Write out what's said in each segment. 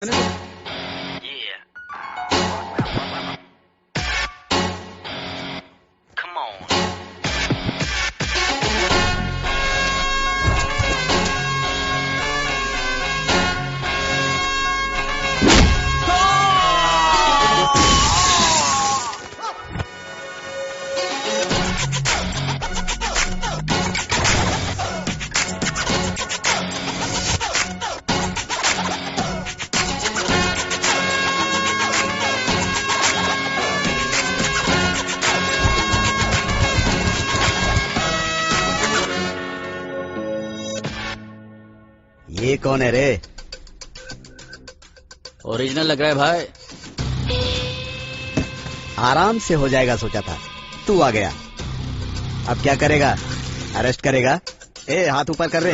Yeah. Come on. ये कौन है रे? ओरिजिनल लग रहा है भाई। आराम से हो जाएगा सोचा था, तू आ गया। अब क्या करेगा? अरेस्ट करेगा? ए हाथ ऊपर कर रे।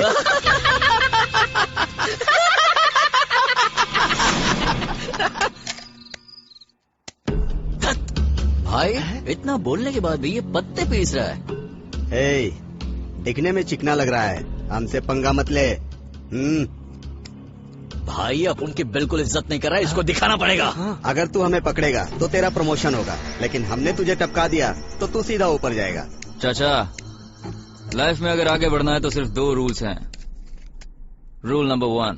भाई इतना बोलने के बाद भी ये पत्ते पीस रहा है। ए, दिखने में चिकना लग रहा है, हमसे पंगा मत ले। भाई अब उनकी बिल्कुल इज्जत नहीं कर रहा है, इसको दिखाना पड़ेगा। अगर तू हमें पकड़ेगा तो तेरा प्रमोशन होगा, लेकिन हमने तुझे टपका दिया तो तू सीधा ऊपर जाएगा। चाचा, लाइफ में अगर आगे बढ़ना है तो सिर्फ 2 रूल्स हैं। रूल नंबर 1,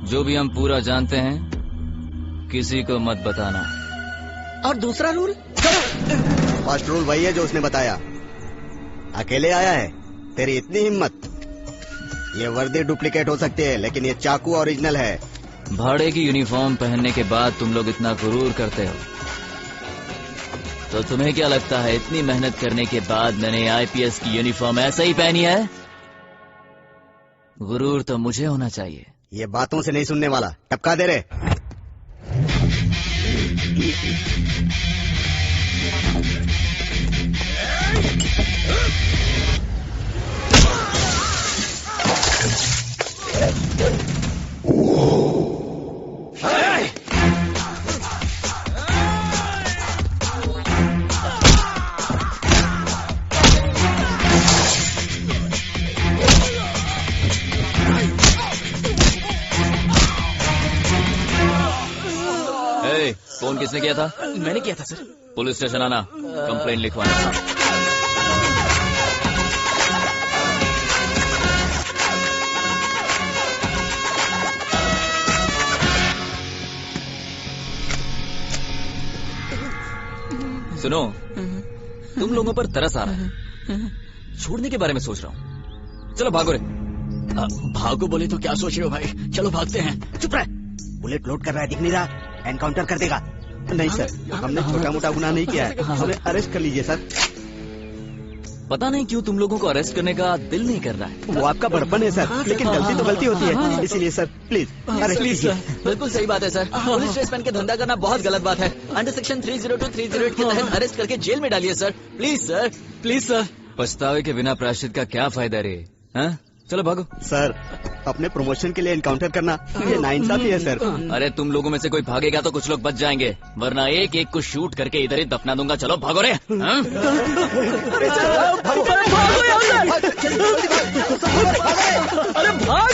जो भी हम पूरा जानते हैं किसी को मत बताना। और दूसरा रूल? फर्स्ट रूल वही है जो उसने बताया। अकेले आया है, तेरी इतनी हिम्मत। ये वर्दी डुप्लीकेट हो सकती है, लेकिन ये चाकू ओरिजिनल है। भाड़े की यूनिफॉर्म पहनने के बाद तुम लोग इतना गुरूर करते हो, तो तुम्हें क्या लगता है इतनी मेहनत करने के बाद मैंने आईपीएस की यूनिफॉर्म ऐसे ही पहनी है? गुरूर तो मुझे होना चाहिए। ये बातों से नहीं सुनने वाला, टपका दे रे। फोन किसने किया था? मैंने किया था सर। पुलिस स्टेशन आना, कंप्लेंट लिखवाना। सुनो, तुम लोगों पर तरस आ रहा है, छोड़ने के बारे में सोच रहा हूँ। चलो भागो रे। भागो बोले तो क्या सोच रहे हो भाई? चलो भागते हैं। चुप रह। बुलेट लोड कर रहा है, दिख नहीं रहा? एनकाउंटर कर देगा। नहीं सर, हमने छोटा मोटा गुनाह नहीं किया है, हमें अरेस्ट कर लीजिए सर। पता नहीं क्यों तुम लोगों को अरेस्ट करने का दिल नहीं कर रहा है। वो आपका बड़पन है सर, लेकिन गलती तो गलती होती है, इसीलिए सर प्लीज अरेस्ट कीजिए। बिल्कुल सही बात है सर। पुलिस ड्रेस पहन के धंधा करना बहुत गलत बात है। अंडर सेक्शन 302 308 के तहत अरेस्ट करके जेल में डालिए sir. Please sir, please sir. पछतावे के बिना प्रायश्चित का क्या फायदा रे? हाँ? चलो भागो। सर, अपने प्रमोशन के लिए एनकाउंटर करना ये नाइंसाफी है सर। अरे तुम लोगों में से कोई भागेगा तो कुछ लोग बच जाएंगे, वरना एक एक को शूट करके इधर ही दफना दूंगा। चलो भागो रे। हाँ? अरे भाग!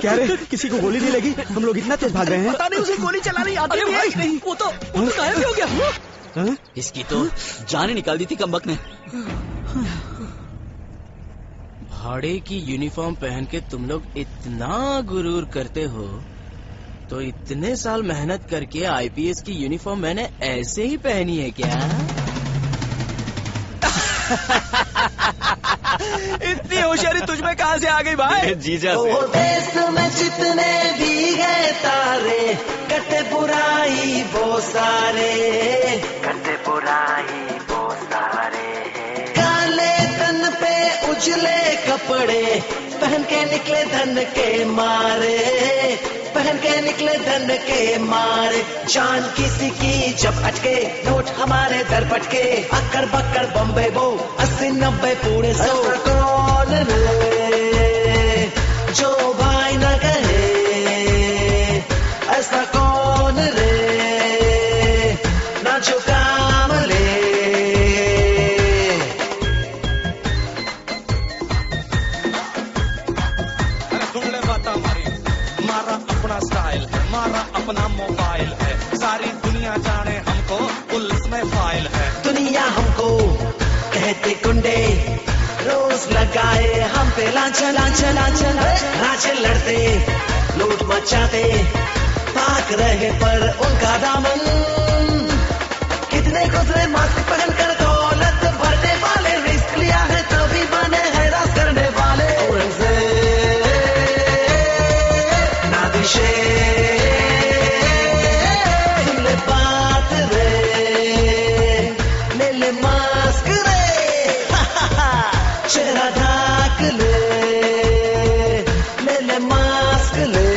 क्या रे, किसी को गोली नहीं लगी? हम लोग इतना तेज भाग रहे हैं। पता नहीं उसे गोली चलानी आती है। वो तो गायब ही हो गया। इसकी तो जान ही निकाल दी थी कमबख्त ने। भाड़े की यूनिफॉर्म पहन के तुम लोग इतना गुरूर करते हो, तो इतने साल मेहनत करके आईपीएस की यूनिफॉर्म मैंने ऐसे ही पहनी है क्या? इतनी होशियारी तुझमें कहाँ से आ गई भाई? जीजा से। देश में जितने भी गए तारे, कटे बुराई वो सारे, कटे बुराई वो सारे। काले तन पे उजले कपड़े पहन के निकले धन के मारे, पहन के निकले धन के मारे। जान किसी की जब अटके, नोट हमारे दर पटके, अक्कर बक्कर बम्बे वो 80-90 पूरे 100। कौन रे जो भाई न कहे, ऐसा कौन रे ना जो काम ले। हमारा अपना स्टाइल है, हमारा अपना मोबाइल है, सारी दुनिया जाने हमको पुलिस में फाइल है। दुनिया हमको कहते गुंडे, रोज लगाए हम पे लांछन लांछन लांछन, रांचे लड़ते लूट मचाते, भाग रहे पर उनका दामन। कितने गुजरे मास्क पहनकर दौलत भरने वाले, रिस्क लिया है तभी बने हैं राज करने वाले। नादिशे सुन ले बात रे, ले ले मास्क रे, चेहरा ढाक ले, ले ले मास्क ले।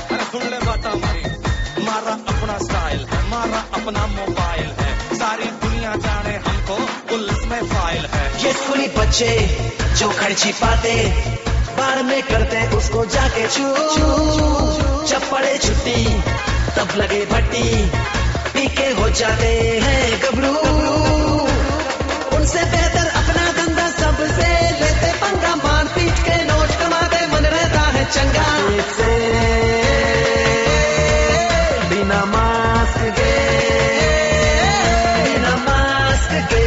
अरे सुन ले बात हमारी, हमारा अपना स्टाइल है, हमारा अपना मोबाइल है, सारी दुनिया जाने हमको पुलिस में फाइल है। ये स्कूली बच्चे जो खर्ची पाते, बार में करते उसको जाके चू। जब पड़े छुट्टी तब लगे भट्टी, पीके हो जाते हैं गबरू। उनसे बेहतर अपना धंधा सबसे लेते पंगा, मार पीट के नोट कमाते मन रहता है चंगा। से बिना मास्क के, बिना मास्क के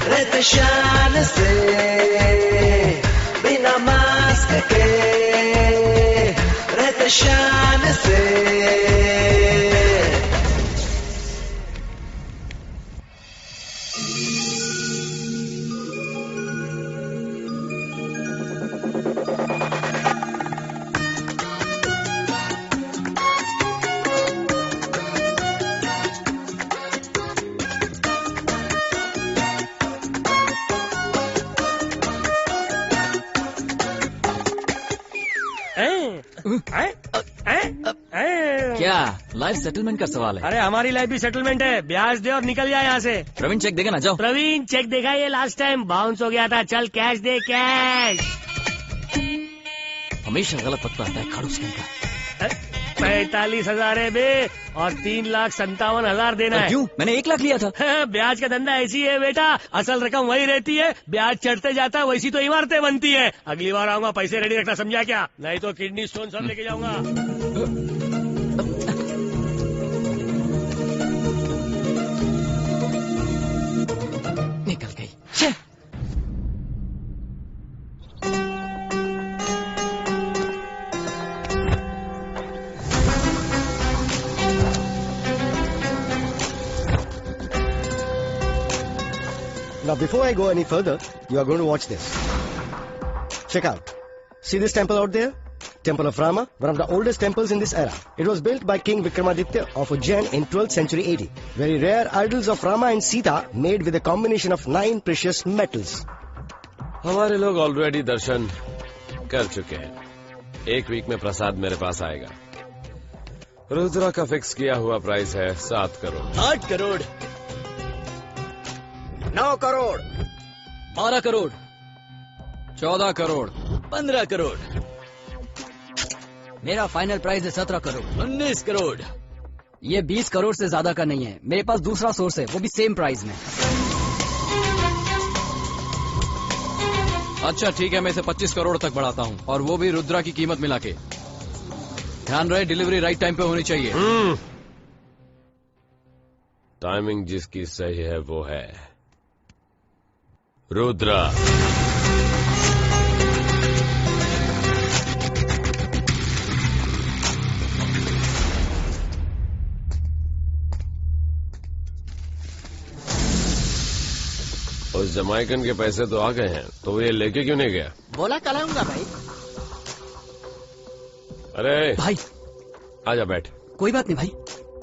रहते शान से, बिना मास्क के रहते शान से। क्या लाइफ सेटलमेंट का सवाल है? अरे हमारी लाइफ भी सेटलमेंट है, ब्याज दे और निकल जाए यहाँ से। प्रवीण चेक देगा ना, जाओ। प्रवीण चेक देखा, ये लास्ट टाइम बाउंस हो गया था, चल कैश दे कैश। हमेशा गलत वक्त पे आता है खड़ूस कहीं का। 45,000 है बे, और 3,57,000 देना है। क्यों? मैंने 1 लाख लिया था। ब्याज का धंधा ऐसी है बेटा, असल रकम वही रहती है, ब्याज चढ़ते जाता है, वैसी तो इमारतें बनती है। अगली बार आऊंगा पैसे रेडी रखना, समझा क्या? नहीं तो किडनी स्टोन सब लेके जाऊंगा। निकल गई। Now, before I go any further, you are going to watch this. Check out. See this temple out there? Temple of Rama, one of the oldest temples in this era. It was built by King Vikramaditya of Ujjain in 12th century AD. Very rare idols of Rama and Sita made with a combination of 9 precious metals. हमारे लोग already दर्शन कर चुके हैं। 1 week में प्रसाद मेरे पास आएगा। रुद्रा का fix किया हुआ प्राइस है 7 करोड़। 8 करोड़, 9 करोड़, 12 करोड़, 14 करोड़, 15 करोड़, मेरा फाइनल प्राइस है 17 करोड़। 19 करोड़। ये 20 करोड़ से ज्यादा का नहीं है, मेरे पास दूसरा सोर्स है, वो भी सेम प्राइस में। अच्छा ठीक है, मैं इसे 25 करोड़ तक बढ़ाता हूँ, और वो भी रुद्रा की कीमत मिला के। ध्यान रहे डिलीवरी राइट टाइम पे होनी चाहिए। टाइमिंग जिसकी सही है वो है रुद्रा। उस जमाइकन के पैसे तो आ गए हैं, तो वो ये लेके क्यों नहीं गया? बोला कल आऊंगा भाई। अरे भाई आजा बैठ। कोई बात नहीं भाई।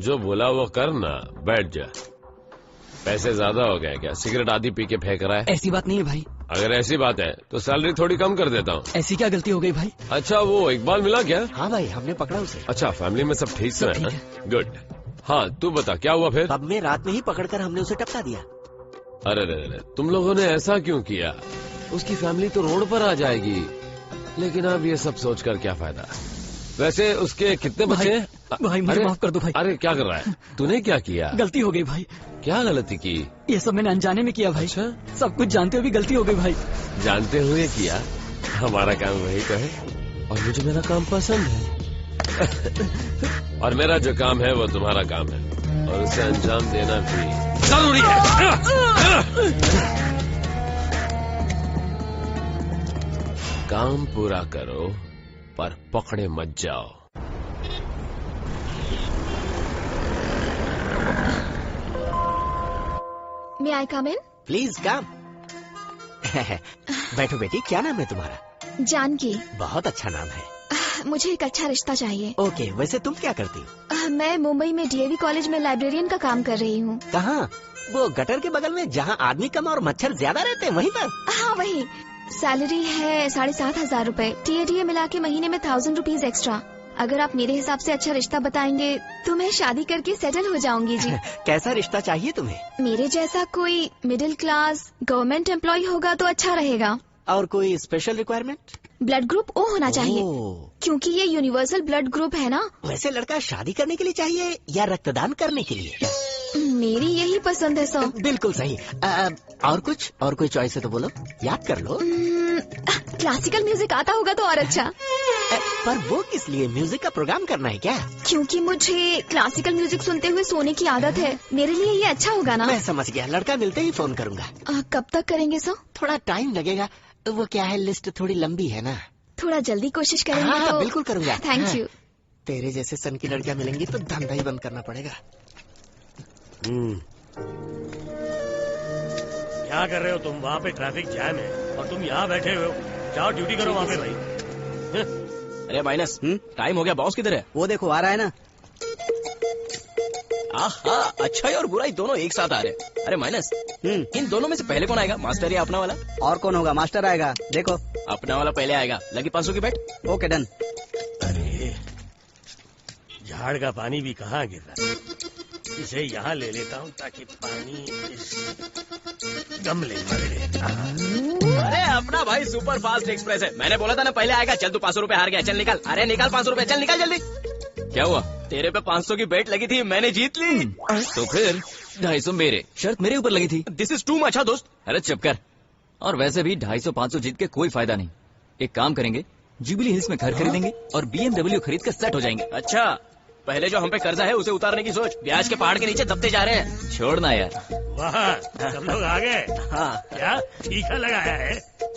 जो बोला वो कर ना, बैठ जा। पैसे ज्यादा हो गए क्या? सिगरेट आदि पी के फेंक रहा है? ऐसी बात नहीं है भाई। अगर ऐसी बात है तो सैलरी थोड़ी कम कर देता हूँ। ऐसी क्या गलती हो गई भाई? अच्छा वो इकबाल मिला क्या? हाँ भाई, हमने पकड़ा उसे। अच्छा फैमिली में सब ठीक से है? गुड। हाँ तू बता क्या हुआ फिर? अब में रात में ही पकड़कर हमने उसे टपका दिया। अरे रे, तुम लोगों ने ऐसा क्यों किया? उसकी फैमिली तो रोड पर आ जाएगी। लेकिन अब ये सब सोचकर क्या फायदा? वैसे उसके कितने बच्चे हैं? भाई मुझे माफ कर दो भाई। अरे क्या कर रहा है तूने? क्या किया? गलती हो गई भाई। क्या गलती की? ये सब मैंने अनजाने में किया भाई। अच्छा? सब कुछ जानते हुए भी गलती हो गई भाई। जानते हुए किया? हमारा काम वही तो है और मुझे मेरा काम पसंद है। और मेरा जो काम है वो तुम्हारा काम है और उसे अंजाम देना भी जरूरी है। काम पूरा करो पर पकड़े मत जाओ। May I come in? Please come. बैठो बेटी, क्या नाम है तुम्हारा? जानकी। बहुत अच्छा नाम है। मुझे एक अच्छा रिश्ता चाहिए। ओके, वैसे तुम क्या करती हो? मैं मुंबई में डीएवी कॉलेज में लाइब्रेरियन का काम कर रही हूँ। कहाँ? वो गटर के बगल में जहाँ आदमी कम और मच्छर ज्यादा रहते हैं, वहीं पर? हाँ वही। सैलरी है 7,500 रूपए। टीए मिला के महीने में 1,000 रुपीज एक्स्ट्रा। अगर आप मेरे हिसाब से अच्छा रिश्ता बताएंगे तो मैं शादी करके सेटल हो जाऊंगी जी। कैसा रिश्ता चाहिए तुम्हें? मेरे जैसा कोई मिडिल क्लास गवर्नमेंट एम्प्लॉय होगा तो अच्छा रहेगा। और कोई special requirement? Blood group O होना चाहिए, क्योंकि ये यूनिवर्सल ब्लड ग्रुप है ना। वैसे लड़का शादी करने के लिए चाहिए या रक्तदान करने के लिए? मेरी यही पसंद है सर। बिल्कुल सही। और कुछ? और कोई चॉइस है तो बोलो, याद कर लो। क्लासिकल म्यूजिक आता होगा तो और अच्छा। पर वो किस लिए? म्यूजिक का प्रोग्राम करना है क्या? क्योंकि मुझे क्लासिकल म्यूजिक सुनते हुए सोने की आदत है। मेरे लिए ये अच्छा होगा ना। मैं समझ गया, लड़का मिलते ही फोन करूंगा। कब तक करेंगे सर? थोड़ा टाइम लगेगा, वो क्या है, लिस्ट थोड़ी लंबी है ना। थोड़ा जल्दी कोशिश करेंगे। हाँ, तो बिल्कुल करूंगा। Thank you. तेरे जैसे सन की लड़कियां मिलेंगी तो धंधा ही बंद करना पड़ेगा। क्या कर रहे हो तुम? वहाँ पे ट्रैफिक जैम है और तुम यहाँ बैठे हुए हो। जाओ ड्यूटी करो वहाँ पे भाई। अरे माइनस, टाइम हो गया। बॉस किधर है? वो देखो आ रहा है ना। आहा, अच्छाई और बुराई दोनों एक साथ आ रहे हैं। अरे माइनस, इन दोनों में से पहले कौन आएगा? मास्टर या अपना वाला? और कौन होगा? मास्टर आएगा। देखो अपना वाला पहले आएगा। लगी 500 की बेट। Okay done. अरे झाड़ का पानी भी कहाँ गिर रहा है। इसे यहाँ ले लेता हूँ ताकि पानी इस गमले में गिरे। अरे अपना भाई सुपर फास्ट एक्सप्रेस है। मैंने बोला था ना पहले आएगा। चल तू 500 रुपए हार गया, चल निकाल। अरे निकाल 500 रुपए, चल निकाल जल्दी। क्या हुआ? तेरे पे 500 की बेट लगी थी, मैंने जीत ली। तो फिर 250 मेरे, शर्त मेरे ऊपर लगी थी। दिस इज टू मच दोस्त। अरे चुप कर। और वैसे भी 250-500 जीत के कोई फायदा नहीं। एक काम करेंगे, जुबिली हिल्स में घर खरीदेंगे और BMW खरीद कर सेट हो जाएंगे। अच्छा, पहले जो हम पे कर्जा है उसे उतारने की सोच। ब्याज के पहाड़ के नीचे दबते जा रहे हैं। छोड़ना यार। वाह, सब लोग आ गए। हाँ, क्या टीका लगाया है?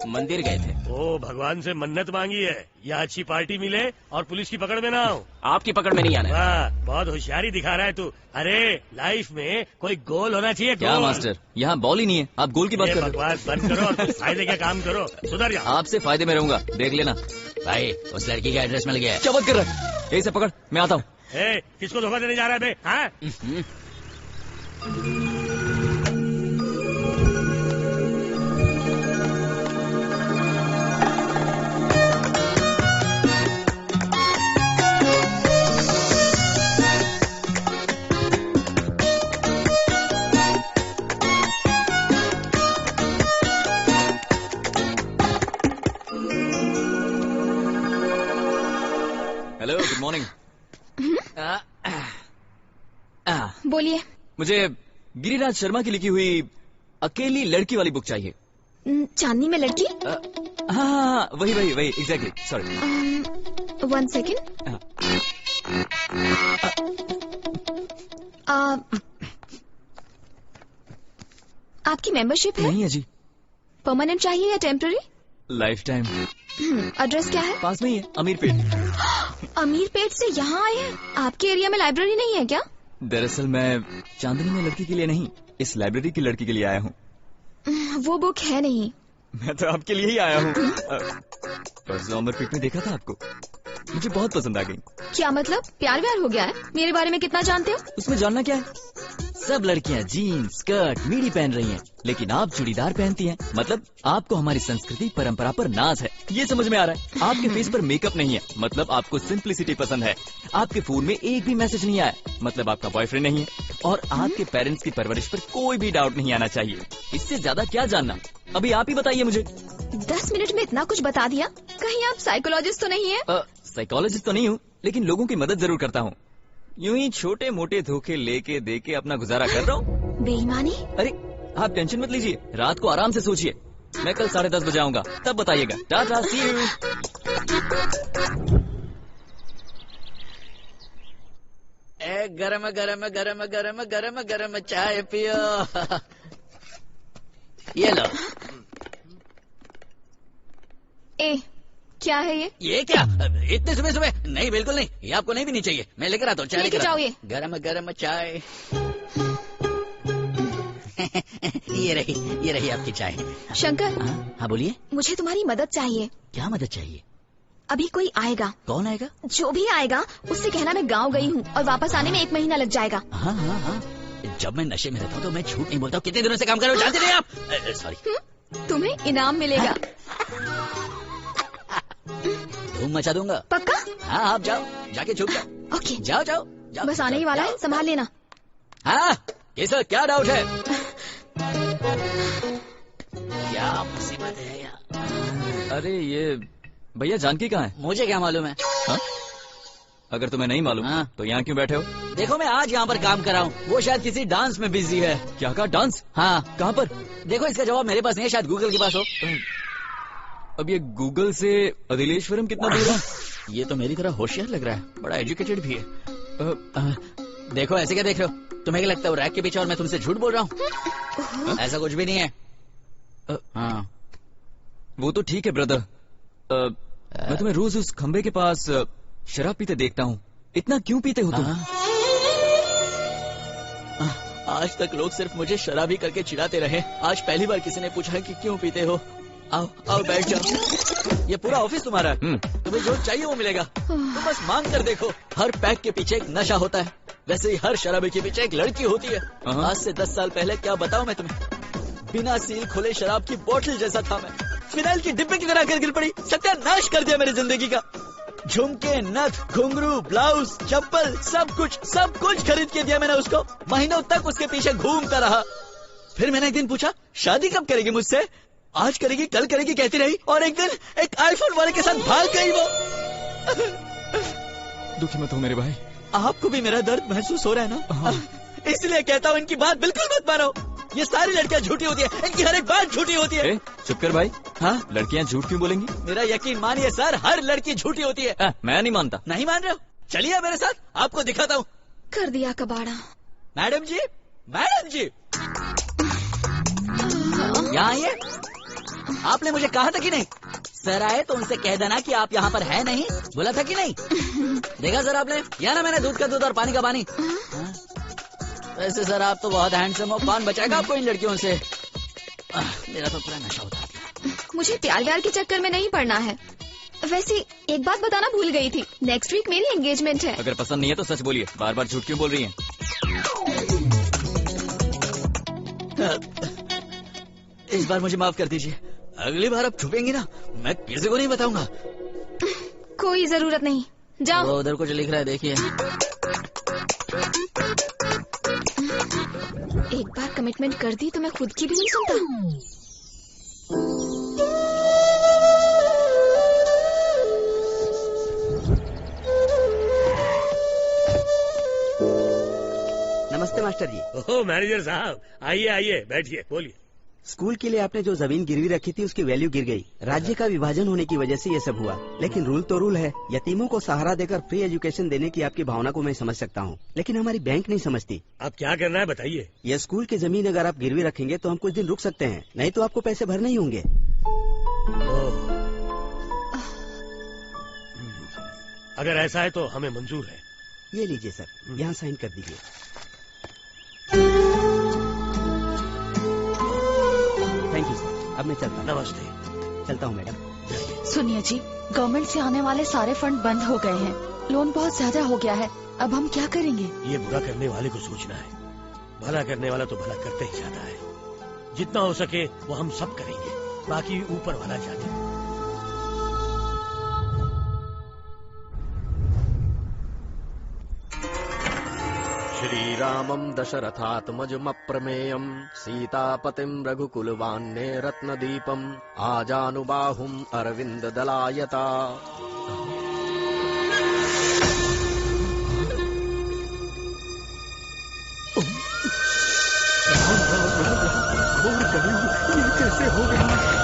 मंदिर गए थे। ओ भगवान से मन्नत मांगी है या अच्छी पार्टी मिले और पुलिस की पकड़ में ना हो। आपकी पकड़ में नहीं आना। वाह, बहुत होशियारी दिखा रहा है तू। अरे लाइफ में कोई गोल होना चाहिए। क्या गोल। मास्टर, यहाँ बॉल ही नहीं है। आप गोल की बात कर रहे बकवास बंद करो और कुछ फायदे का काम करो। सुधर जाओ। आपसे फायदे में रहूंगा, देख लेना। भाई उस लड़की का एड्रेस मिल गया है। क्या बात कर रहा है? यही से पकड़, मैं आता हूँ। किसको धोखा देने जा रहा है बे? हाँ? Hello, good morning. बोलिए। मुझे गिरिराज शर्मा की लिखी हुई अकेली लड़की वाली बुक चाहिए। चांदनी में लड़की? हाँ, वही वही वही, एग्जैक्टली। Sorry, 1 second. आपकी मेंबरशिप है? नहीं है जी। परमानेंट चाहिए या टेम्पररी? Life time. एड्रेस क्या है? पास में ही है, अमीरपेट। अमीरपेट से यहाँ आए हैं? आपके एरिया में लाइब्रेरी नहीं है क्या? दरअसल मैं चांदनी में लड़की के लिए नहीं, इस लाइब्रेरी की लड़की के लिए आया हूँ। वो बुक है नहीं। मैं तो आपके लिए ही आया हूँ। परसों अमरपेट में देखा था आपको, मुझे बहुत पसंद आ गई। क्या मतलब? प्यार व्यार हो गया है? मेरे बारे में कितना जानते हो? उसमें जानना क्या है? सब लड़कियाँ जीन्स स्कर्ट मीडी पहन रही हैं, लेकिन आप चूड़ीदार पहनती हैं। मतलब आपको हमारी संस्कृति परंपरा पर नाज है, ये समझ में आ रहा है। आपके फेस पर मेकअप नहीं है, मतलब आपको सिंप्लिसिटी पसंद है। आपके फोन में एक भी मैसेज नहीं आया, मतलब आपका बॉयफ्रेंड नहीं है। और आपके पेरेंट्स की परवरिश पर कोई भी डाउट नहीं आना चाहिए। इससे ज्यादा क्या जानना? अभी आप ही बताइए मुझे। 10 मिनट में इतना कुछ बता दिया? कहीं आप साइकोलॉजिस्ट तो नहीं है? साइकोलॉजिस्ट तो नहीं हूँ, लेकिन लोगों की मदद जरूर करता हूँ। यूं ही छोटे मोटे धोखे लेके देके अपना गुजारा कर रहा हूँ। बेईमानी? अरे आप टेंशन मत लीजिए, रात को आराम से सोचिए। मैं कल 10:30 बजे आऊंगा, तब बताइएगा। टाटा, सी यू। गरम गरम गरम गरम गरम गरम चाय पियो। ये लो। ए, क्या है ये? ये क्या? इतने सुबह सुबह? नहीं, बिल्कुल नहीं, ये आपको नहीं पीनी चाहिए। मैं लेकर आता हूँ चाय। लेके जाओ ये। गरम गरम चाय। ये रही आपकी चाय। शंकर। हाँ बोलिए। मुझे तुम्हारी मदद चाहिए। क्या मदद चाहिए? अभी कोई आएगा। कौन आएगा? जो भी आएगा उससे कहना मैं गाँव गई हूँ और वापस आने में 1 महीना लग जाएगा। हाँ। जब मैं नशे में रहता हूँ तो मैं झूठ नहीं बोलता हूँ। कितने दिनों से काम कर रहे हो जानते नहीं आप? सॉरी। तुम्हें इनाम मिलेगा। धूम मचा दूंगा। पक्का? हाँ, आप जाओ, जाके छुप जाओ। ओके। जाओ। बस आने ही वाला है, संभाल लेना। हाँ, केसर क्या डाउट है? क्या मुसीबत है यार। अरे ये भैया जानकी कहाँ है? मुझे क्या मालूम है? हा? अगर तुम्हें नहीं मालूम तो यहाँ क्यों बैठे हो? देखो मैं आज यहाँ पर काम कर रहा हूँ, वो शायद किसी डांस में बिजी है। क्या कहा? डांस? हाँ। कहाँ पर? देखो इसका जवाब मेरे पास नहीं है, शायद गूगल के पास हो। अब ये गूगल से अदिलेश्वरम कितना दूर है? ये तो मेरी तरह होशियार लग रहा है, बड़ा एजुकेटेड भी है। देखो ऐसे क्या देख रहे हो? तुम्हें क्या लगता है वो रैक के पीछे और मैं तुमसे झूठ बोल रहा हूँ? ऐसा कुछ भी नहीं है। हाँ वो तो ठीक है ब्रदर। मैं तुम्हें रोज उस खंबे के पास शराब पीते देखता हूँ। इतना क्यों पीते हो तुम? आज तक लोग सिर्फ मुझे शराबी करके चिढ़ाते रहे। आज पहली बार किसी ने पूछा है कि क्यों पीते हो। आओ बैठ जाओ। ये पूरा ऑफिस तुम्हारा है। तुम्हें जो चाहिए वो मिलेगा, तुम बस मांग कर देखो। हर पैक के पीछे एक नशा होता है, वैसे ही हर शराबी के पीछे एक लड़की होती है। आज से 10 साल पहले क्या बताऊं मैं तुम्हें, बिना सील खोले शराब की बोतल जैसा था मैं। फिनाइल की डिब्बे की तरह आकर गिर पड़ी, सत्यानाश कर दिया मेरी जिंदगी का। झुमके, नथ, घुंघरू, ब्लाउज, चप्पल, सब कुछ खरीद के दिया मैंने उसको। महीनों तक उसके पीछे घूमता रहा। फिर मैंने एक दिन पूछा शादी कब करेगी मुझसे? आज करेगी, कल करेगी कहती रही, और एक दिन एक आईफोन वाले के साथ भाग गई वो। दुखी मत हो मेरे भाई। आपको भी मेरा दर्द महसूस हो रहा है ना? हाँ। इसलिए कहता हूँ इनकी बात बिल्कुल मत मानो। ये सारी लड़कियाँ झूठी होती है, इनकी हर एक बात झूठी होती है। चुप कर भाई। हाँ, लड़कियाँ झूठ क्यों बोलेंगी? मेरा यकीन मानिए सर, हर लड़की झूठी होती है। मैं नहीं मानता। नहीं मान रहे हो? चलिए मेरे साथ, आपको दिखाता हूँ। कर दिया कबाड़ा। मैडम जी, यहाँ आइए। आपने मुझे कहा था कि नहीं, सर आए तो उनसे कह देना कि आप यहाँ पर है नहीं, बोला था कि नहीं? देखा सर आपने, या ना मैंने दूध का दूध और पानी का पानी। वैसे सर आप तो बहुत हैंडसम हो, कौन बचाएगा आपको इन लड़कियों से? मेरा तो पूरा नशा होता है। मुझे प्यार व्यार के चक्कर में नहीं पड़ना है। वैसे एक बात बताना भूल गई थी, नेक्स्ट वीक मेरी एंगेजमेंट है। अगर पसंद नहीं है तो सच बोलिए, बार बार झूठ क्यों बोल रही हैं? इस बार मुझे माफ कर दीजिए, अगली बार आप छुपेंगी ना, मैं किसी को नहीं बताऊंगा। कोई जरूरत नहीं, जाओ। वो उधर कुछ लिख रहा है, देखिए। एक बार कमिटमेंट कर दी तो मैं खुद की भी नहीं सुनता। नमस्ते मास्टर जी। ओह मैनेजर साहब, आइए बैठिए, बोलिए। स्कूल के लिए आपने जो जमीन गिरवी रखी थी उसकी वैल्यू गिर गई। राज्य का विभाजन होने की वजह से ये सब हुआ, लेकिन रूल तो रूल है। यतीमों को सहारा देकर फ्री एजुकेशन देने की आपकी भावना को मैं समझ सकता हूँ, लेकिन हमारी बैंक नहीं समझती। आप क्या करना है बताइए। ये स्कूल की जमीन अगर आप गिरवी रखेंगे तो हम कुछ दिन रुक सकते हैं, नहीं तो आपको पैसे भरने ही होंगे। अगर ऐसा है तो हमें मंजूर है। ये लीजिए सर, यहाँ साइन कर दीजिए। थैंक यू सर, अब मैं चलता हूँ। नमस्ते। चलता हूँ मैडम। सुनिए जी, गवर्नमेंट से आने वाले सारे फंड बंद हो गए हैं, लोन बहुत ज्यादा हो गया है, अब हम क्या करेंगे? ये बुरा करने वाले को सोचना है, भला करने वाला तो भला करते ही जाता है। जितना हो सके वो हम सब करेंगे, बाकी ऊपर वाला जाने। श्रीरामं दशरथात्मजमप्रमेयं सीतापतिं रघुकुलवान्ये रत्नदीपम् आजानुबाहुम् अरविन्ददलायता। रही हूँ, ये कैसे हो गया?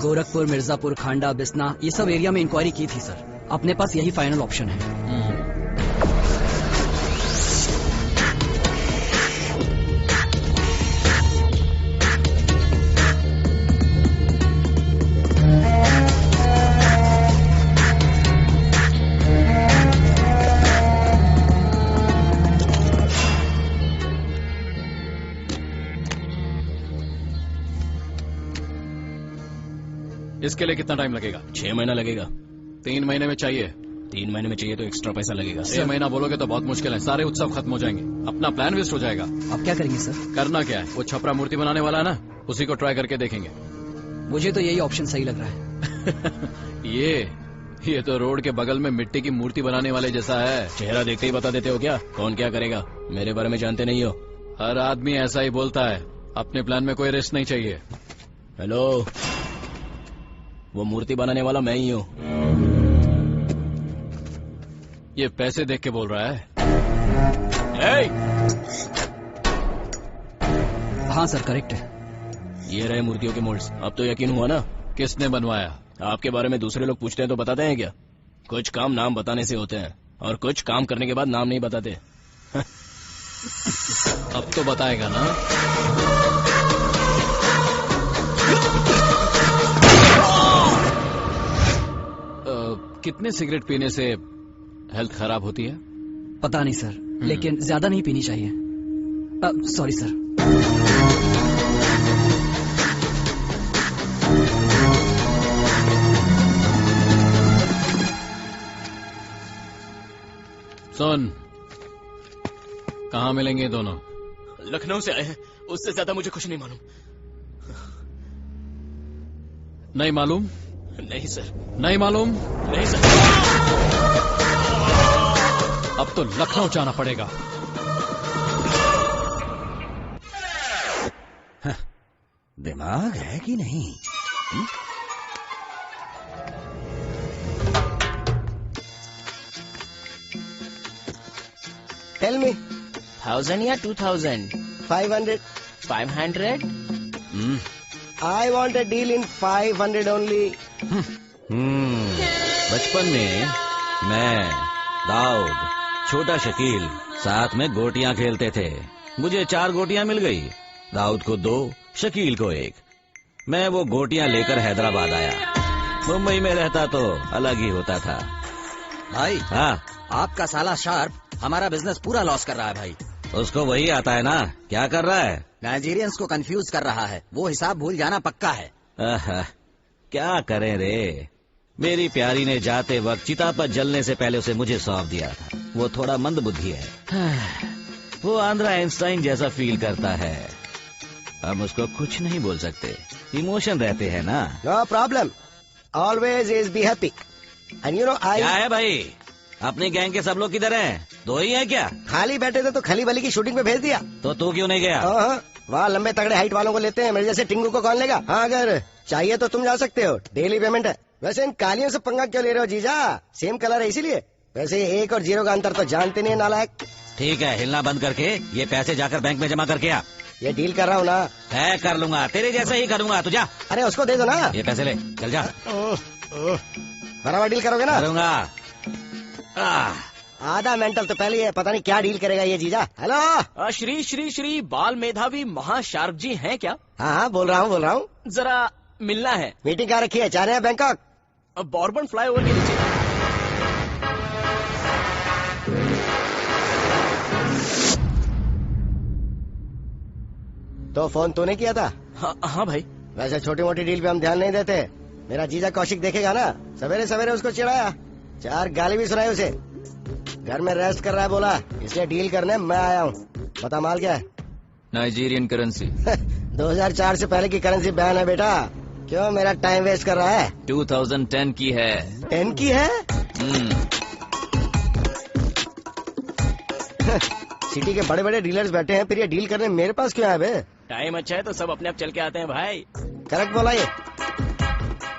गोरखपुर, मिर्जापुर, खांडा, बिस्ना, ये सब एरिया में इंक्वायरी की थी सर। अपने पास यही फाइनल ऑप्शन है। इसके लिए कितना टाइम लगेगा? 6 महीना लगेगा। 3 महीने में चाहिए? 3 महीने में चाहिए तो एक्स्ट्रा पैसा लगेगा। 6 महीना बोलोगे तो बहुत मुश्किल है, सारे उत्सव खत्म हो जाएंगे, अपना प्लान वेस्ट हो जाएगा। अब क्या करेंगे सर? करना क्या है, वो छपरा मूर्ति बनाने वाला है ना, उसी को ट्राई करके देखेंगे। मुझे तो यही ऑप्शन सही लग रहा है। ये तो रोड के बगल में मिट्टी की मूर्ति बनाने वाले जैसा है। चेहरा देखते ही बता देते हो क्या कौन क्या करेगा? मेरे बारे में जानते नहीं हो। हर आदमी ऐसा ही बोलता है, अपने प्लान में कोई रिस्क नहीं चाहिए। हेलो, वो मूर्ति बनाने वाला मैं ही हूँ। ये पैसे देख के बोल रहा है। हाँ सर, करेक्ट है। ये रहे मूर्तियों के मोल्ड्स। अब तो यकीन हुआ ना? किसने बनवाया? आपके बारे में दूसरे लोग पूछते हैं तो बताते हैं क्या? कुछ काम नाम बताने से होते हैं और कुछ काम करने के बाद नाम नहीं बताते। अब तो बताएगा ना? कितने सिगरेट पीने से हेल्थ खराब होती है? पता नहीं सर, लेकिन ज्यादा नहीं पीनी चाहिए। Sorry sir. सुन, कहाँ मिलेंगे दोनों? लखनऊ से आए हैं, उससे ज्यादा मुझे कुछ नहीं मालूम। नहीं मालूम? नहीं सर। नहीं मालूम? नहीं सर। अब तो लखनऊ जाना पड़ेगा। दिमाग है कि नहीं? Tell me. 1000 या 2000? 500. 500? I want a deal in 500 only. बचपन में मैं, दाऊद, छोटा शकील साथ में गोटियां खेलते थे। मुझे 4 गोटियां मिल गई, दाऊद को 2, शकील को 1। मैं वो गोटियां लेकर हैदराबाद आया। मुंबई में रहता तो अलग ही होता था। भाई, हाँ, आपका साला शार्प हमारा बिजनेस पूरा लॉस कर रहा है भाई। उसको वही आता है ना। क्या कर रहा है? नाइजीरियंस को कंफ्यूज कर रहा है। वो हिसाब भूल जाना पक्का है। क्या करें रे, मेरी प्यारी ने जाते वक्त चिता पर जलने से पहले उसे मुझे सौंप दिया था। वो थोड़ा मंद बुद्धि है। वो आंध्रा आइंस्टाइन जैसा फील करता है। हम उसको कुछ नहीं बोल सकते, इमोशन रहते हैं ना। No problem. Always is be happy. And you know I. क्या है भाई, अपनी गैंग के सब लोग किधर हैं? 2 ही हैं क्या? खाली बैठे थे तो खली बली की शूटिंग पे भेज दिया। तो तू क्यों नहीं गया? वहाँ लंबे तगड़े हाइट वालों को लेते हैं, मेरे जैसे टिंगू को कौन लेगा? हाँ, अगर चाहिए तो तुम जा सकते हो, डेली पेमेंट है। वैसे इन कालियों से पंगा क्यों ले रहे हो जीजा? सेम कलर है इसीलिए। वैसे 1 और 0 का अंतर तो जानते नहीं है नालायक। ठीक है, हिलना बंद करके ये पैसे जाकर बैंक में जमा करके आ। ये डील कर रहा हूँ ना। है, कर लूंगा, तेरे जैसा ही करूंगा। तू जा। अरे उसको दे दो ना। ये पैसे ले, चल जा। बराबर डील करोगे ना? करूंगा। आधा मेंटल तो पहले है, पता नहीं क्या डील करेगा ये जीजा। हेलो, श्री श्री श्री बाल मेधावी महाशार्प जी हैं क्या? हाँ, बोल रहा हूँ। जरा मिलना है। मीटिंग कहाँ रखी है? जा रहे हैं बैंकॉक? बॉर्बन फ्लाईओवर के नीचे। तो फोन तूने किया था? हाँ भाई। वैसे छोटी मोटी डील पे हम ध्यान नहीं देते। मेरा जीजा कौशिक देखेगा ना, सवेरे सवेरे उसको चिढ़ाया, 4 गाली भी सुनाई उसे। घर में रेस्ट कर रहा है बोला, इसलिए डील करने मैं आया हूँ। बता माल क्या है? Nigerian currency. 2004 से पहले की करेंसी बैन है बेटा। क्यों मेरा टाइम वेस्ट कर रहा है? 2010 की है। 10 की है? सिटी के बड़े बड़े डीलर्स बैठे हैं, फिर ये डील करने मेरे पास क्यों आए बे? टाइम अच्छा है तो सब अपने आप चल के आते हैं भाई। करेक्ट बोला ये।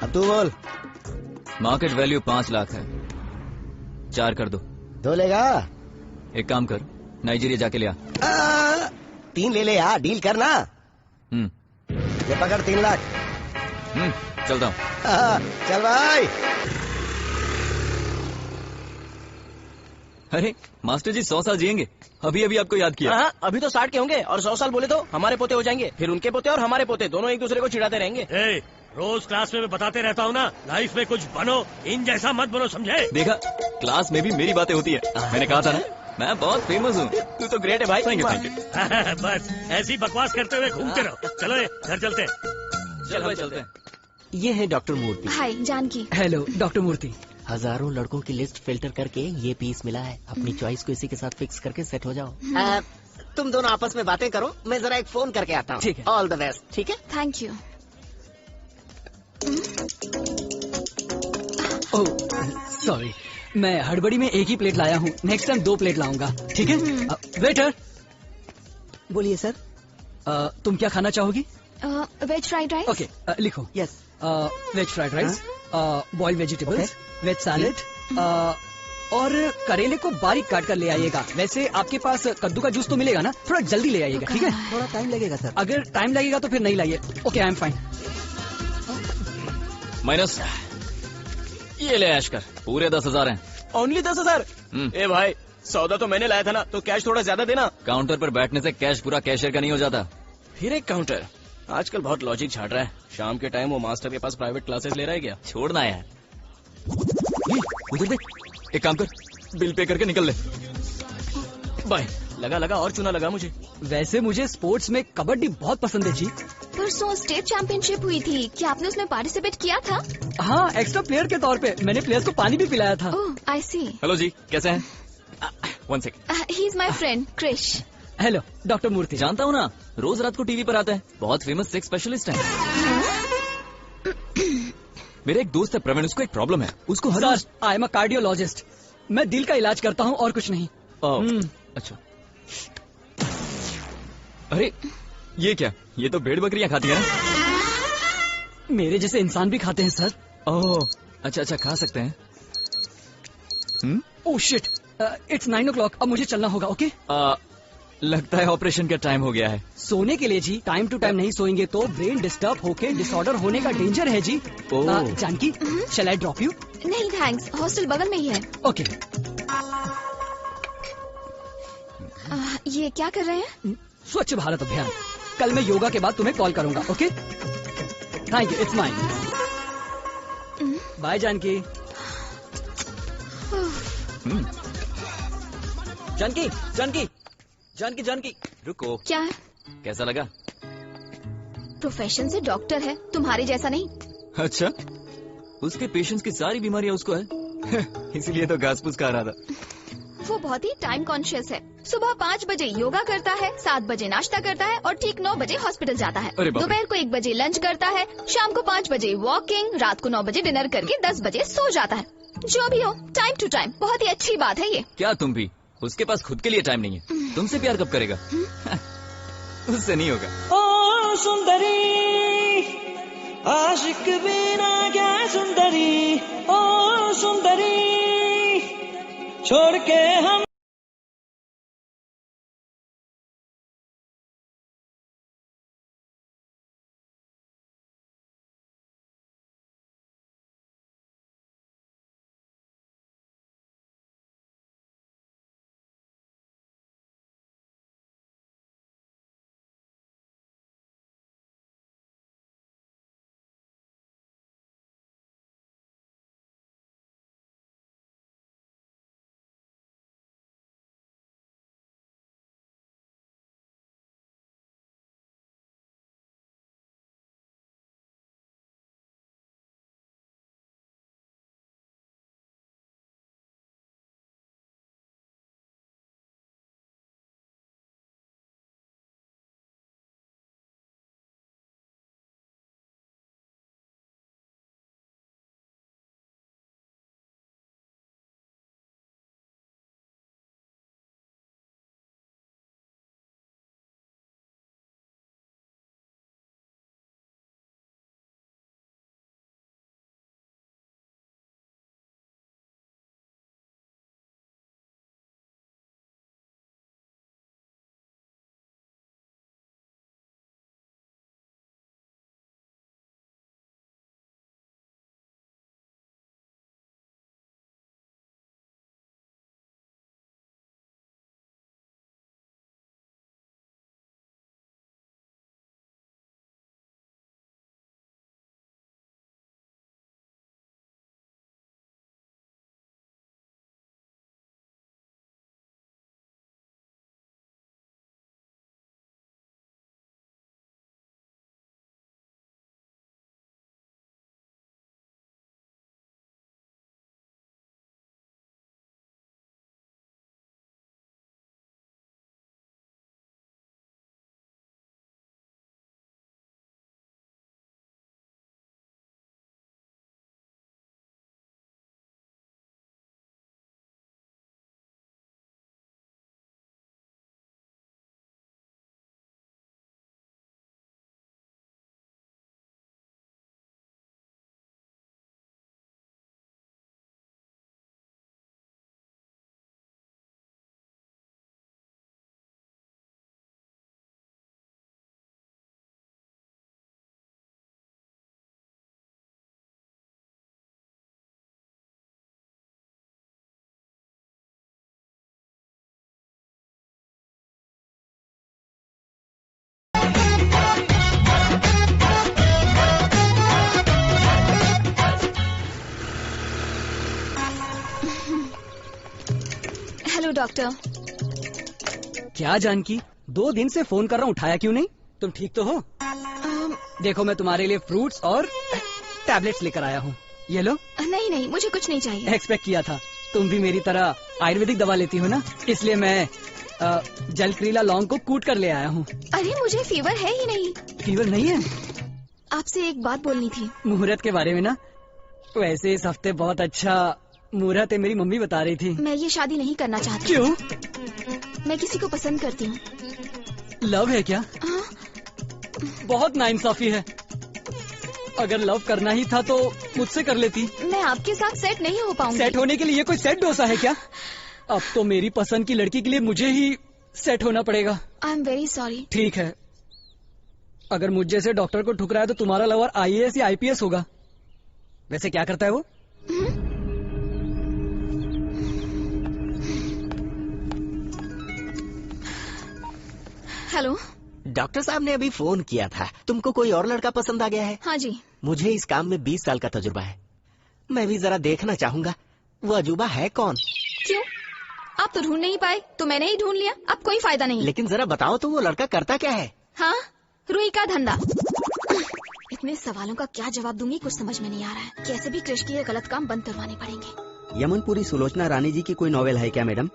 अब तू बोल। मार्केट वैल्यू 5 लाख है, 4 कर दो। 2 लेगा? एक काम कर, नाइजीरिया जाके ले आ। 3 ले ले यार, डील करना। ये पकड़ 3 लाख। चलता हूँ। चल भाई। अरे मास्टर जी 100 साल जिएंगे, अभी अभी आपको याद किया। हाँ, अभी तो 60 के होंगे और 100 साल बोले तो हमारे पोते हो जाएंगे, फिर उनके पोते और हमारे पोते दोनों एक दूसरे को चिढ़ाते रहेंगे। रोज क्लास में मैं बताते रहता हूँ ना, लाइफ में कुछ बनो, इन जैसा मत बनो, समझे? देखा, क्लास में भी मेरी बातें होती है। मैंने कहा था ना, मैं बहुत फेमस हूँ। तू तो ग्रेट है भाई। Thank you. बस ऐसी बकवास करते हुए घूमते रहो। चलो घर चलते हैं। चल भाई चलते हैं। ये है डॉक्टर मूर्ति। हाय जानकी। हेलो डॉक्टर मूर्ति। हजारों लड़कों की लिस्ट फिल्टर करके ये पीस मिला है, अपनी चॉइस को इसी के साथ फिक्स करके सेट हो जाओ। तुम दोनों आपस में बातें करो, मैं जरा एक फोन करके आता हूँ। ठीक है। All the best. ठीक है, थैंक यू। ओह सॉरी, मैं हड़बड़ी में एक ही प्लेट लाया हूँ, नेक्स्ट टाइम 2 प्लेट लाऊंगा। ठीक है? वेटर। बोलिए सर। तुम क्या खाना चाहोगी? Veg fried rice. ओके, लिखो। Yes. Veg fried rice, boiled vegetables, veg salad, और करेले को बारीक काट कर ले आइएगा। वैसे आपके पास कद्दू का जूस तो मिलेगा ना? थोड़ा जल्दी ले आइएगा। ठीक है? थोड़ा टाइम लगेगा सर। अगर टाइम लगेगा तो फिर नहीं लाइए। Okay, I am fine. Minus ये ले ऐश कर, पूरे 10,000 हैं। ओनली 10,000? ए भाई, सौदा तो मैंने लाया था ना, तो कैश थोड़ा ज्यादा देना। काउंटर पर बैठने से कैश पूरा कैशियर का नहीं हो जाता। फिर एक काउंटर। आजकल बहुत लॉजिक छाट रहा है। शाम के टाइम वो मास्टर के पास प्राइवेट क्लासेस ले रहा है क्या? छोड़ना यार। उधर देख, एक काम कर, बिल पे करके निकल ले। बाय। लगा और चूना लगा मुझे। वैसे मुझे स्पोर्ट्स में कबड्डी बहुत पसंद है जी। परसों स्टेट चैंपियनशिप हुई थी, क्या आपने उसमें पार्टिसिपेट किया था? हाँ, एक्स्ट्रा प्लेयर के तौर पे मैंने प्लेयर्स को पानी भी पिलाया था। ओह, आई सी। हेलो जी, कैसे हैं? 1 second. He is my friend Krish. Hello doctor Murthy. जानता हूँ ना, रोज रात को टीवी पर आता है, बहुत फेमस सेक्स स्पेशलिस्ट है। मेरा एक दोस्त है प्रवीण, उसको एक प्रॉब्लम है, उसको हर रोज। आई एम अ कार्डियोलॉजिस्ट, मैं दिल का इलाज करता हूँ और कुछ नहीं। अच्छा। अरे ये क्या, ये तो भेड़ बकरियां खाती है ना? मेरे जैसे इंसान भी खाते हैं सर। ओह अच्छा, खा सकते हैं। ओह शिट, इट्स 9 o'clock, अब मुझे चलना होगा। ओके? लगता है ऑपरेशन का टाइम हो गया है। सोने के लिए जी, टाइम टू टाइम नहीं सोएंगे तो ब्रेन डिस्टर्ब होके डिसऑर्डर होने का डेंजर है जी। जानकी, शैल आई ड्रॉप यू? नहीं थैंक्स, हॉस्टल बगल में ही है। ओके। ये क्या कर रहे हैं? स्वच्छ भारत अभियान। कल मैं योगा के बाद तुम्हें कॉल करूंगा। Okay? Thank you, it's mine. Bye Janaki. Janaki रुको। क्या है? कैसा लगा? प्रोफेशन से डॉक्टर है, तुम्हारे जैसा नहीं। अच्छा, उसके पेशेंट्स की सारी बीमारियां उसको है। इसीलिए तो घास फूस खा रहा था। वो बहुत ही टाइम कॉन्शियस है। सुबह 5 बजे योगा करता है, 7 बजे नाश्ता करता है और ठीक 9 बजे हॉस्पिटल जाता है। दोपहर को 1 बजे लंच करता है, शाम को 5 बजे वॉकिंग, रात को 9 बजे डिनर करके 10 बजे सो जाता है। जो भी हो, टाइम टू टाइम। बहुत ही अच्छी बात है ये। क्या तुम भी? उसके पास खुद के लिए टाइम नहीं है, तुमसे प्यार कब करेगा? उससे नहीं होगा। ओ सुंदरी, आशिक बिना क्या सुंदरी, ओ सुंदरी, छोड़ के हम डॉक्टर। क्या जानकी, 2 दिन से फोन कर रहा हूँ, उठाया क्यों नहीं? तुम ठीक तो हो? देखो मैं तुम्हारे लिए फ्रूट्स और टैबलेट्स लेकर आया हूँ, ये लो। नहीं नहीं, मुझे कुछ नहीं चाहिए। एक्सपेक्ट किया था, तुम भी मेरी तरह आयुर्वेदिक दवा लेती हो ना, इसलिए मैं जलक्रीला लौंग को कूट कर ले आया हूँ। अरे मुझे फीवर है ही नहीं। फीवर नहीं है? आपसे एक बात बोलनी थी। मुहूर्त के बारे में ना? वैसे इस हफ्ते बहुत अच्छा मुहूर्त है, मेरी मम्मी बता रही थी। मैं ये शादी नहीं करना चाहती। क्यों? मैं किसी को पसंद करती हूँ। लव है क्या? बहुत नाइंसाफी है। अगर लव करना ही था तो मुझसे कर लेती। मैं आपके साथ सेट नहीं हो पाऊंगी। सेट होने के लिए ये कोई सेट डोसा है क्या? अब तो मेरी पसंद की लड़की के लिए मुझे ही सेट होना पड़ेगा। I am very sorry. ठीक है, अगर मुझ जैसे डॉक्टर को ठुकराया तो तुम्हारा लवर IAS या IPS होगा। वैसे क्या करता है वो? हेलो डॉक्टर साहब ने अभी फोन किया था, तुमको कोई और लड़का पसंद आ गया है? हाँ जी। मुझे इस काम में 20 साल का तजुर्बा है, मैं भी जरा देखना चाहूंगा वो अजूबा है कौन। क्यों? आप तो ढूंढ नहीं पाए तो मैंने ही ढूंढ लिया, अब कोई फायदा नहीं। लेकिन जरा बताओ तो वो लड़का करता क्या है? हाँ, रुई का धंधा। इतने सवालों का क्या जवाब दूंगी कुछ समझ में नहीं आ रहा है। कैसे भी कृष के ये गलत काम बंद करवाने पड़ेंगे। यमनपुरी सुलोचना रानी जी की कोई नॉवेल है क्या मैडम?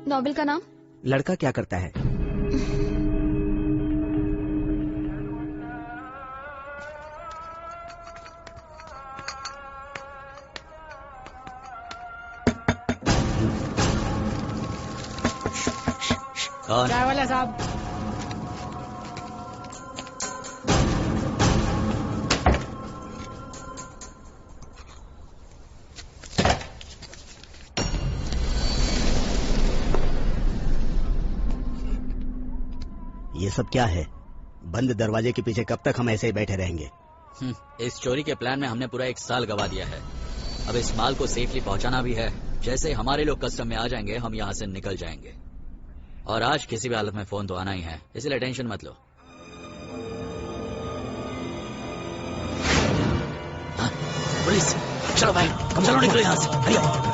नॉवेल का नाम? लड़का क्या करता है? चाय वाला साहब। ये सब क्या है? बंद दरवाजे के पीछे कब तक हम ऐसे ही बैठे रहेंगे? इस चोरी के प्लान में हमने पूरा 1 साल गवा दिया है। अब इस माल को सेफली पहुंचाना भी है। जैसे हमारे लोग कस्टम में आ जाएंगे हम यहाँ से निकल जाएंगे। और आज किसी भी हालत में फोन तो आना ही है, इसलिए टेंशन मत लो। हाँ, पुलिस, चलो भाई, चलो निकलो यहाँ से, हरियो।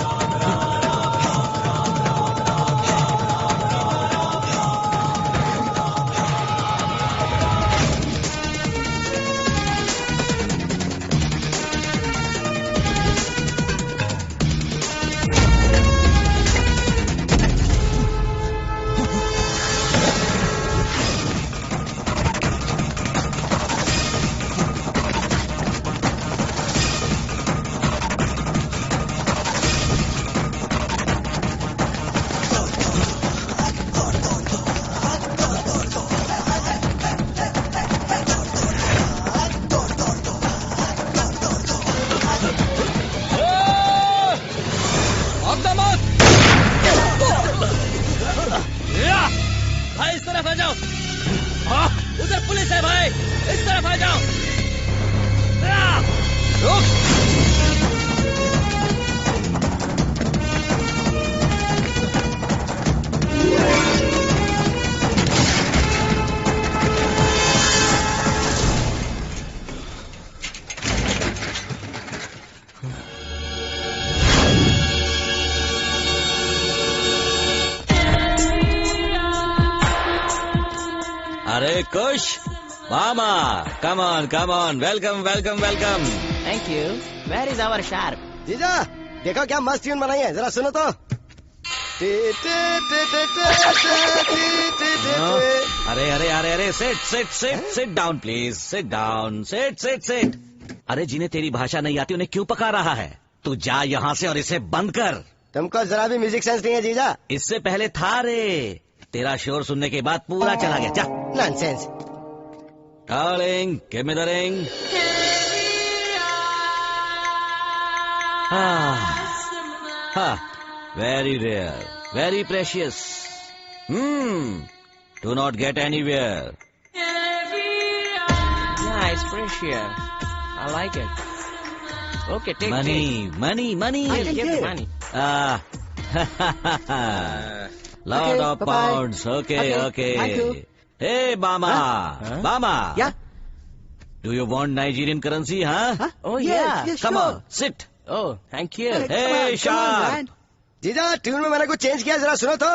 भाई इस तरफ आ जाओ। उधर पुलिस है भाई, इस तरफ आ जाओ। रुक। अरे कुश, मामा, come on, welcome. Thank you. Where is our sharp? जीजा देखो क्या मस्त ट्यून बनाई है, जरा सुनो तो। अरे sit down please, sit down, sit. अरे जिन्हें तेरी भाषा नहीं आती उन्हें क्यों पका रहा है? तू जा यहाँ से और इसे बंद कर। तुमको जरा भी म्यूजिक सेंस नहीं है जीजा? इससे पहले था रे, तेरा शोर सुनने के बाद पूरा चला गया। जा। Nonsense. Darling, give me the ring. Very rare, very precious. Do not get anywhere. Yeah, it's precious. I like it. Okay, take money. Give the money. Lot Okay, of bye-bye. pounds. Okay. Thank you. Hey, Bama. Huh? Bama. Yeah. Do you want Nigerian currency, huh? Oh Yes, yeah. yes, Come sure. on, sit. Oh, thank you. Come on, Hey, come on, Sharp. man. जीजा tune में मैंने कुछ change किया, जरा सुनो तो।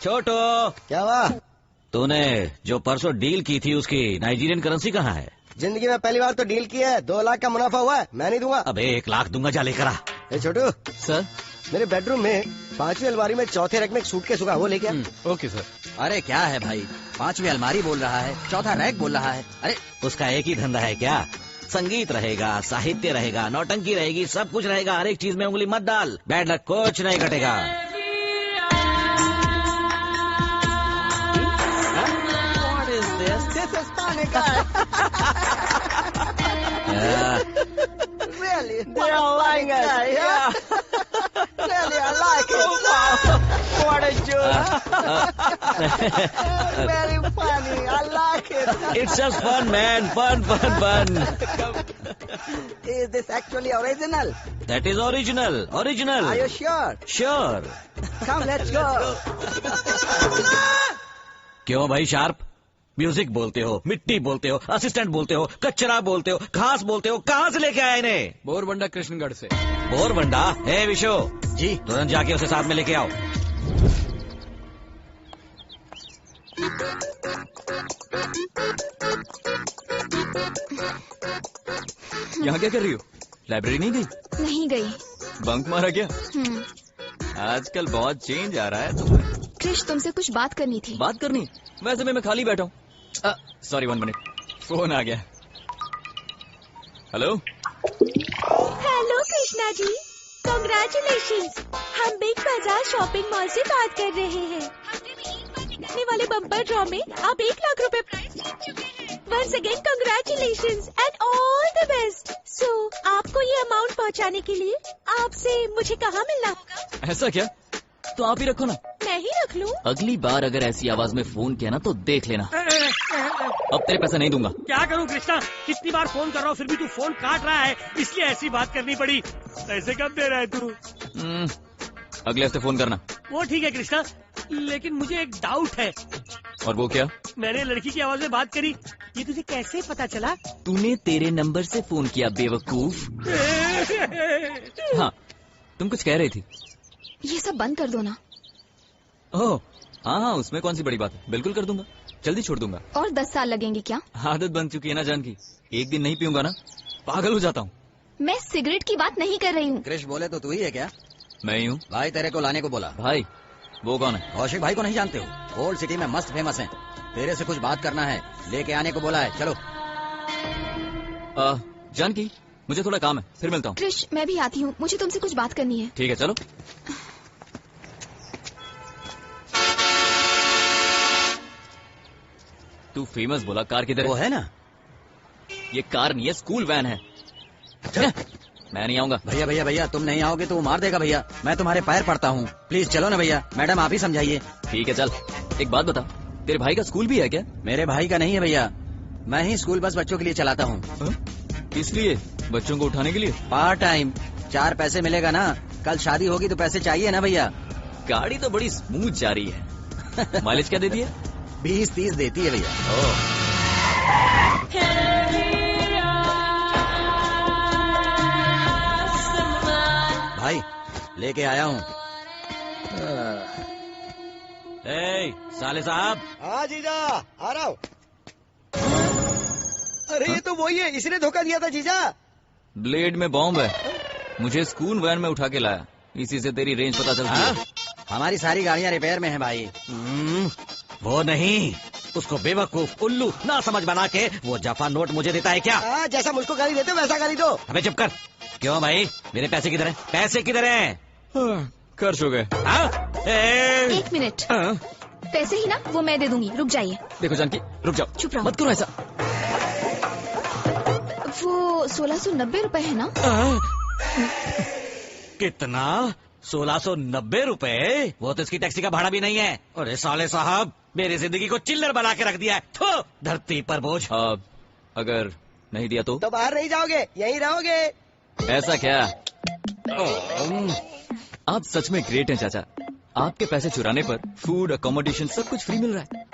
छोटो, क्या हुआ? तूने जो परसों डील की थी उसकी नाइजीरियन करेंसी कहाँ है? जिंदगी में पहली बार तो डील की है, 2 लाख का मुनाफा हुआ है, मैं नहीं दूंगा। अबे 1 लाख दूंगा, जा लेकर आ। छोटू सर, मेरे बेडरूम में 5वीं अलमारी में चौथे रैक में एक सूटकेस होगा, वो लेके आ। Okay sir. अरे क्या है भाई, 5वीं अलमारी बोल रहा है, चौथा रैक बोल रहा है। अरे उसका एक ही धंधा है क्या? संगीत रहेगा, साहित्य रहेगा, नौटंकी रहेगी, सब कुछ रहेगा। हर एक चीज में उंगली मत डाल, बैड लक कुछ नहीं घटेगा। Really? They are lying us. Yeah. Really, I like it. What a joke. Very funny. I like it. It's just fun, man. Fun. is this actually original? That is original. Are you sure? Sure. Come, let's go. क्यों भाई sharp? Music बोलते हो, मिट्टी बोलते हो, assistant बोलते हो, कचरा बोलते हो, घास बोलते हो, कहाँ से लेके आए इन्हें? बोरबंडा कृष्णगढ़ से। बोरबंडा? हे विशो जी, तुरंत जाके उसे साथ में लेके आओ। यहाँ क्या कर रही हो? लाइब्रेरी नहीं गई? नहीं गई। बंक मारा क्या? आजकल बहुत चेंज आ रहा है तुम्हें। क्रिश, तुमसे कुछ बात करनी थी। बात करनी? वैसे मैं खाली बैठा हूँ। सॉरी 1 मिनट, फोन आ गया। Hello Krishna ji, congratulations. हम बिग बाजार शॉपिंग मॉल से बात कर रहे हैं। आने वाले बम्पर ड्रॉ में आप 1 लाख रुपए प्राइज जीत चुके हैं। Once again congratulations and all the best. So आपको ये अमाउंट पहुंचाने के लिए आपसे मुझे कहाँ मिलना होगा? ऐसा क्या? तो आप ही रखो ना। मैं ही रख लूं? अगली बार अगर ऐसी आवाज में फोन किया ना तो देख लेना। अब तेरे पैसे नहीं दूंगा। क्या करूं कृष्णा, कितनी बार फोन कर रहा हूँ फिर भी तू फोन काट रहा है, इसलिए ऐसी बात करनी पड़ी। पैसे कब दे रहा है तू? अगले हफ्ते फोन करना। वो ठीक है कृष्णा, लेकिन मुझे एक डाउट है। और वो क्या? मैंने लड़की की आवाज में बात करी, ये तुझे कैसे पता चला? तूने तेरे नंबर से फोन किया बेवकूफ। हाँ, तुम कुछ कह रही थी। ये सब बंद कर दो ना। ओह हाँ, उसमें कौन सी बड़ी बात है, बिल्कुल कर दूंगा, जल्दी छोड़ दूंगा। और 10 साल लगेंगे क्या? आदत बन चुकी है ना जान की, एक दिन नहीं पीऊंगा ना पागल हो जाता हूँ। मैं सिगरेट की बात नहीं कर रही हूँ। क्रिश बोले तो तू ही है क्या? मैं ही हूँ। भाई तेरे को लाने को बोला। भाई वो कौन है? कौशिक भाई को नहीं जानते हो? ओल्ड सिटी में मस्त फेमस हैं। तेरे से कुछ बात करना है, लेके आने को बोला है। चलो। जानकी, मुझे थोड़ा काम है, फिर मिलता हूँ। क्रिश, मैं भी आती हूँ, मुझे तुमसे कुछ बात करनी है। ठीक है चलो। तू फेमस बोला, कार किधर है? वो है ना। ये कार नहीं है, स्कूल वैन है। मैं नहीं आऊंगा। भैया भैया भैया, तुम नहीं आओगे तो वो मार देगा भैया। मैं तुम्हारे पैर पड़ता हूँ, प्लीज चलो ना भैया। मैडम आप ही समझाइए। ठीक है चल। एक बात बता, तेरे भाई का स्कूल भी है क्या? मेरे भाई का नहीं है भैया, मैं ही स्कूल बस बच्चों के लिए चलाता हूँ। इसलिए बच्चों को उठाने के लिए? पार्ट टाइम, 4 पैसे मिलेगा ना। कल शादी होगी तो पैसे चाहिए ना भैया। गाड़ी तो बड़ी स्मूथ जा रही है। माइलेज क्या देती है? 20-30 देती है भैया। भाई लेके आया हूँ। साले साहब। हाँ जीजा, आ रहा हूँ। अरे ये तो वही है, इसने धोखा दिया था जीजा। ब्लेड में बॉम्ब है, मुझे स्कूल वैन में उठा के लाया, इसी से तेरी रेंज पता चलती है। हमारी सारी गाड़ियाँ रिपेयर में है भाई। वो नहीं, उसको बेवकूफ उल्लू ना समझ बना के वो जफा नोट मुझे देता है क्या? जैसा मुझको गाली देते वैसा गाली दो। अबे चुप कर। क्यों भाई, मेरे पैसे किधर हैं? पैसे किधर हैं? खर्च हो गए। 1 मिनट। पैसे ही ना, वो मैं दे दूंगी, रुक जाइए। देखो जानकी, रुक जाओ, चुप रहो, मत करो ऐसा। वो 1690 रुपए है ना? कितना? 1690 रुपए? वो तो इसकी टैक्सी का भाड़ा भी नहीं है। अरे साले साहब, मेरी जिंदगी को चिल्लर बना के रख दिया है। थो, धरती पर बोझ। अगर नहीं दिया तो बाहर नहीं जाओगे, यहीं रहोगे। ऐसा क्या? आप सच में ग्रेट हैं चाचा। आपके पैसे चुराने पर फूड, अकोमोडेशन सब कुछ फ्री मिल रहा है।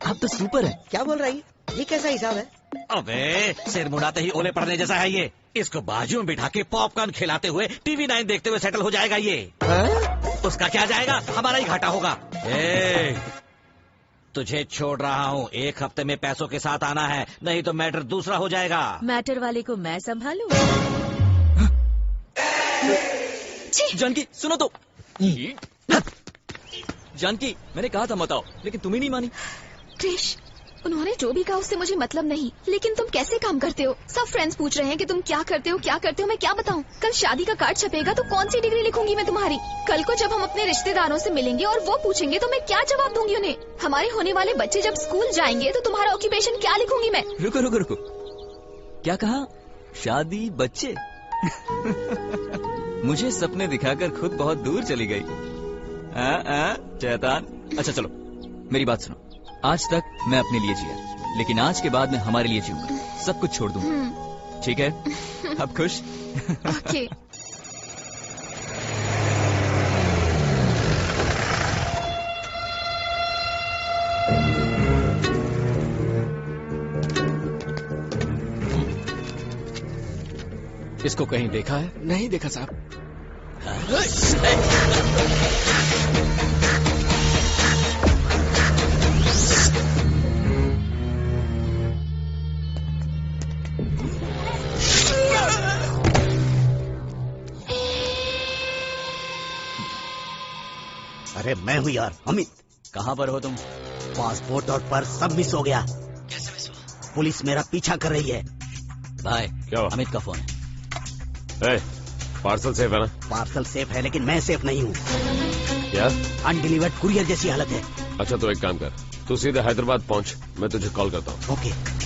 आप तो सुपर है। क्या बोल रही है? ये कैसा हिसाब है? अबे सिर मुड़ाते ही ओले पड़ने जैसा है ये। इसको बाजू में बिठा के पॉपकॉर्न खिलाते हुए TV 9 देखते हुए सेटल हो जाएगा ये। उसका क्या जाएगा, हमारा ही घाटा होगा। तुझे छोड़ रहा हूँ, 1 हफ्ते में पैसों के साथ आना है, नहीं तो मैटर दूसरा हो जाएगा। मैटर वाले को मैं संभालूं? जानकी सुनो तो। जानकी मैंने कहा था मत आओ, लेकिन तुम ही नहीं मानी। क्रिश, उन्होंने जो भी कहा उससे मुझे मतलब नहीं, लेकिन तुम कैसे काम करते हो? सब फ्रेंड्स पूछ रहे हैं कि तुम क्या करते हो, मैं क्या बताऊं? कल शादी का कार्ड छपेगा तो कौन सी डिग्री लिखूंगी मैं तुम्हारी? कल को जब हम अपने रिश्तेदारों से मिलेंगे और वो पूछेंगे तो मैं क्या जवाब दूंगी उन्हें? हमारे होने वाले बच्चे जब स्कूल जाएंगे तो तुम्हारा ऑक्यूपेशन क्या लिखूंगी मैं? रुको रुको रुको, क्या कहा? शादी बच्चे? मुझे सपने दिखाकर खुद बहुत दूर चली गई। शैतान। अच्छा चलो मेरी बात सुनो, आज तक मैं अपने लिए जिया, लेकिन आज के बाद मैं हमारे लिए जीऊंगा, सब कुछ छोड़ दूंगा। ठीक है? अब खुश? ओके। इसको कहीं देखा है? नहीं देखा साहब। अरे मैं हूँ यार, अमित। कहाँ पर हो तुम? पासपोर्ट और पर्स सब मिस हो गया। कैसे मिस हुआ? पुलिस मेरा पीछा कर रही है। भाई क्या हुआ? अमित का फोन है। पार्सल सेफ है ना? पार्सल सेफ है, लेकिन मैं सेफ नहीं हूँ। क्या? अनडिलीवर्ड कुरियर जैसी हालत है। अच्छा तो एक काम कर, तू सीधे हैदराबाद पहुँच, मैं तुझे कॉल करता हूँ। ओके।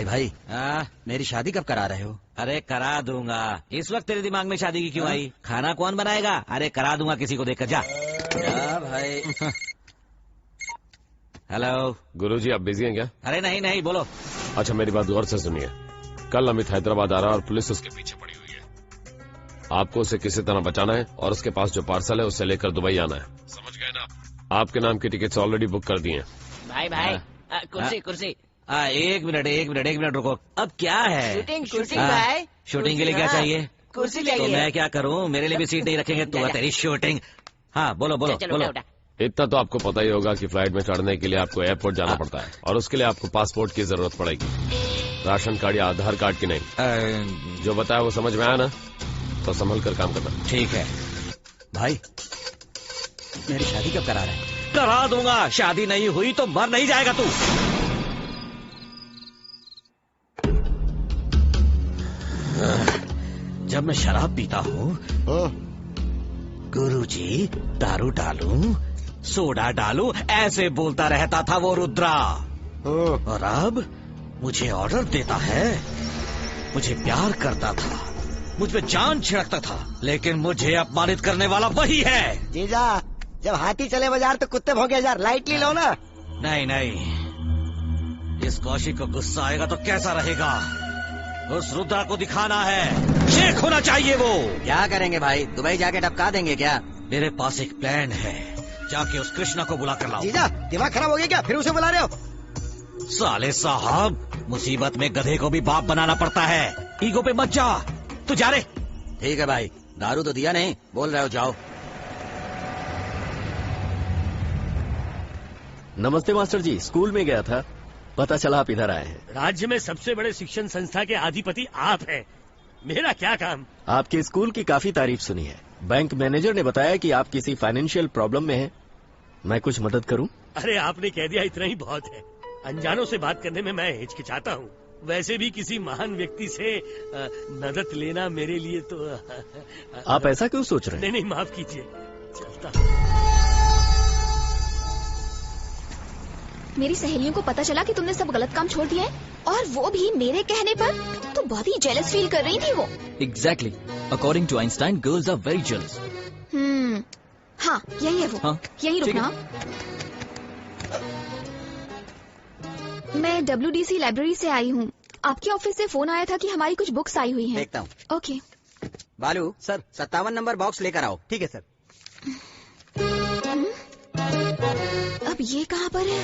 भाई मेरी शादी कब करा रहे हो? अरे करा दूंगा। इस वक्त तेरे दिमाग में शादी की क्यों आई? खाना कौन बनाएगा? अरे करा दूंगा किसी को देखकर। जा भाई। हेलो गुरुजी, आप बिजी हैं क्या? अरे नहीं नहीं, बोलो। अच्छा मेरी बात गौर से सुनिए, कल अमित हैदराबाद आ रहा है और पुलिस उसके पीछे पड़ी हुई है। आपको उसे किसी तरह बचाना है और उसके पास जो पार्सल है उसे लेकर दुबई आना है, समझ गए ना? आपके नाम की टिकट्स ऑलरेडी बुक कर दी हैं। भाई कुर्सी। एक मिनट रुको। अब क्या है? शूटिंग भाई। शूटिंग के लिए क्या चाहिए? कुर्सी तो मैं क्या करूँ, मेरे लिए भी सीट नहीं रखेंगे तो तेरी शूटिंग। हाँ बोलो। इतना तो आपको पता ही होगा कि फ्लाइट में चढ़ने के लिए आपको एयरपोर्ट जाना पड़ता है और उसके लिए आपको पासपोर्ट की जरूरत पड़ेगी, राशन कार्ड या आधार कार्ड की नहीं। जो बताया वो समझ में आया ना? तो संभल कर काम करना। ठीक है भाई। मेरी शादी कब करा रहे हैं? करा दूंगा। शादी नहीं हुई तो मर नहीं जाएगा तू। जब मैं शराब पीता हूँ, गुरुजी दारू डालूं, सोडा डालूं, ऐसे बोलता रहता था वो रुद्रा। और अब मुझे ऑर्डर देता है। मुझे प्यार करता था, मुझ पे जान छिड़कता था, लेकिन मुझे अपमानित करने वाला वही है। जीजा, जब हाथी चले बाजार तो कुत्ते भौंके हजार, लाइटली लो ना। नहीं, इस कौशिक को गुस्सा आएगा तो कैसा रहेगा? उस रुद्रा को दिखाना है, शेख होना चाहिए वो। क्या करेंगे भाई, दुबई जाके टपका देंगे क्या? मेरे पास एक प्लान है, जाके उस कृष्णा को बुला कर लाओ। जीजा, दिमाग खराब हो गया क्या? फिर उसे बुला रहे हो? साले साहब, मुसीबत में गधे को भी बाप बनाना पड़ता है। ईगो पे मत जा, तू जा रे। ठीक है भाई, दारू तो दिया नहीं, बोल रहे हो जाओ। नमस्ते मास्टर जी, स्कूल में गया था, पता चला आप इधर आए हैं। राज्य में सबसे बड़े शिक्षण संस्था के अधिपति आप हैं, मेरा क्या काम? आपके स्कूल की काफी तारीफ सुनी है। बैंक मैनेजर ने बताया कि आप किसी फाइनेंशियल प्रॉब्लम में हैं। मैं कुछ मदद करूं? अरे आपने कह दिया इतना ही बहुत है। अनजानों से बात करने में मैं हिचकिचाता हूँ। वैसे भी किसी महान व्यक्ति से मदद लेना मेरे लिए तो आप ऐसा क्यों सोच रहे हैं? नहीं, माफ कीजिए, चलता। मेरी सहेलियों को पता चला कि तुमने सब गलत काम छोड़ दिया है, और वो भी मेरे कहने पर, तो बहुत ही जेलस फील कर रही थी वो। Exactly. According to Einstein, girls are very jealous. हाँ, यही है वो। हाँ, यही रुकना। मैं WDC लाइब्रेरी से आई हूँ। आपके ऑफिस से फोन आया था कि हमारी कुछ बुक्स आई हुई हैं। देखता हूँ। ओके। बालू सर, 57 नंबर बॉक्स लेकर आओ। ठीक है सर। अब ये कहाँ पर है?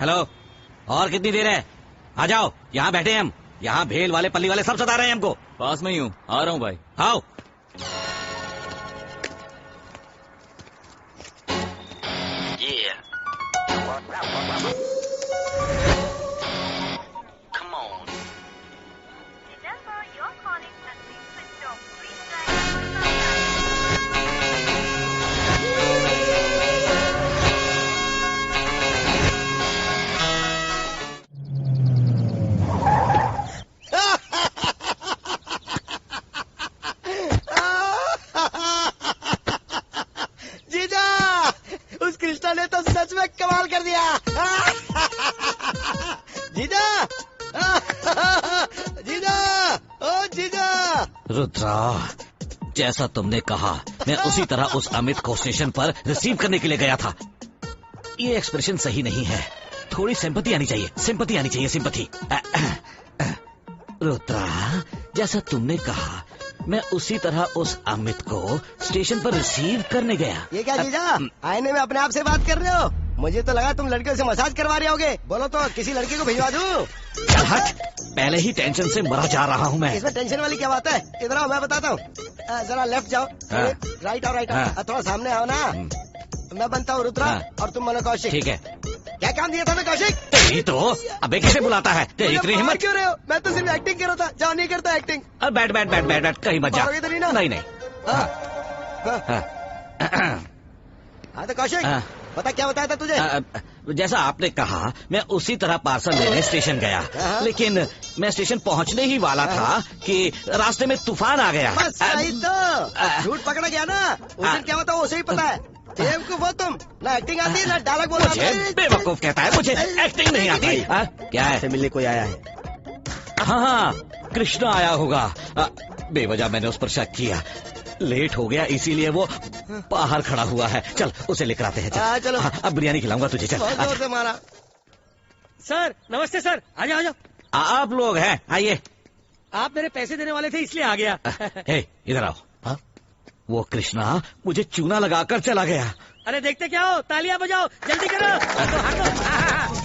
हेलो, और कितनी देर है? आ जाओ, यहाँ बैठे हैं हम। यहाँ भेल वाले पल्ली वाले सब सता रहे हैं हमको। पास में ही हूँ, आ रहा हूँ भाई। आओ। ने तो सच में कमाल कर दिया। जीजा, जीजा, ओ जीजा। रुद्रा, जैसा तुमने कहा मैं उसी तरह उस अमित को स्टेशन पर रिसीव करने के लिए गया था। ये एक्सप्रेशन सही नहीं है, थोड़ी सिंपैथी आनी चाहिए, सिंपैथी आनी चाहिए, सिंपैथी। रुद्रा, जैसा तुमने कहा मैं उसी तरह उस अमित को स्टेशन पर रिसीव करने गया। ये क्या जीजा, आईने में अपने आप से बात कर रहे हो? मुझे तो लगा तुम लड़कियों से मसाज करवा रहे होगे। बोलो तो किसी लड़की को भिजवा दूं? चल हट, पहले ही टेंशन से मरा जा रहा हूँ मैं। इसमें टेंशन वाली क्या बात है? इधर आओ, मैं बताता हूँ। जरा लेफ्ट जाओ, राइट आओ, राइट आओ, थोड़ा सामने आओ ना। मैं बनता हूँ रुद्रा और तुम बनो कौशिक। ठीक है। क्या काम दिया था मैं कौशिक? तेरी तो अबे कैसे बुलाता है, तेरी इतनी हिम्मत क्यों रहे हो? मैं तो सिर्फ एक्टिंग कर रहा था। जाओ, नहीं करता एक्टिंग। बैठ बैठ बैठ बैठ बैठ, कहीं मत जा। नहीं नहीं। हाँ तो कौशिक पता क्या बताया था तुझे? जैसा आपने कहा मैं उसी तरह पार्सल लेने स्टेशन गया, लेकिन मैं स्टेशन पहुंचने ही वाला था कि रास्ते में तूफान आ गया। बस सही तो, झूठ पकड़ा गया ना। उस दिन क्या होता वो उसे ही पता है। बेवकूफ हो तुम, ना एक्टिंग आती है ना डायलॉग बोलना। बेवकूफ कहता है, मुझे एक्टिंग नहीं आती। क्या है? मिलने कोई आया है? हाँ, कृष्णा आया होगा। बेवजह मैंने उस पर शक किया, लेट हो गया इसीलिए वो बाहर खड़ा हुआ है। चल उसे लेकर आते हैं। चलो अब बिरयानी खिलाऊंगा तुझे। चल। बहुत जोर से मारा। सर नमस्ते सर, आ जाओ आ जाओ। आप लोग हैं, आइए। आप मेरे पैसे देने वाले थे इसलिए आ गया। इधर आओ। वो कृष्णा मुझे चूना लगाकर चला गया। अरे देखते क्या हो, तालियां बजाओ, जल्दी करो।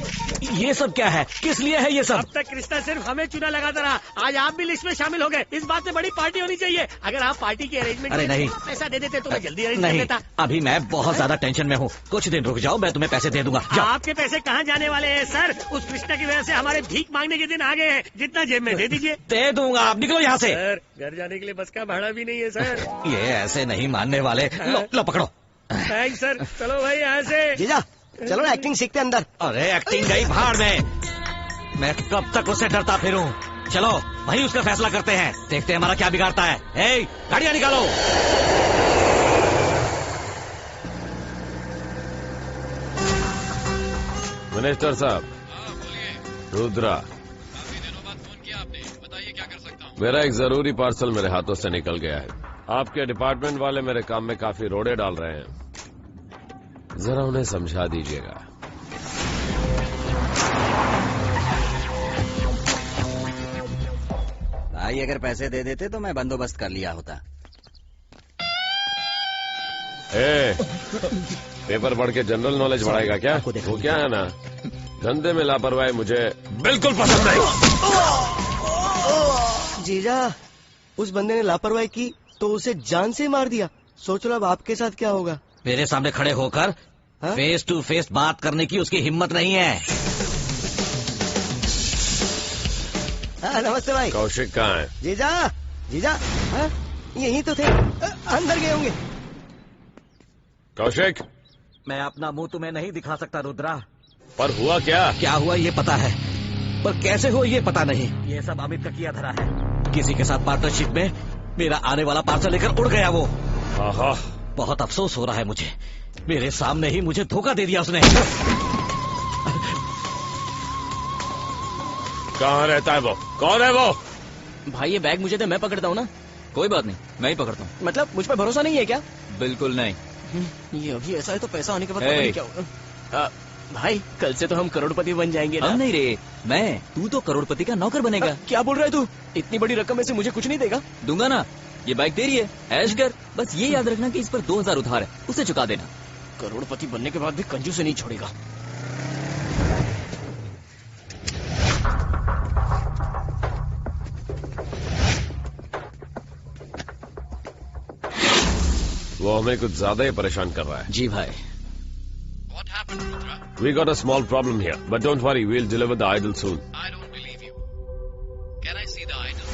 ये सब क्या है, किस लिए है ये सब? अब तक कृष्णा सिर्फ हमें चूना लगाता रहा, आज आप भी लिस्ट में शामिल हो गए। इस बात से बड़ी पार्टी होनी चाहिए। अगर आप पार्टी की अरेंजमेंट अरे नहीं, पैसा दे देते तो मैं जल्दी अरेंज नहीं, कर देता। अभी मैं बहुत ज्यादा टेंशन में हूँ, कुछ दिन रुक जाओ, मैं तुम्हें पैसे दे दूंगा। आपके पैसे कहाँ जाने वाले हैं सर? उस कृष्णा की वजह से हमारे भीख मांगने के दिन आ गए हैं। जितना जेब में दे दीजिए। दे दूंगा, आप निकलो यहाँ से। सर घर जाने के लिए बस का भाड़ा भी नहीं है सर। ये ऐसे नहीं मानने वाले। लो पकड़ो। Thanks sir. चलो भाई यहाँ से। जीजा चलो ना, एक्टिंग सीखते अंदर। अरे एक्टिंग गई भाड़ में, मैं कब तक उससे डरता फिरूं। चलो वही उसका फैसला करते हैं, देखते हैं हमारा क्या बिगाड़ता है। ए, गाड़ियां निकालो। मिनिस्टर साहब, रुद्रा, मेरा एक जरूरी पार्सल मेरे हाथों से निकल गया है। आपके डिपार्टमेंट वाले मेरे काम में काफी रोड़े डाल रहे हैं, जरा उन्हें समझा दीजिएगा। भाई अगर पैसे दे देते तो मैं बंदोबस्त कर लिया होता। पेपर पढ़ के जनरल नॉलेज बढ़ाएगा क्या? वो क्या है ना, धंधे में लापरवाही मुझे बिल्कुल पसंद नहीं। जीजा, उस बंदे ने लापरवाही की तो उसे जान से मार दिया। सोच लो अब आपके साथ क्या होगा। मेरे सामने खड़े होकर फेस टू फेस बात करने की उसकी हिम्मत नहीं है। नमस्ते भाई। कौशिक कहाँ है? जीजा, जीजा यहीं तो थे, अंदर गए होंगे। कौशिक, मैं अपना मुंह तुम्हें नहीं दिखा सकता रुद्रा। पर हुआ क्या? क्या हुआ ये पता है, पर कैसे हो ये पता नहीं। ये सब अमित का किया धरा है। किसी के साथ पार्टनरशिप में मेरा आने वाला पार्सल लेकर उड़ गया वो। बहुत अफसोस हो रहा है मुझे, मेरे सामने ही मुझे धोखा दे दिया उसने। कहाँ रहता है वो? कौन है वो? भाई ये बैग मुझे दे, मैं पकड़ता हूँ ना। कोई बात नहीं, मैं ही पकड़ता हूँ। मतलब मुझ पर भरोसा नहीं है क्या? बिल्कुल नहीं। ये अभी ऐसा है तो पैसा आने के बाद पता नहीं क्या होगा। भाई कल से तो हम करोड़पति बन जाएंगे ना? हम नहीं रे, मैं। तू तो करोड़पति का नौकर बनेगा। क्या बोल रहा है तू? इतनी बड़ी रकम में से मुझे कुछ नहीं देगा? दूंगा ना, ये बाइक तेरी है, ऐश कर। बस ये याद रखना कि इस पर 2000 उधार है, उसे चुका देना। करोड़पति बनने के बाद भी कंजूस से नहीं छोड़ेगा। वो हमें कुछ ज्यादा ही परेशान कर रहा है। जी भाई। We got a small problem here, but don't worry, we'll deliver the idol soon. I don't believe you. Can I see the idol?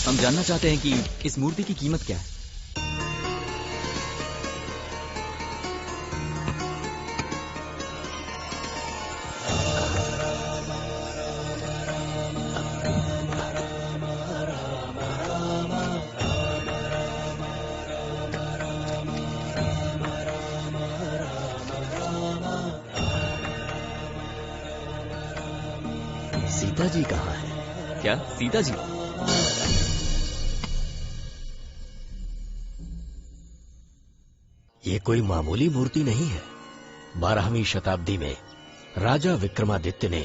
हम जानना चाहते हैं कि इस मूर्ति की कीमत क्या है। सीता जी कहाँ है? क्या सीता जी? ये कोई मामूली मूर्ति नहीं है। 12वीं शताब्दी में राजा विक्रमादित्य ने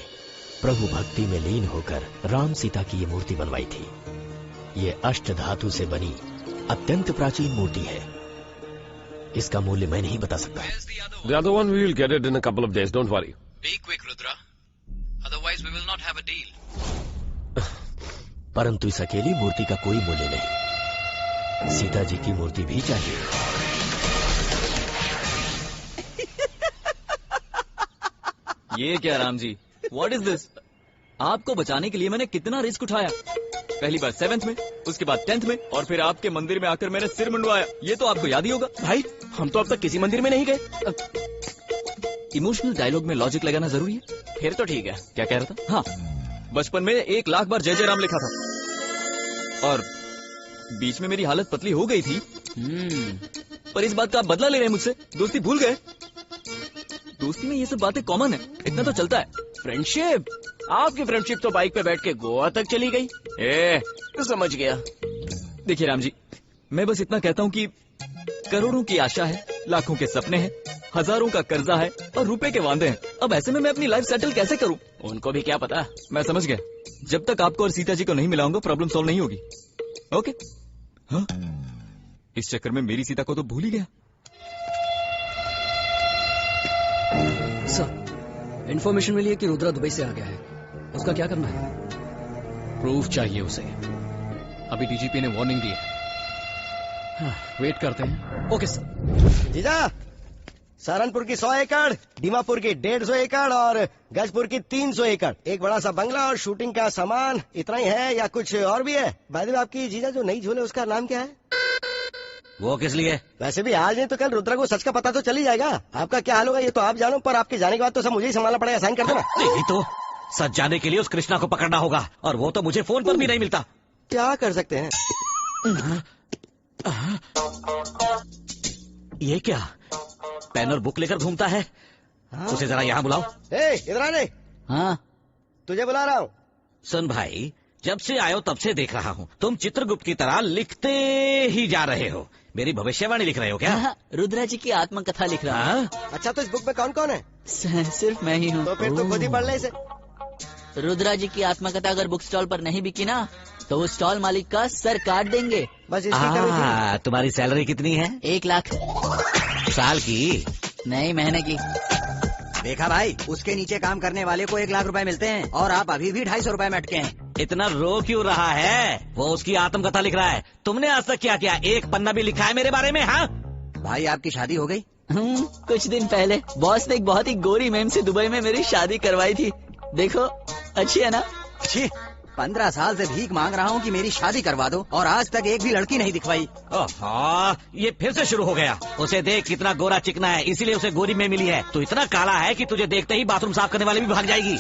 प्रभु भक्ति में लीन होकर राम सीता की ये मूर्ति बनवाई थी। ये अष्ट धातु से बनी अत्यंत प्राचीन मूर्ति है। इसका मूल्य मैं नहीं बता सकता। The other one we will get it in a couple of days. Don't worry. Be quick, Rudra. Otherwise, we will not have a deal. परंतु इस अकेली मूर्ति का कोई मूल्य नहीं। सीता जी की मूर्ति भी चाहिए। ये क्या Ram ji? What is this? आपको बचाने के लिए मैंने कितना रिस्क उठाया। पहली बार 7th में, उसके बाद 10th में, और फिर आपके मंदिर में आकर मैंने सिर मुंडवाया। ये तो आपको याद ही होगा। भाई हम तो अब तक किसी मंदिर में नहीं गए। इमोशनल डायलॉग में लॉजिक लगाना जरूरी है। फिर तो ठीक है। क्या कह रहा था? हाँ, बचपन में 1 लाख बार जय जय राम लिखा था और बीच में मेरी हालत पतली हो गई थी। पर इस बात का आप बदला ले रहे हैं मुझसे। दोस्ती भूल गए? दोस्ती में ये सब बातें कॉमन है, इतना तो चलता है। फ्रेंडशिप? आपकी फ्रेंडशिप तो बाइक पे बैठ के गोवा तक चली गई। तो समझ गया। देखिए राम जी, मैं बस इतना कहता हूँ कि करोड़ों की आशा है, लाखों के सपने हैं, हजारों का कर्जा है और रुपए के वादे हैं। अब ऐसे में मैं अपनी लाइफ सेटल कैसे करूं? उनको भी क्या पता। मैं समझ गया। जब तक आपको और सीता जी को नहीं मिलाऊंगा प्रॉब्लम सॉल्व नहीं होगी। ओके? हाँ, इस चक्कर में मेरी सीता को तो भूल ही गया। सर, इन्फॉर्मेशन मिली है कि रुद्रा दुबई से आ गया है। उसका क्या करना है? प्रूफ चाहिए उसे। अभी डीजीपी ने वार्निंग दी है। वेट करते हैं। Okay sir. जीजा, सहारनपुर की 100 एकड़, दीमापुर की 150 एकड़ और गजपुर की 300 एकड़, एक बड़ा सा बंगला और शूटिंग का सामान, इतना ही है या कुछ और भी है? बाय द वे, आपकी जीजा जो नई झोले उसका नाम क्या है? वो किस लिए? वैसे भी आज नहीं तो कल रुद्रा को सच का पता तो चल ही जाएगा। आपका क्या हाल होगा ये तो आप जानो, पर आपके जाने के बाद तो सब मुझे ही संभालना पड़ेगा। साइन कर दो ना। नहीं तो सच जाने के लिए उस कृष्णा को पकड़ना होगा और वो तो मुझे फोन पर भी नहीं मिलता। क्या कर सकते हैं? ये क्या पेन और बुक लेकर घूमता है? उसे जरा यहाँ बुलाओ। इधर आने। हाँ, तुझे बुला रहा हूँ। सुन भाई, जब से आयो तब से देख रहा हूँ तुम चित्रगुप्त की तरह लिखते ही जा रहे हो। मेरी भविष्यवाणी लिख रहे हो क्या? रुद्रा जी की आत्मकथा लिख रहा हूँ। अच्छा, तो इस बुक में कौन कौन है? सिर्फ मैं ही हूँ। तो फिर तो खुद ही पढ़ ले इसे। रुद्रा जी की आत्मकथा अगर बुक स्टॉल पर नहीं बिकी ना तो वो स्टॉल मालिक का सर काट देंगे। बस इसकी कमी थी। तुम्हारी सैलरी कितनी है? 1 लाख। साल की? नहीं, महीने की। देखा भाई, उसके नीचे काम करने वाले को 1 लाख रुपए मिलते हैं और आप अभी भी 250 रुपए में अटके हैं। इतना रो क्यों रहा है? वो उसकी आत्मकथा लिख रहा है। तुमने आज तक क्या किया? एक पन्ना भी लिखा है मेरे बारे में? हाँ भाई, आपकी शादी हो गई? कुछ दिन पहले बॉस ने एक बहुत ही गोरी मैम से दुबई में मेरी शादी करवाई थी। देखो, अच्छी है ना? अच्छी। 15 साल से भीख मांग रहा हूँ कि मेरी शादी करवा दो और आज तक एक भी लड़की नहीं दिखवाई। ये फिर से शुरू हो गया। उसे देख कितना गोरा चिकना है, इसीलिए उसे गोरी में मिली है। तू इतना काला है कि तुझे देखते ही बाथरूम साफ करने वाले भी भाग जाएगी।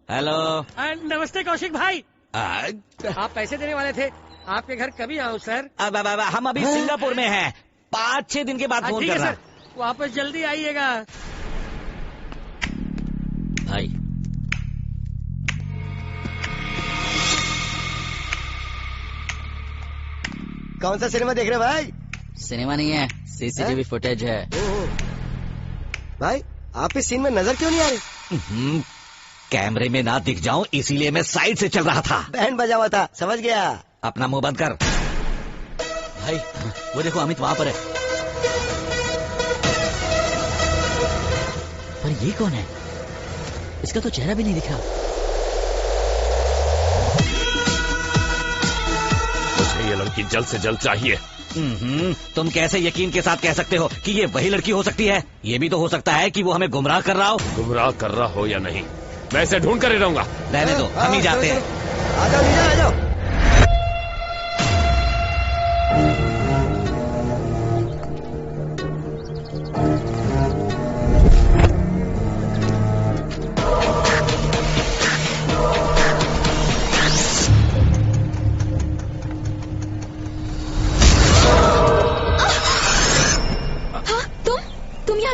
हेलो। नमस्ते कौशिक भाई। आप पैसे देने वाले थे, आपके घर कभी आऊँ सर? हम अभी सिंगापुर में हैं। 5-6 दिन के बाद फोन कर रहा। वापस जल्दी आइएगा। भाई, कौन सा सिनेमा देख रहे भाई? सिनेमा नहीं है, सीसीटीवी फुटेज है। भाई, आप इस सीन में नजर क्यों नहीं आ रही? कैमरे में ना दिख जाऊं इसीलिए मैं साइड से चल रहा था। बैंड बजा हुआ था, समझ गया। अपना मुंह बंद कर। भाई, वो देखो अमित वहाँ पर है। पर ये कौन है? इसका तो चेहरा भी नहीं दिख रहा। मुझे ये लड़की जल्द से जल्द चाहिए। तुम कैसे यकीन के साथ कह सकते हो कि ये वही लड़की हो सकती है? ये भी तो हो सकता है कि वो हमें गुमराह कर रहा हो। गुमराह कर रहा हो या नहीं, मैं इसे ढूंढ कर ही रहूंगा। रहने दो, हम ही जाते हैं। आ जाओ लीजा, आ जाओ।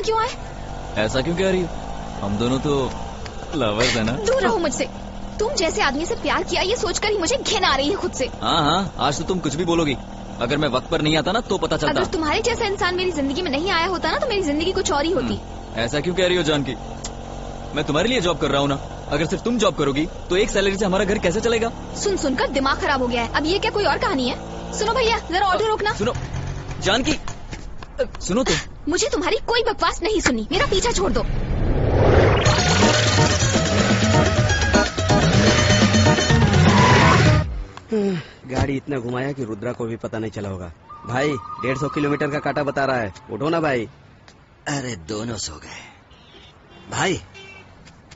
क्यों आए? ऐसा क्यों कह रही हो? हम दोनों तो लवर्स है ना। दूर रहो मुझसे। तुम जैसे आदमी से प्यार किया ये सोचकर ही मुझे घिन आ रही है खुद से। हाँ, आज तो तुम कुछ भी बोलोगी। अगर मैं वक्त पर नहीं आता ना तो पता चलता। अगर तुम्हारे जैसा इंसान मेरी जिंदगी में नहीं आया होता ना तो मेरी जिंदगी कुछ और ही होती। ऐसा क्यों कह रही हो जानकी? मैं तुम्हारे लिए जॉब कर रहा हूँ ना। अगर सिर्फ तुम जॉब करोगी तो एक सैलरी से हमारा घर कैसे चलेगा? सुनकर दिमाग खराब हो गया है। अब ये क्या कोई और कहानी है? सुनो भैया, जरा ऑटो रोकना। सुनो जानकी, सुनो तो। मुझे तुम्हारी कोई बकवास नहीं सुननी, मेरा पीछा छोड़ दो। गाड़ी इतना घुमाया कि रुद्रा को भी पता नहीं चला होगा। भाई 150 किलोमीटर का काटा बता रहा है, उठो ना भाई। अरे दोनों सो गए। भाई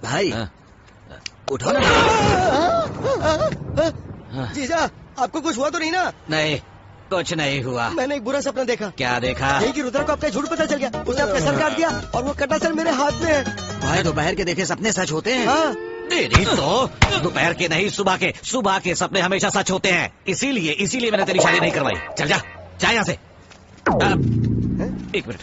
भाई उठो ना। जीजा, आपको कुछ हुआ तो नहीं ना? नहीं, कुछ नहीं हुआ। मैंने एक बुरा सपना देखा। क्या देखा? यही कि रुद्रा को आपका झूठ पता चल गया। उसने अपना सर काट दिया और वो कटा सर मेरे हाथ में है। भाई दोपहर के देखे सपने सच होते हैं? हाँ। नहीं तो दोपहर के नहीं, सुबह के सपने हमेशा सच होते हैं। इसीलिए मैंने तेरी शादी नहीं करवाई। चल जा यहाँ से। एक मिनट।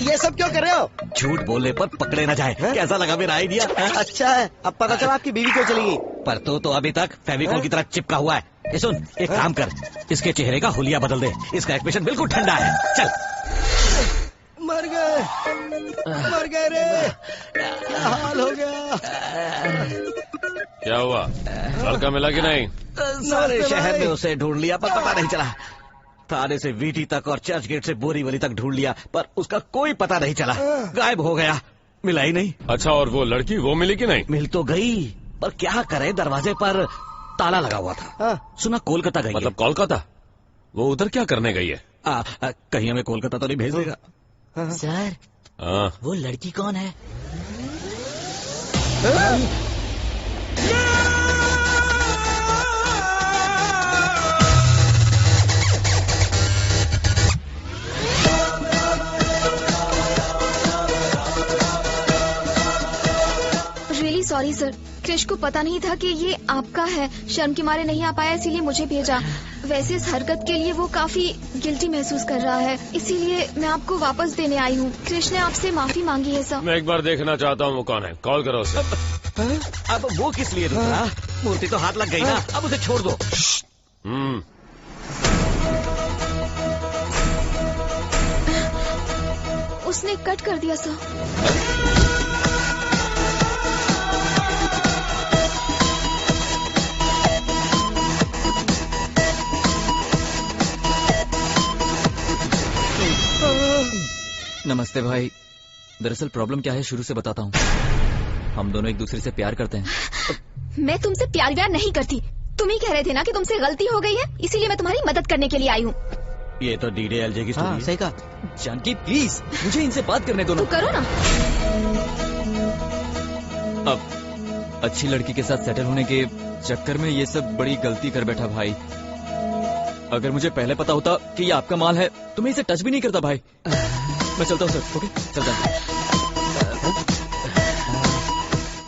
ये सब क्यों कर रहे हो? झूठ बोलने पर पकड़े न जाए। कैसा लगा मेरा आइडिया? अच्छा है, अब पता चला आपकी बीवी क्यों चली गई। पर तो अभी तक फेविकोल की तरह चिपका हुआ है। ये सुन, एक काम कर, इसके चेहरे का हुलिया बदल दे। इसका एक्सप्रेशन बिल्कुल ठंडा है। चल। मर गए रे, क्या हाल हो गया? क्या हुआ? लड़का मिला कि नहीं? सारे शहर में उसे ढूंढ लिया पर पता नहीं चला। थाने से वीटी तक और चर्च गेट से बोरीवली तक ढूंढ लिया पर उसका कोई पता नहीं चला। गायब हो गया, मिला ही नहीं। अच्छा, और वो लड़की वो मिली कि नहीं? मिल तो गई पर क्या करे, दरवाजे पर ताला लगा हुआ था। सुना कोलकाता गई। मतलब कोलकाता? वो उधर क्या करने गई है? कहीं हमें कोलकाता तो नहीं भेज देगा? सर, वो लड़की कौन है? रियली सॉरी सर, क्रिश को पता नहीं था कि ये आपका है। शर्म के मारे नहीं आ पाया, इसीलिए मुझे भेजा। वैसे इस हरकत के लिए वो काफी गिल्टी महसूस कर रहा है, इसीलिए मैं आपको वापस देने आई हूँ। क्रिश ने आपसे माफी मांगी है सर। मैं एक बार देखना चाहता हूँ वो कौन है। कॉल करो उसे। अब वो किस लिए रुका? मूर्ति तो हाथ लग गई ना, अब उसे छोड़ दो। उसने कट कर दिया सर। नमस्ते भाई। दरअसल प्रॉब्लम क्या है शुरू से बताता हूँ। हम दोनों एक दूसरे से प्यार करते हैं। मैं तुमसे प्यार व्यार नहीं करती। तुम ही कह रहे थे ना कि तुमसे गलती हो गई है, इसीलिए मैं तुम्हारी मदद करने के लिए आई हूँ। ये तो DDLJ की स्टोरी है। सही कहा। जानकी प्लीज मुझे इनसे बात करने दो ना। तो करो ना। अब अच्छी लड़की के साथ सेटल होने के चक्कर में ये सब बड़ी गलती कर बैठा भाई। अगर मुझे पहले पता होता कि ये आपका माल है तो मैं इसे टच भी नहीं करता भाई। मैं चलता हूँ सर। ओके, चलता हूँ।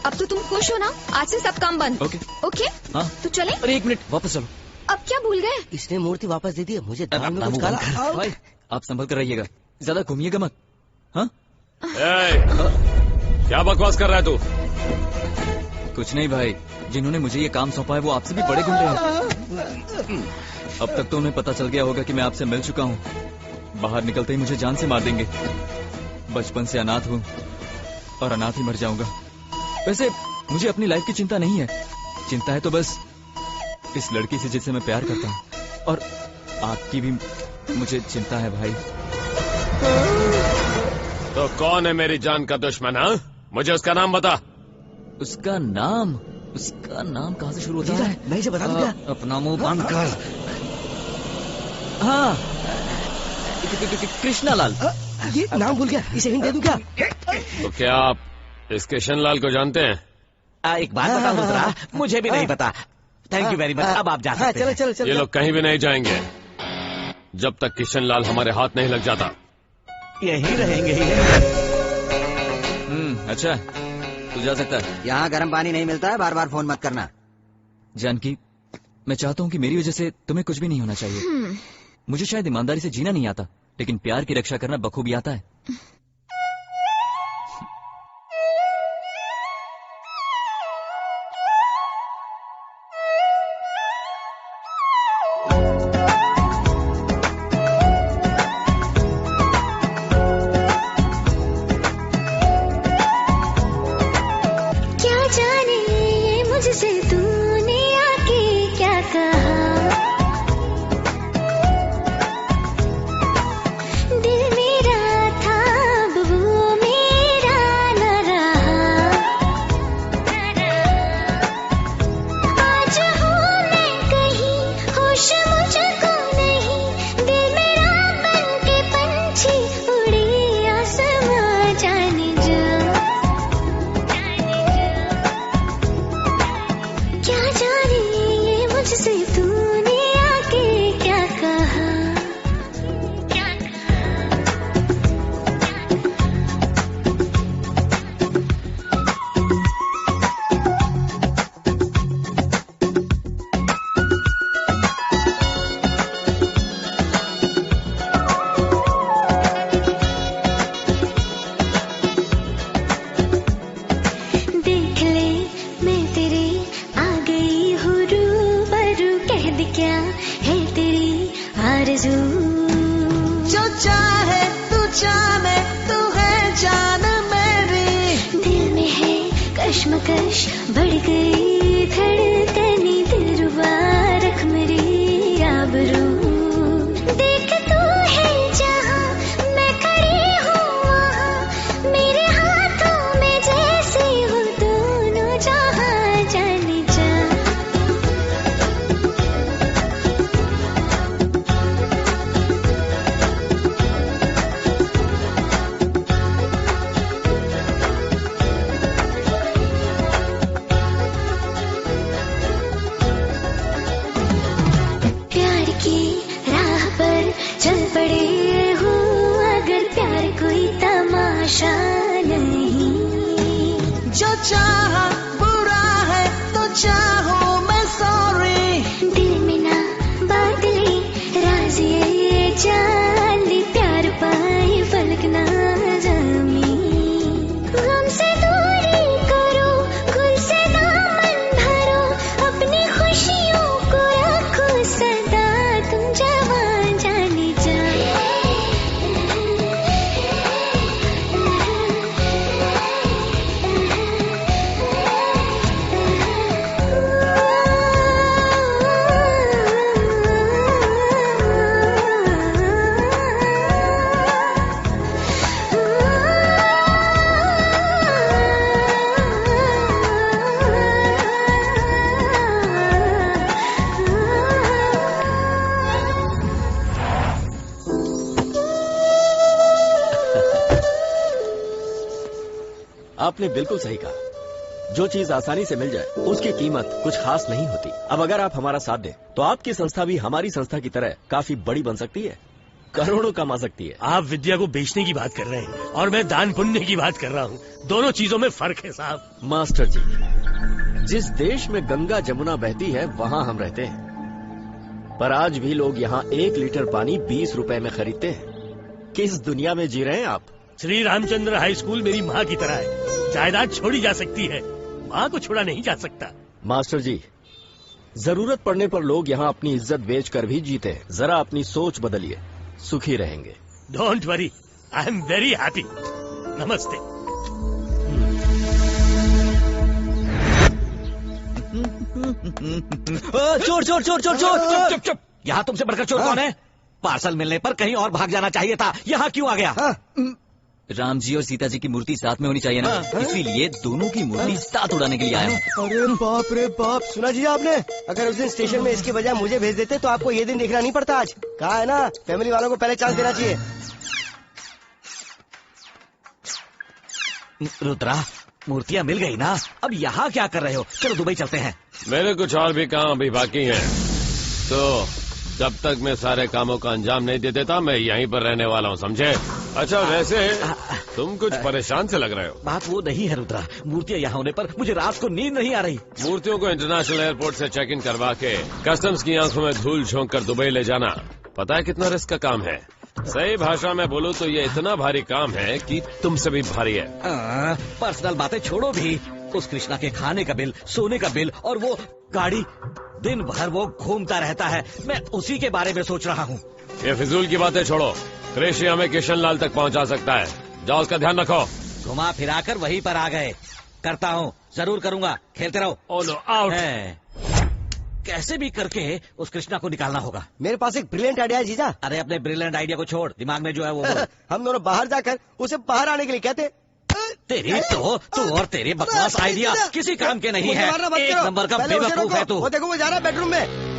अब तो तुम खुश हो ना? आज से सब काम बंद। ओके? हाँ। तो चले? अरे एक मिनट, वापस चलो। अब क्या भूल गए? इसने मूर्ति वापस दे दी है, मुझे दाम में कुछ काला। भाई आप संभल कर रहिएगा, ज्यादा घूमिएगा मत। हाँ? क्या बकवास कर रहा है तू? कुछ नहीं भाई, जिन्होंने मुझे ये काम सौंपा है वो आपसे भी बड़े गुंडे हैं। अब तक तो उन्हें पता चल गया होगा कि मैं आपसे मिल चुका हूँ। बाहर निकलते ही मुझे जान से मार देंगे। बचपन से अनाथ हूँ और अनाथ ही मर जाऊंगा। वैसे मुझे अपनी लाइफ की चिंता नहीं है, चिंता है तो बस इस लड़की से जिससे मैं प्यार करता हूँ। और आपकी भी मुझे चिंता है भाई। तो कौन है मेरी जान का दुश्मन? हाँ, मुझे उसका नाम बता। उसका नाम? उसका नाम कहाँ से शुरू होता है? मैं इसे बता दूं क्या? अपना मुंह बंद कर। हाँ, कृष्णालाल। ये नाम भूल गया, इसे हिंट दे दूं क्या? तो क्या आप इस किशनलाल को जानते हैं? एक बात बताओ रुद्रा, मुझे भी नहीं पता। Thank you very much. अब आप जा सकते हैं। चलो। ये लोग कहीं भी नहीं जाएंगे जब तक किशनलाल हमारे हाथ नहीं लग जाता। यही रहेंगे। अच्छा, तू जा सकता है। यहाँ गर्म पानी नहीं मिलता है, बार बार फोन मत करना। जानकी, मैं चाहता हूँ कि मेरी वजह से तुम्हें कुछ भी नहीं होना चाहिए। मुझे शायद ईमानदारी से जीना नहीं आता, लेकिन प्यार की रक्षा करना बखूबी आता है। आपने बिल्कुल सही कहा। जो चीज आसानी से मिल जाए उसकी कीमत कुछ खास नहीं होती। अब अगर आप हमारा साथ दें तो आपकी संस्था भी हमारी संस्था की तरह काफी बड़ी बन सकती है, करोड़ों कमा सकती है। आप विद्या को बेचने की बात कर रहे हैं और मैं दान पुण्य की बात कर रहा हूँ। दोनों चीजों में फर्क है साहब। मास्टर जी, जिस देश में गंगा जमुना बहती है वहाँ हम रहते हैं, पर आज भी लोग यहाँ 1 लीटर पानी 20 रुपए में खरीदते हैं। किस दुनिया में जी रहे हैं आप? श्री रामचंद्र हाई स्कूल मेरी माँ की तरह है। जायदाद छोड़ी जा सकती है, माँ को छोड़ा नहीं जा सकता। मास्टर जी, जरूरत पड़ने पर लोग यहाँ अपनी इज्जत बेचकर भी जीते हैं। जरा अपनी सोच बदलिए, सुखी रहेंगे। Don't worry, I am very happy. नमस्ते। चोर चोर चोर चोर चोर! चुप चुप! यहाँ तुमसे बढ़कर चोर कौन है? पार्सल मिलने पर कहीं और भाग जाना चाहिए था, यहाँ क्यों आ गया? राम जी और सीता जी की मूर्ति साथ में होनी चाहिए ना, इसीलिए दोनों की मूर्ति साथ उड़ाने के लिए आया हूँ। अरे बाप रे बाप, सुना जी आपने? अगर उस दिन स्टेशन में इसके बजाय मुझे भेज देते तो आपको ये दिन देखना नहीं पड़ता आज। कहा है ना, फैमिली वालों को पहले चांस देना चाहिए। रुद्रा, मूर्तियाँ मिल गई ना, अब यहाँ क्या कर रहे हो? चलो दुबई चलते हैं। मेरे कुछ और भी काम अभी बाकी हैं, तो जब तक मैं सारे कामों का अंजाम नहीं दे देता मैं यहीं पर रहने वाला हूँ, समझे? अच्छा वैसे तुम कुछ परेशान से लग रहे हो। बात वो नहीं है रुद्रा, मूर्तियाँ यहाँ होने पर मुझे रात को नींद नहीं आ रही। मूर्तियों को इंटरनेशनल एयरपोर्ट से चेक इन करवा के कस्टम्स की आंखों में धूल झोंक कर दुबई ले जाना, पता है कितना रिस्क का काम है? सही भाषा में बोलूँ तो ये इतना भारी काम है कि तुमसे भी भारी है। पर्सनल बातें छोड़ो भी, उस कृष्णा के खाने का बिल, सोने का बिल और वो गाड़ी, दिन भर वो घूमता रहता है, मैं उसी के बारे में सोच रहा हूँ। ये फिजूल की बातें छोड़ो, कृषि हमें किशन लाल तक पहुँचा सकता है, जाओ उसका ध्यान रखो। घुमा फिराकर वहीं पर आ गए। करता हूँ, जरूर करूँगा, खेलते रहो। Oh no, out. कैसे भी करके उस कृष्णा को निकालना होगा। मेरे पास एक ब्रिलियंट आइडिया है जीजा। अरे अपने ब्रिलियंट आइडिया को छोड़, दिमाग में जो है वो हम दोनों बाहर जाकर उसे बाहर आने के लिए कहते। तेरी तो तू और तेरे बकवास आइडिया किसी काम के नहीं है, एक नंबर का बेवकूफ है तू। वो देखो वो जा रहा है बेडरूम में।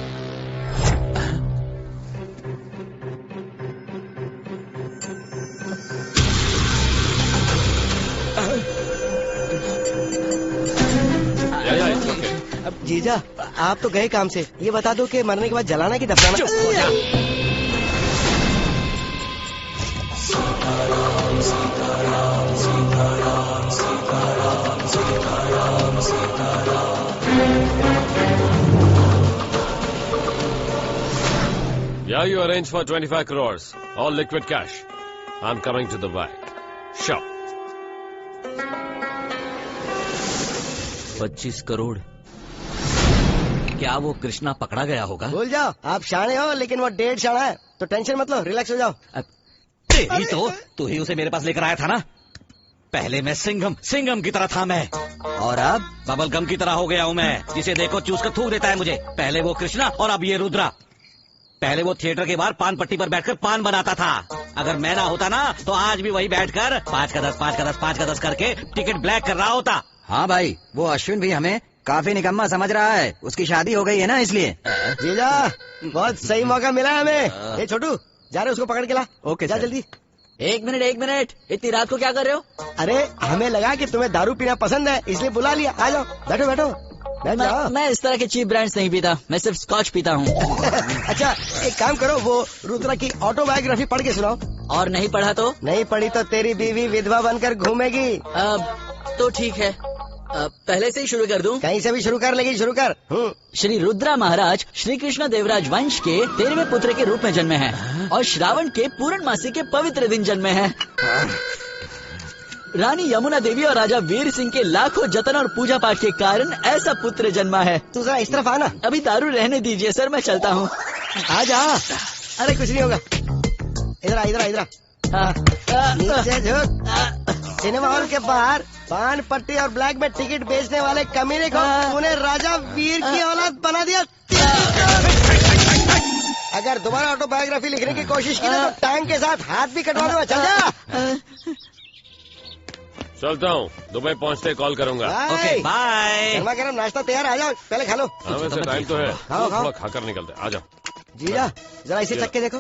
अब जीजा आप तो गए काम से, ये बता दो कि मरने के बाद जलाना कि दफनाना? Yeah, you arrange for 25 crores, all liquid cash. I'm coming to Dubai. Sure. 25 crore. क्या वो कृष्णा पकड़ा गया होगा? भूल जाओ, आप शाणे हो लेकिन वो डेढ़ शाणा है, तो टेंशन मत लो, रिलैक्स हो जाओ। तेरी तो तू ही उसे मेरे पास लेकर आया था ना। पहले मैं सिंघम की तरह था मैं, और अब बबल गम की तरह हो गया हूँ मैं, जिसे देखो चूस कर थूक देता है मुझे। पहले वो कृष्णा और अब ये रुद्रा। पहले वो थिएटर के बाहर पान पट्टी पर बैठकर पान बनाता था, अगर मैं ना होता ना तो आज भी वही बैठकर 5 का 10, 5 का 10, 5 का 10 करके टिकट ब्लैक कर रहा होता। हाँ भाई, वो अश्विन भी हमें काफी निकम्मा समझ रहा है, उसकी शादी हो गई है ना इसलिए। जीजा बहुत सही मौका मिला है हमें। ये छोटू जा रहे उसको पकड़ के ला। ओके जा जल्दी। एक मिनट, इतनी रात को क्या कर रहे हो? अरे हमें लगा कि तुम्हें दारू पीना पसंद है इसलिए बुला लिया, आ जाओ, बैठो बैठो। मैं इस तरह के चीप ब्रांड्स नहीं पीता, मैं सिर्फ स्कॉच पीता हूँ। अच्छा एक काम करो, वो रुद्रा की ऑटोबायोग्राफी पढ़ के सुनाओ। और नहीं पढ़ा तो? नहीं पढ़ी तो तेरी बीवी विधवा बनकर घूमेगी। तो ठीक है, पहले से ही शुरू कर दूं? कहीं से भी शुरू कर, लेकिन शुरू कर। श्री रुद्रा महाराज श्री कृष्ण देवराज वंश के 13वें पुत्र के रूप में जन्मे हैं और श्रावण के पूर्णमासी के पवित्र दिन जन्मे हैं। रानी यमुना देवी और राजा वीर सिंह के लाखों जतन और पूजा पाठ के कारण ऐसा पुत्र जन्मा है। तू जरा इस तरफ आना। अभी दारू रहने दीजिए सर, मैं चलता हूँ। आ जा। अरे कुछ नहीं होगा, इधर नीचे झुक। सिनेमा हॉल के बाहर पान पट्टी और ब्लैक में टिकट बेचने वाले कमीने को तूने राजा वीर की औलाद बना दिया। अगर दोबारा ऑटोबायोग्राफी लिखने की कोशिश की तो टांग के साथ हाथ भी कटवा दूंगा। चल जा। चलता हूँ, दुबई पहुँचते कॉल करूंगा। Okay bye. गर्मा गर्म नाश्ता तैयार, आ जाओ, पहले खा लो। हाँ वैसे टाइम तो है, खाओ थोड़ा खाकर निकलते, आ जाओ। जीजा जरा इसे चख के देखो।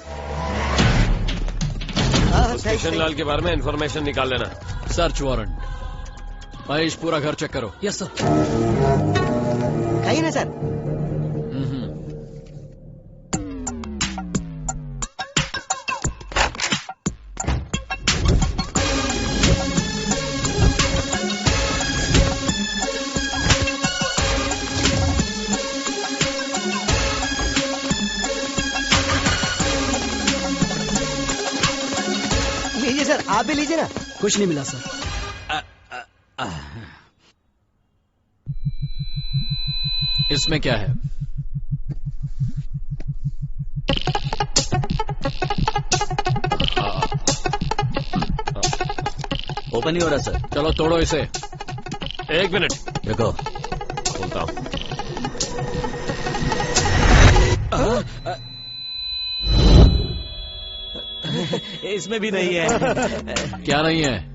किशन लाल के बारे में इंफॉर्मेशन निकाल लेना। Search warrant. महेश पूरा घर चेक करो। Yes sir. कहीं ना सर। लीजिए सर, आप भी लीजिए ना। कुछ नहीं मिला सर। इसमें क्या है? ओपन नहीं हो रहा सर। चलो तोड़ो इसे। 1 मिनट रुको, बोलता हूँ। इसमें भी नहीं है। क्या नहीं है?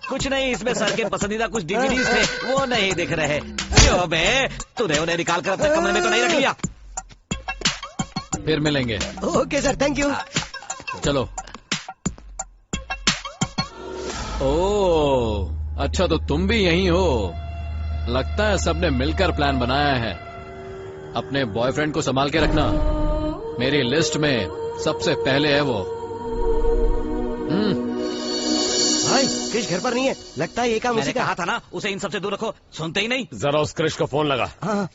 कुछ नहीं, इसमें सर के पसंदीदा कुछ डीवीडीज थे, वो नहीं दिख रहे। क्यों बे, तूने उन्हें निकाल कर अपने कमरे में तो नहीं रख लिया? फिर मिलेंगे। Okay sir, thank you. चलो। ओह, अच्छा तो तुम भी यहीं हो। लगता है सबने मिलकर प्लान बनाया है। अपने बॉयफ्रेंड को संभाल के रखना, मेरी लिस्ट में सबसे पहले है वो। भाई क्रिश घर पर नहीं है, लगता है ये काम मैंने उसी का। कहा था ना उसे इन सबसे दूर रखो, सुनते ही नहीं। जरा उस क्रिश को फोन लगा। हाँ।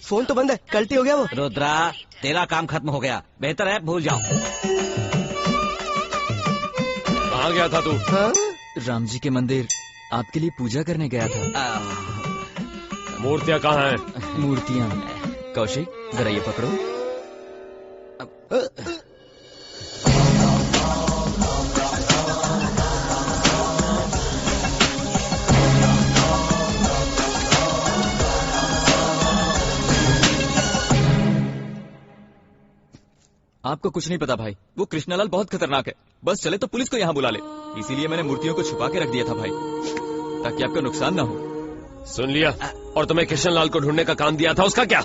फोन तो बंद है, कल्टी हो गया वो। रुद्रा, तेरा काम खत्म हो गया, बेहतर है भूल जाओ। कहाँ गया था तू? राम जी के मंदिर आपके लिए पूजा करने गया था। मूर्तियाँ कहाँ हैं? मूर्तियाँ कौशिक, जरा ये पकड़ो। आपको कुछ नहीं पता भाई, वो कृष्णालाल बहुत खतरनाक है। बस चले तो पुलिस को यहाँ बुला ले, इसीलिए मैंने मूर्तियों को छुपा के रख दिया था भाई, ताकि आपका नुकसान ना हो। सुन लिया। और तुम्हें कृष्णलाल को ढूंढने का काम दिया था, उसका क्या?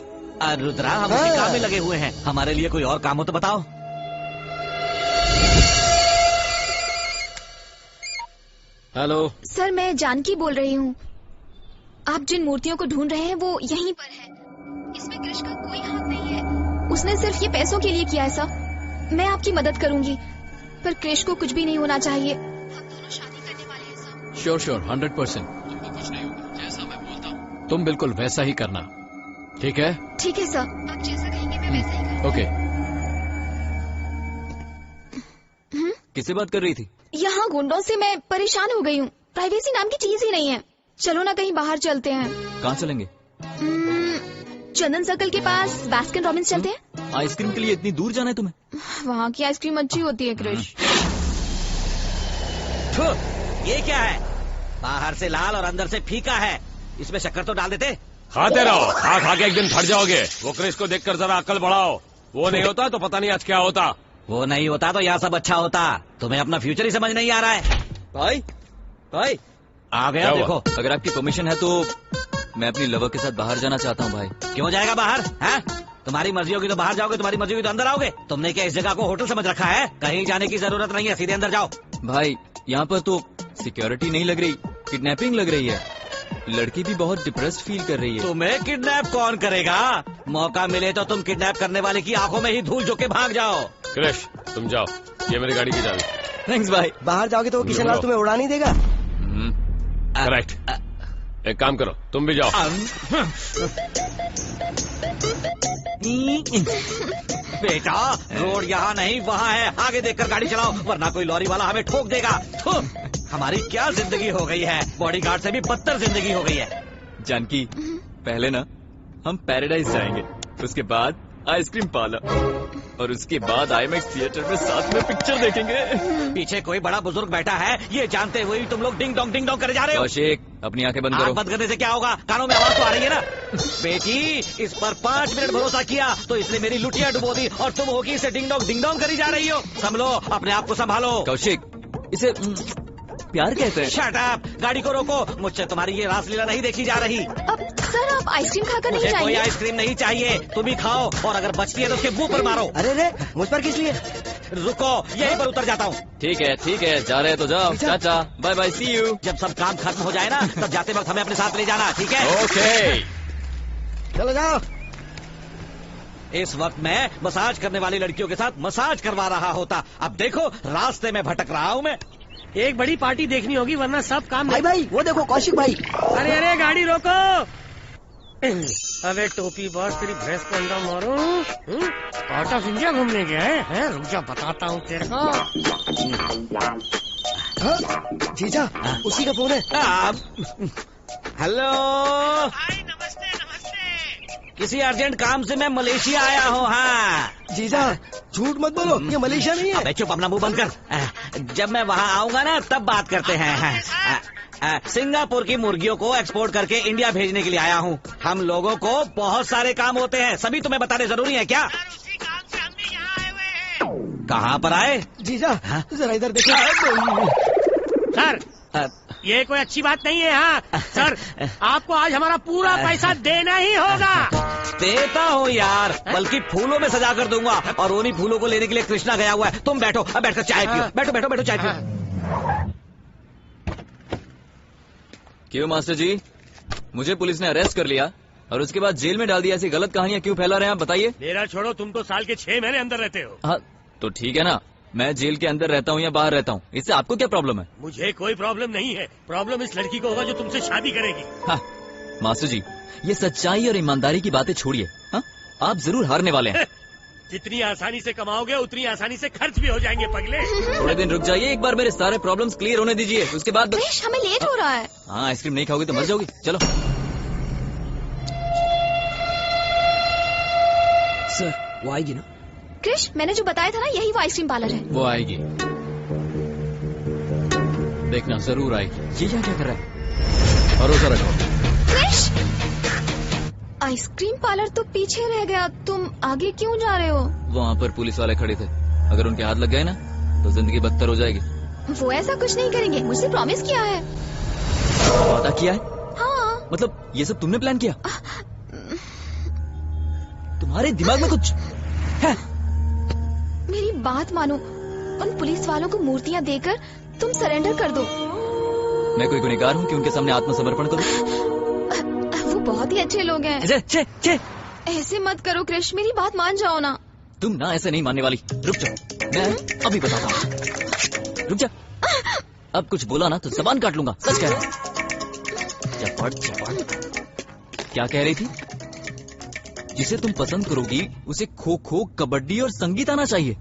रुद्रा, हम उसी काम में लगे हुए हैं, हमारे लिए कोई और काम हो तो बताओ। हेलो सर, मैं जानकी बोल रही हूँ। आप जिन मूर्तियों को ढूंढ रहे हैं वो यहीं पर है। इसमें कृष का कोई हाथ नहीं है, उसने सिर्फ ये पैसों के लिए किया है सर। मैं आपकी मदद करूंगी, पर कृष को कुछ भी नहीं होना चाहिए। हम दोनों शादी करने वाले हैं सर। श्योर 100%। तुमको कुछ नहीं होगा, जैसा मैं बोलता हूँ तुम बिल्कुल वैसा ही करना, ठीक है? ठीक है सर, आप जैसा कहेंगे मैं वैसा ही करूँगी। ओके। किससे बात कर रही थी? यहाँ गुंडों से मैं परेशान हो गई हूँ। प्राइवेसी नाम की चीज ही नहीं है। चलो ना कहीं बाहर चलते हैं। कहाँ चलेंगे? चंदन सर्कल के पास बास्किन रॉबिन्स चलते हैं। आइसक्रीम के लिए इतनी दूर जाना है तुम्हें? वहाँ की आइसक्रीम अच्छी होती है कृष। ये क्या है? बाहर से लाल और अंदर से फीका है, इसमें शक्कर तो डाल देते। खाते रहो, खा के एक दिन फट जाओगे। वो क्रिश को देखकर जरा अक्ल बढ़ाओ। वो नहीं होता तो पता नहीं आज क्या होता। वो नहीं होता तो यहाँ सब अच्छा होता। तुम्हें अपना फ्यूचर ही समझ नहीं आ रहा है। भाई आ गया देखो। अगर आपकी परमिशन है तो मैं अपनी लवर के साथ बाहर जाना चाहता हूँ भाई। क्यों जाएगा बाहर? हैं? तुम्हारी मर्जी होगी तो बाहर जाओगे, तुम्हारी मर्जी होगी तो अंदर आओगे। तुमने क्या इस जगह को होटल समझ रखा है? कहीं जाने की जरूरत नहीं है, सीधे अंदर जाओ। भाई यहाँ पर तो सिक्योरिटी नहीं लग रही, किडनैपिंग लग रही है। लड़की भी बहुत डिप्रेस्ड फील कर रही है। तुम्हें किडनैप कौन करेगा? मौका मिले तो तुम किडनैप करने वाले की आंखों में ही धूल झोंके भाग जाओ। क्रिश तुम जाओ, ये मेरी गाड़ी की चाबी। थैंक्स भाई। बाहर जाओगे तो किशनलाल तुम्हें उड़ा नहीं देगा। करेक्ट। एक काम करो, तुम भी जाओ। बेटा, रोड यहाँ नहीं वहाँ है, आगे देखकर गाड़ी चलाओ वरना कोई लॉरी वाला हमें ठोक देगा। हमारी क्या जिंदगी हो गई है, बॉडीगार्ड से भी बदतर जिंदगी हो गई है। जानकी, पहले ना हम पैराडाइज जाएंगे, उसके बाद आइसक्रीम पार्लर, और उसके बाद आईमैक्स थिएटर में साथ में पिक्चर देखेंगे। पीछे कोई बड़ा बुजुर्ग बैठा है, ये जानते हुए तुम लोग डिंग डोंग करे जा रहे हो। कौशिक, अपनी आंखें बंद करो। आंख बंद करने से क्या होगा? कानों में आवाज तो आ रही है ना। बेटी, इस पर 5 मिनट भरोसा किया तो इसने मेरी लुटिया डुबो दी, और तुम हो कि इसे डिंग डोंग करी जा रही हो। संभलो, अपने आप को संभालो। कौशिक, इसे प्यार कहते हैं। शट अप, गाड़ी को रोको, मुझसे तुम्हारी ये रासलीला नहीं देखी जा रही। अब सर, आप आइसक्रीम खाकर नहीं मुझे जाएंगे? कोई आइसक्रीम नहीं चाहिए, तुम ही खाओ, और अगर बचती है तो उसके मुंह पर मारो। अरे रे, मुझ पर किस लिए? रुको, यहीं पर उतर जाता हूँ। ठीक है, जा रहे तो जाओ। चाचा, बाय बाय, सी यू। जब सब काम खत्म हो जाए ना, तब जाते वक्त हमें अपने साथ ले जाना, ठीक है? ओके, चलो जाओ। इस वक्त मैं मसाज करने वाली लड़कियों के साथ मसाज करवा रहा होता। अब देखो, रास्ते में भटक रहा हूँ मैं। एक बड़ी पार्टी देखनी होगी वरना सब काम। भाई वो देखो कौशिक भाई। अरे गाड़ी रोको। अबे टोपी बॉस, तेरी भैंस को अंडा मारो। आउट ऑफ इंडिया घूमने गया है? रुक जा, बताता हूँ तेरे को। जीजा, उसी का फोन है। हेलो भाई, नमस्ते। किसी अर्जेंट काम से मैं मलेशिया आया हूँ। हाँ जीजा, झूठ मत बोलो, ये मलेशिया नहीं है। अबे चुप, अपना मुंह बंद कर। जब मैं वहाँ आऊंगा ना तब बात करते हैं। सिंगापुर की मुर्गियों को एक्सपोर्ट करके इंडिया भेजने के लिए आया हूँ। हम लोगों को बहुत सारे काम होते हैं, सभी तुम्हें बताने जरूरी है क्या? कहाँ पर आए? जीजा जरा इधर देखो। सर ये कोई अच्छी बात नहीं है। हाँ सर, आपको आज हमारा पूरा पैसा देना ही होगा। देता हूँ यार, बल्कि फूलों में सजा कर दूंगा। और उन्हीं फूलों को लेने के लिए कृष्णा गया हुआ है। तुम बैठो, अब बैठकर चाय पियो। बैठो बैठो बैठो, चाय पियो। क्यों मास्टर जी, मुझे पुलिस ने अरेस्ट कर लिया और उसके बाद जेल में डाल दिया। ऐसी गलत कहानियां क्यों फैला रहे हैं आप बताइए। मेरा छोड़ो, तुम तो साल के 6 महीने अंदर रहते हो। हाँ तो ठीक है ना, मैं जेल के अंदर रहता हूँ या बाहर रहता हूँ, इससे आपको क्या प्रॉब्लम है? मुझे कोई प्रॉब्लम नहीं है। प्रॉब्लम इस लड़की को होगा जो तुमसे शादी करेगी। हाँ मास्टर जी, ये सच्चाई और ईमानदारी की बातें छोड़िए। हाँ आप जरूर हारने वाले हैं। जितनी आसानी से कमाओगे उतनी आसानी से खर्च भी हो जाएंगे पगले। थोड़े दिन रुक जाइए, एक बार मेरे सारे प्रॉब्लम्स क्लियर होने दीजिए, उसके बाद हमें लेट हो रहा है। हाँ आइसक्रीम नहीं खाओगी तो मर जाओगी। चलो सर, वो आएगी ना? क्रिश, मैंने जो बताया था ना, यही वो आइसक्रीम पार्लर है। वो आएगी, देखना जरूर आएगी। ये क्या कर रहा है? भरोसा रखो। क्रिश, आइसक्रीम पार्लर तो पीछे रह गया, तुम आगे क्यों जा रहे हो? वहाँ पर पुलिस वाले खड़े थे, अगर उनके हाथ लग गए ना तो जिंदगी बदतर हो जाएगी। वो ऐसा कुछ नहीं करेंगे, मुझसे प्रॉमिस किया है। वादा किया है? हाँ। मतलब ये सब तुमने प्लान किया? तुम्हारे दिमाग में कुछ है? मेरी बात मानो, उन पुलिस वालों को मूर्तियाँ देकर तुम सरेंडर कर दो। मैं कोई गुनहगार हूँ कि उनके सामने आत्मसमर्पण करूँ? वो बहुत ही अच्छे लोग हैं। चे, चे। ऐसे मत करो क्रिश, मेरी बात मान जाओ ना। तुम ना ऐसे नहीं मानने वाली। रुक जाओ, मैं अभी बताता हूँ। रुक जा। अब कुछ बोला ना तो जबान काट लूंगा, सच कह रहा हूँ। चपड़ चपड़। क्या कह रही थी? जिसे तुम पसंद करोगी उसे खो खो, कबड्डी और संगीत आना चाहिए।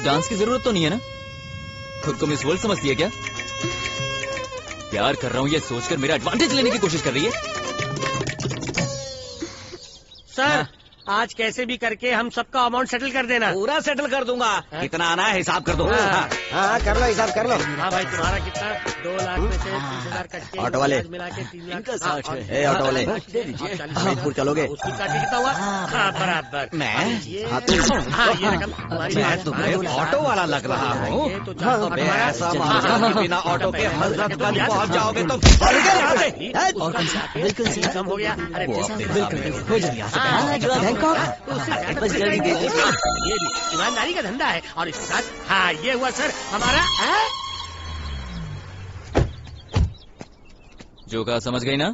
डांस की जरूरत तो नहीं है ना? खुद को मिस वर्ल्ड समझती है क्या? प्यार कर रहा हूँ ये सोचकर मेरा एडवांटेज लेने की कोशिश कर रही है। सर आज कैसे भी करके हम सबका अमाउंट सेटल कर देना। पूरा सेटल कर दूंगा। कितना आना है हिसाब कर दो। हाँ कर लो, हिसाब कर लो। हाँ भाई, तुम्हारा कितना? 2 लाख में से 30,000 कट के ऑटो वाले मिला के 3 लाख। ए ऑटो वाले, मीरपुर चलोगे? उसकी काटे कितना हुआ? हाँ बराबर। मैं ये रकम मैं तुम्हें ऑटो वाला लग रहा हूँ। ऐसा मामला बिना ऑटो के हजरतगंज पहुँच जाओगे तो कम हो गया। अरे हो जाएगा। ये भी ईमानदारी का धंधा है। और इसके साथ हाँ ये हुआ सर हमारा। जो कहा समझ गई ना?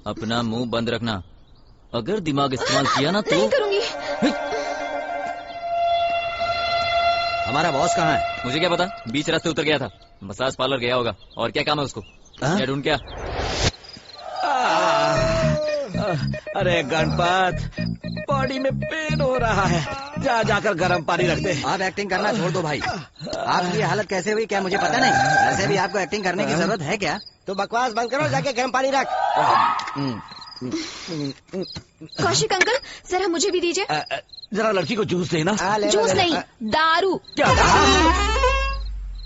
अपना मुंह बंद रखना, अगर दिमाग इस्तेमाल किया ना तो। नहीं करूंगी। हमारा बॉस कहाँ है? मुझे क्या पता, बीच रास्ते उतर गया था, मसाज पार्लर गया होगा। और क्या काम है उसको? क्या ढूंढ क्या? अरे गणपत, बॉडी में पेन हो रहा है, जा जाकर गर्म पानी रख दे। आप एक्टिंग करना छोड़ दो भाई। आपकी ये हालत कैसे हुई क्या मुझे पता नहीं। वैसे भी आपको एक्टिंग करने की जरूरत है क्या? तो बकवास बंद करो, जाके गर्म पानी रख। कौशिक अंकल, जरा मुझे भी दीजिए। जरा लड़की को जूस देना। जूस नहीं, दारू। क्या?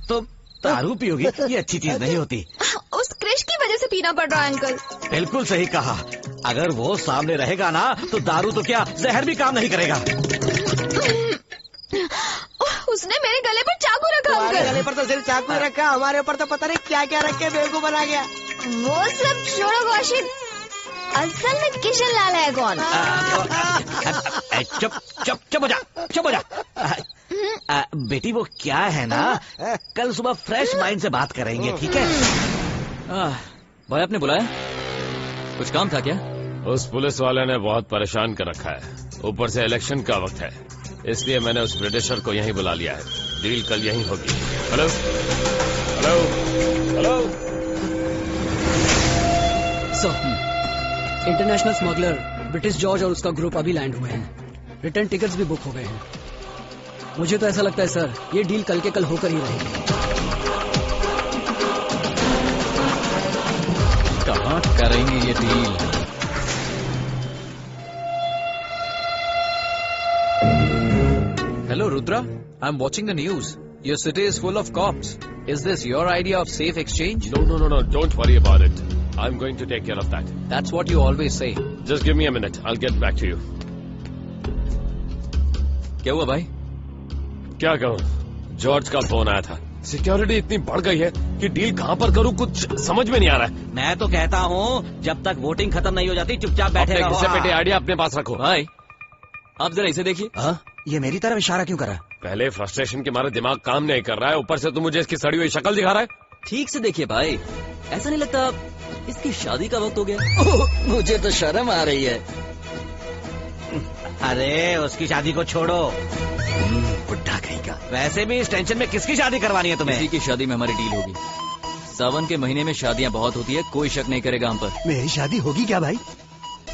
तुम दारू पियोगी? ये अच्छी चीज नहीं होती। उस क्रिश की वजह से पीना पड़ रहा है अंकल। बिल्कुल सही कहा। अगर वो सामने रहेगा ना तो दारू तो क्या, जहर भी काम नहीं करेगा। उसने मेरे गले पर चाकू रखा अंकल। गले पर तो सिर्फ चाकू रखा, हमारे ऊपर तो पता नहीं क्या क्या रख के बेवकूफ बना गया। वो सब छोड़ो कौशिक, असल में किशन लाल है कौन? चुप चुप चुप हो जा, चुप हो जा। बेटी वो क्या है ना, कल सुबह फ्रेश माइंड से बात करेंगे, ठीक है? भाई आपने बुलाया? कुछ काम था क्या? उस पुलिस वाले ने बहुत परेशान कर रखा है, ऊपर से इलेक्शन का वक्त है, इसलिए मैंने उस ब्रिटिशर को यहीं बुला लिया है। डील कल यहीं होगी। Hello hello hello. International smuggler British George और उसका ग्रुप अभी लैंड हुए हैं। रिटर्न टिकट्स भी बुक हो गए हैं। मुझे तो ऐसा लगता है सर, ये डील कल के कल होकर ही रहेगी। कहाँ करेंगे ये deal? Hello Rudra, I'm watching the news. Your city is full of cops. Is this your idea of safe exchange? No, don't worry about it. I'm going to take care of that. That's what you always say. Just give me a minute. I'll get back to you. क्या हुआ भाई? क्या कहूँ, George का phone आया था। Security इतनी बढ़ गई है कि डील कहाँ पर करूँ कुछ समझ में नहीं आ रहा है। मैं तो कहता हूँ जब तक वोटिंग खत्म नहीं हो जाती चुपचाप बैठे रहो। घिसे पेटे आइडिया अपने पास रखो। भाई आप जरा इसे देखिए। ये मेरी तरफ इशारा क्यों कर रहा है? पहले फ्रस्ट्रेशन के मारे दिमाग काम नहीं कर रहा है, ऊपर से तू मुझे इसकी सड़ी हुई शक्ल दिखा रहा है। ठीक से देखिए भाई, ऐसा नहीं लगता इसकी शादी का वक्त हो गया? मुझे तो शर्म आ रही है। अरे उसकी शादी को छोड़ो, बुढ़ा कहीं का। वैसे भी इस टेंशन में किसकी शादी करवानी है तुम्हें? किसी की शादी में हमारी डील होगी। सावन के महीने में शादियां बहुत होती है, कोई शक नहीं करेगा हम पर। मेरी शादी होगी क्या भाई?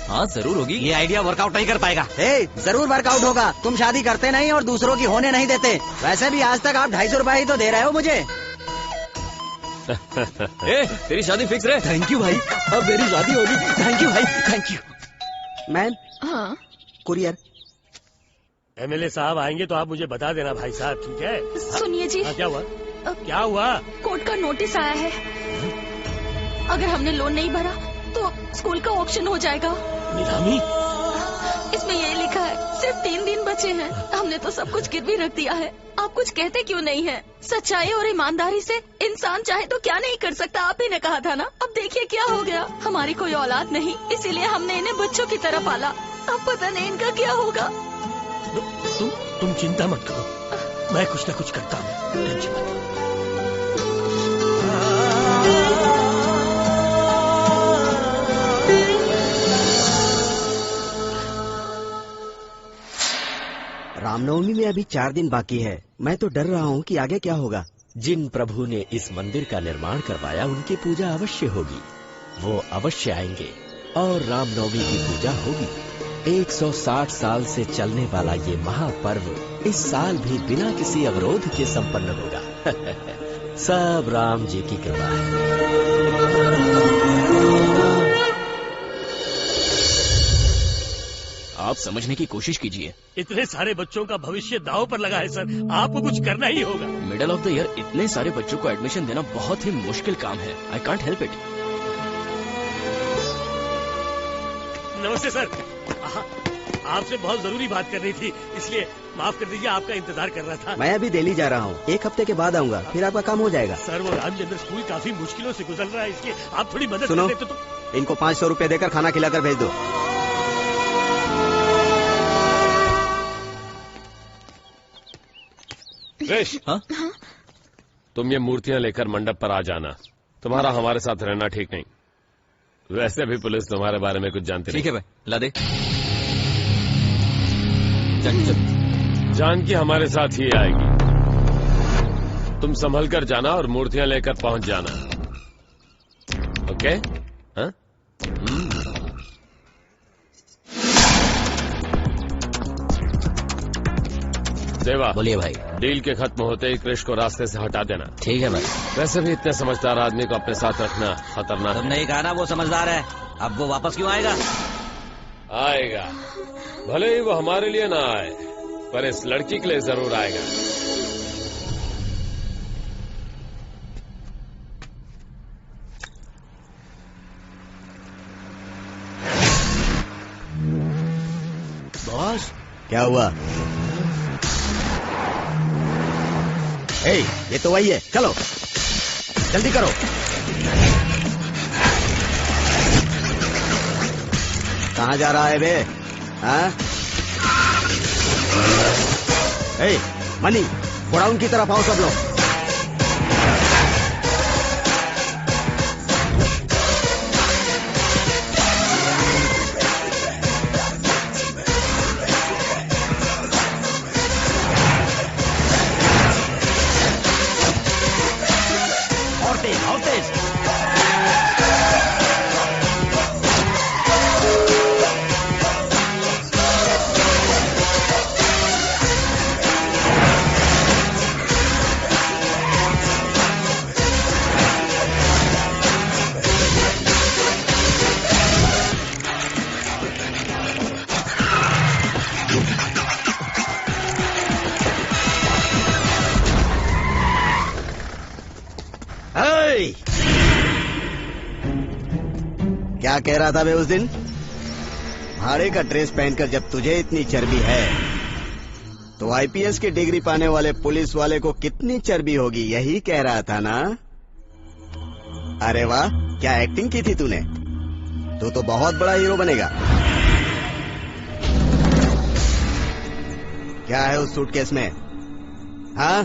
हाँ जरूर होगी। ये आइडिया वर्कआउट नहीं कर पाएगा। जरूर वर्कआउट होगा। तुम शादी करते नहीं और दूसरों की होने नहीं देते। वैसे भी आज तक आप 250 रुपए ही तो दे रहे हो मुझे। तेरी शादी फिक्स रहे। थैंक यू भाई, अब मेरी शादी होगी। थैंक यू भाई, थैंक यू। मैम, हाँ कुरियर। एमएलए साहब आएंगे तो आप मुझे बता देना भाई साहब, ठीक है? सुनिए जी। क्या हुआ? क्या हुआ? कोर्ट का नोटिस आया है। अगर हमने लोन नहीं भरा तो स्कूल का ऑक्शन हो जाएगा। नीलामी? इसमें यही लिखा है सिर्फ 3 दिन बचे हैं। हमने तो सब कुछ गिरवी रख दिया है। आप कुछ कहते क्यों नहीं है? सच्चाई और ईमानदारी से इंसान चाहे तो क्या नहीं कर सकता, आप ही ने कहा था ना। अब देखिए क्या हो गया। हमारी कोई औलाद नहीं, इसीलिए हमने इन्हें बच्चों की तरह पाला। अब पता नहीं इनका क्या होगा। तुम चिंता मत करो, मैं कुछ न कुछ करता हूँ, टेंशन मत। रामनवमी में अभी 4 दिन बाकी है। मैं तो डर रहा हूँ कि आगे क्या होगा। जिन प्रभु ने इस मंदिर का निर्माण करवाया उनकी पूजा अवश्य होगी। वो अवश्य आएंगे और रामनवमी की पूजा होगी। 160 साल से चलने वाला ये महापर्व इस साल भी बिना किसी अवरोध के संपन्न होगा। सब राम जी की कृपा है। आप समझने की कोशिश कीजिए। इतने सारे बच्चों का भविष्य दांव पर लगा है सर, आपको कुछ करना ही होगा। मिडल ऑफ द ईयर इतने सारे बच्चों को एडमिशन देना बहुत ही मुश्किल काम है। I can't help it. नमस्ते सर, आपसे बहुत जरूरी बात करनी थी, इसलिए माफ कर दीजिए, आपका इंतजार कर रहा था। मैं अभी दिल्ली जा रहा हूँ, 1 हफ्ते के बाद आऊँगा, फिर आपका काम हो जाएगा। सर वो रामचंद्र स्कूल काफी मुश्किलों से गुजर रहा है, इसलिए आप थोड़ी मदद सुनो, कर देते तो। इनको 500 रुपए देकर खाना खिलाकर भेज दो। रेश, तुम ये मूर्तियां लेकर मंडप पर आ जाना। तुम्हारा हमारे साथ रहना ठीक नहीं। वैसे भी पुलिस तुम्हारे बारे में कुछ जानती नहीं। ठीक है भाई, ला दे। जानकी हमारे साथ ही आएगी। तुम संभल कर जाना और मूर्तियां लेकर पहुंच जाना। ओके? हाँ? देवा, बोलिए भाई। डील के खत्म होते ही क्रिश को रास्ते से हटा देना। ठीक है भाई। वैसे भी इतने समझदार आदमी को अपने साथ रखना खतरनाक। तुमने ही कहा ना वो समझदार है। अब वो वापस क्यों आएगा? आएगा, भले ही वो हमारे लिए ना आए, पर इस लड़की के लिए जरूर आएगा। बॉस, क्या हुआ? ए, ये तो वही है, चलो जल्दी करो। कहाँ जा रहा है बे? हाँ? ए, मनी, गोडाउन की तरफ आओ सब लोग। क्या कह रहा था बे उस दिन? भाड़े का ड्रेस पहनकर जब तुझे इतनी चर्बी है तो आईपीएस की डिग्री पाने वाले पुलिस वाले को कितनी चर्बी होगी, यही कह रहा था ना? अरे वाह, क्या एक्टिंग की थी तूने। तू तो बहुत बड़ा हीरो बनेगा। क्या है उस सूटकेस में? हाँ?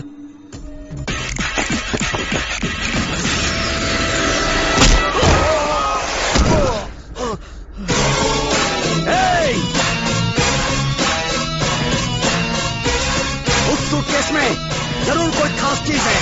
उस सूटकेस में जरूर कोई खास चीज है।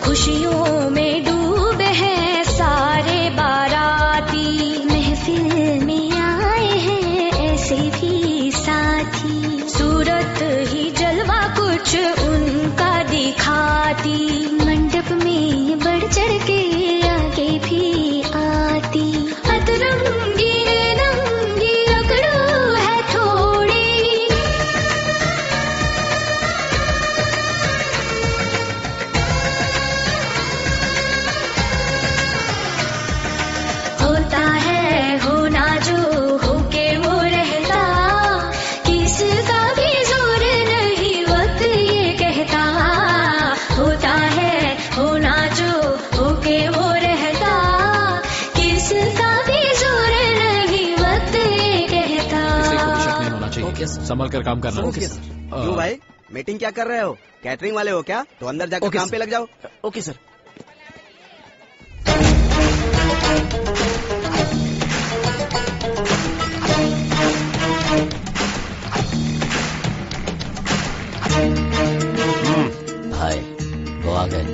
खुशियों में डूबे हैं सारे बाराती, महफिल में आए हैं ऐसे भी साथी, सूरत ही जलवा कुछ उनका दिखाती, मंडप में बढ़ चढ़ के आगे भी आती, अतरंगी रंगी रगड़ू है थोड़ी, होता है होना जो होके वो रहता, किसका भी जोर नहीं वक्त ये कहता, होता है होना जो होके वो रहता, किसका भी जोर नहीं वक्त ये कहता। होना चाहिए। संभल कर काम करना। क्यों भाई, मीटिंग क्या कर रहे हो? कैटरिंग वाले हो क्या? तो अंदर जाकर काम पे लग जाओ। Okay sir. भाई वो आ गए।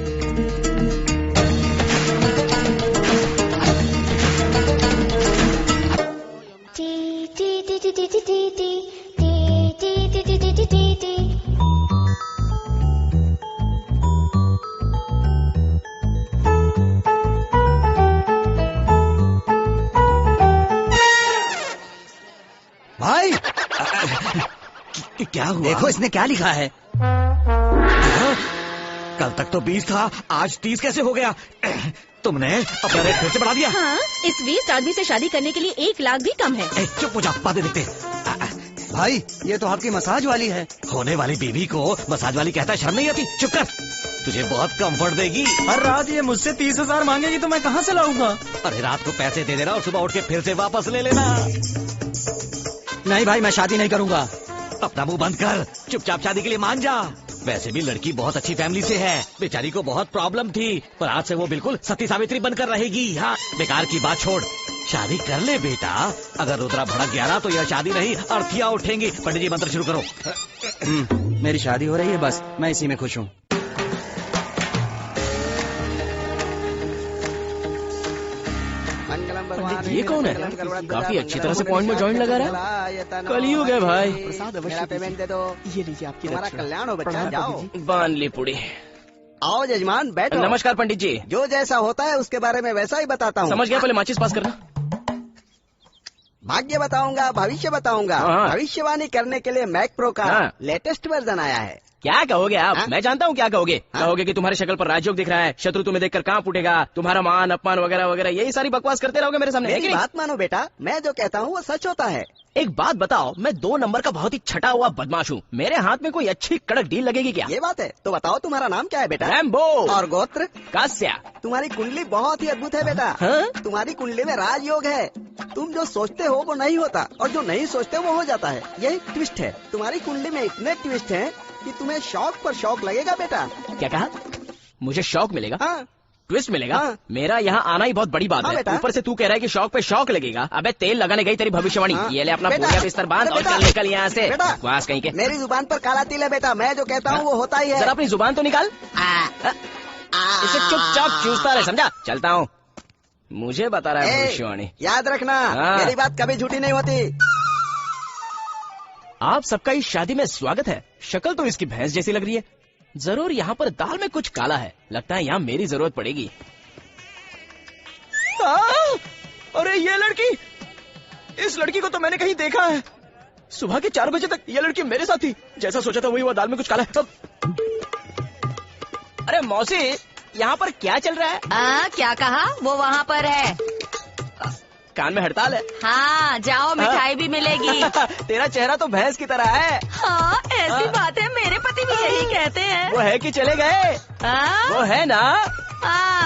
भाई क्या हुआ? देखो इसने क्या लिखा है। कल तक तो 20 था, आज 30 कैसे हो गया? तुमने अपना रेट फिर से बढ़ा दिया। हाँ, इस 20 आदमी से शादी करने के लिए 1 लाख भी कम है। चुप हो जा, बातें दिखते। भाई ये तो आपकी मसाज वाली है। होने वाली बीवी को मसाज वाली कहता है, शर्म नहीं आती? चुप कर, तुझे बहुत कंफर्ट देगी। हर रात ये मुझसे 30,000 मांगेगी तो मैं कहाँ से लाऊंगा? अरे रात को पैसे दे देना और सुबह उठ के फिर से वापस ले लेना। नहीं भाई, मैं शादी नहीं करूंगा। अपना मुंह बंद कर, चुपचाप शादी के लिए मान जा। वैसे भी लड़की बहुत अच्छी फैमिली से है, बेचारी को बहुत प्रॉब्लम थी, पर आज से वो बिल्कुल सती सावित्री बनकर रहेगी। हाँ, बेकार की बात छोड़, शादी कर ले बेटा। अगर रुद्रा भड़क गया ना तो यह शादी नहीं, अर्थियां उठेंगी। पंडित जी मंत्र शुरू करो। मेरी शादी हो रही है, बस मैं इसी में खुश हूँ। ये कौन है? काफी अच्छी तरह से पॉइंट में जॉइंट लगा रहा है। कलयुग है भाई। प्रसाद अवश्य पेमेंट दे दो। ये लीजिए आपकी हमारा कल्याण हो बच्चा, जाओ। बांध ली पुड़ी। आओ जजमान बैठो। नमस्कार पंडित जी। जो जैसा होता है उसके बारे में वैसा ही बताता हूँ। समझ गया, पहले माचिस पास करना। भाग्य बताऊंगा, भविष्य बताऊंगा। भविष्यवाणी करने के लिए मैक प्रो का लेटेस्ट वर्जन आया है। क्या कहोगे आप? मैं जानता हूँ क्या कहोगे। कहोगे कि तुम्हारी शक्ल पर राजयोग दिख रहा है, शत्रु तुम्हें देखकर कांप उठेगा, तुम्हारा मान अपमान वगैरह वगैरह यही सारी बकवास करते रहोगे मेरे सामने। मेरी बात मानो बेटा, मैं जो कहता हूँ वो सच होता है। एक बात बताओ, मैं 2 नंबर का बहुत ही छटा हुआ बदमाश हूँ, मेरे हाथ में कोई अच्छी कड़क डील लगेगी क्या? ये बात है तो बताओ तुम्हारा नाम क्या है बेटा? रैम्बो। और गोत्र? कास्या। तुम्हारी कुंडली बहुत ही अद्भुत है बेटा। तुम्हारी कुंडली में राजयोग है। तुम जो सोचते हो वो नहीं होता और जो नहीं सोचते वो हो जाता है। यही ट्विस्ट है। तुम्हारी कुंडली में इतने ट्विस्ट हैं कि तुम्हें शौक पर शौक लगेगा बेटा। क्या कहा? मुझे शौक मिलेगा? ट्विस्ट मिलेगा? मेरा यहाँ आना ही बहुत बड़ी बात है। ऊपर से तू कह रहा है कि शौक पे शौक लगेगा। अबे तेल लगाने गई तेरी भविष्यवाणी। ये ले अपना बोरिया बिस्तर बांध और चल निकल यहाँ से। बकवास कहीं के। मेरी जुबान पर काला तिल है बेटा, मैं जो कहता हूँ वो होता ही है। जरा अपनी जुबान तो निकाल। इसे चुपचाप चूसता रहे, समझा? चलता हूँ। मुझे बता रहा है भविष्यवाणी। याद रखना, मेरी बात कभी झूठी नहीं होती। आप सबका इस शादी में स्वागत है। शक्ल तो इसकी भैंस जैसी लग रही है। जरूर यहाँ पर दाल में कुछ काला है। लगता है यहाँ मेरी जरूरत पड़ेगी। अरे ये लड़की, इस लड़की को तो मैंने कहीं देखा है। सुबह के 4 बजे तक ये लड़की मेरे साथ थी। जैसा सोचा था वही हुआ, दाल में कुछ काला है। अरे मौसी, यहाँ पर क्या चल रहा है? क्या कहा? वो वहाँ पर है। कान में हड़ताल है। हाँ, जाओ, मिठाई भी मिलेगी। तेरा चेहरा तो भैंस की तरह है। हाँ, ऐसी बात है, मेरे पति भी यही कहते हैं। वो है कि चले गए? वो है ना?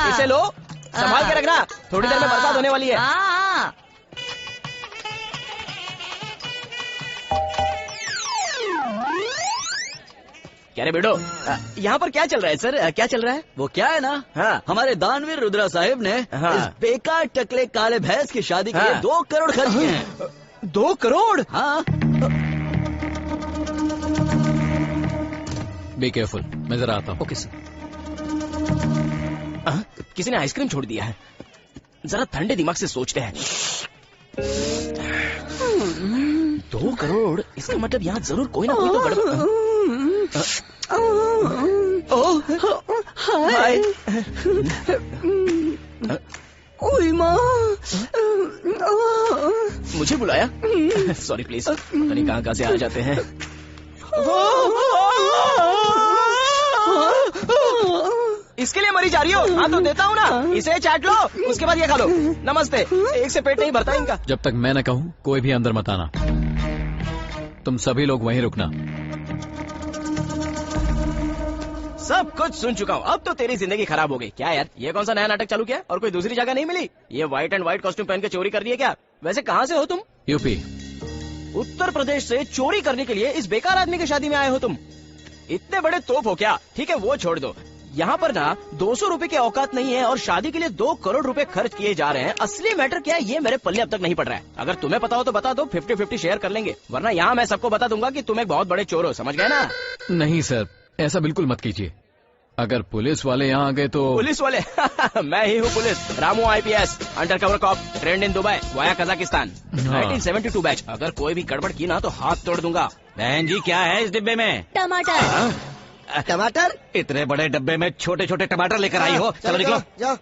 इसे लो, संभाल के रखना, थोड़ी देर में बर्बाद होने वाली है। क्या रे बेटो, यहाँ पर क्या चल रहा है सर? क्या चल रहा है? वो क्या है ना, हमारे दानवीर रुद्रा साहिब ने इस बेकार टकले काले भैंस की शादी के लिए 2 करोड़ खर्च किए हैं। 2 करोड़? हाँ। बी केयरफुल, मैं जरा आता हूँ। Okay sir. किसी ने आइसक्रीम छोड़ दिया है। जरा ठंडे दिमाग से सोचते हैं। 2 करोड़, इसका मतलब यहाँ जरूर कोई ना कोई तो गड़बड़। हाय। ओए माँ, मुझे बुलाया? सॉरी प्लीज, पता नहीं कहाँ से आ जाते हैं। इसके लिए मरी जा रही हो? हाँ तो देता हूँ ना, इसे चाट लो, उसके बाद ये खा लो। नमस्ते। एक से पेट नहीं भरता इनका। जब तक मैं न कहूँ कोई भी अंदर मत आना। तुम सभी लोग वहीं रुकना। सब कुछ सुन चुका हूँ, अब तो तेरी जिंदगी खराब हो गई। क्या यार, ये कौन सा नया नाटक चालू किया और कोई दूसरी जगह नहीं मिली? ये व्हाइट एंड व्हाइट कॉस्ट्यूम पहन के चोरी कर रही है क्या? वैसे कहाँ से हो तुम? यूपी। उत्तर प्रदेश से चोरी करने के लिए इस बेकार आदमी की शादी में आए हो तुम? इतने बड़े तोप हो क्या? ठीक है वो छोड़ दो, यहाँ पर ना 200 रुपए की औकात नहीं है और शादी के लिए 2 करोड़ रुपए खर्च किए जा रहे हैं। असली मैटर क्या है ये मेरे पल्ले अब तक नहीं पड़ रहा है। अगर तुम्हें पता हो तो बता दो, 50-50 शेयर कर लेंगे, वरना यहाँ मैं सबको बता दूंगा कि तुम एक बहुत बड़े चोर हो, समझ गए ना? नहीं सर, ऐसा बिल्कुल मत कीजिए। अगर पुलिस वाले यहाँ आ गए तो... पुलिस वाले? मैं ही हूँ police, Ramu IPS, under cover cop, trained in Dubai via Kazakhstan, 1972 batch. अगर कोई भी गड़बड़ की ना तो हाथ तोड़ दूंगा। बहन जी क्या है इस डिब्बे में? टमाटर। टमाटर? इतने बड़े डब्बे में छोटे छोटे टमाटर लेकर आई हो? चलो निकलो। जाओ।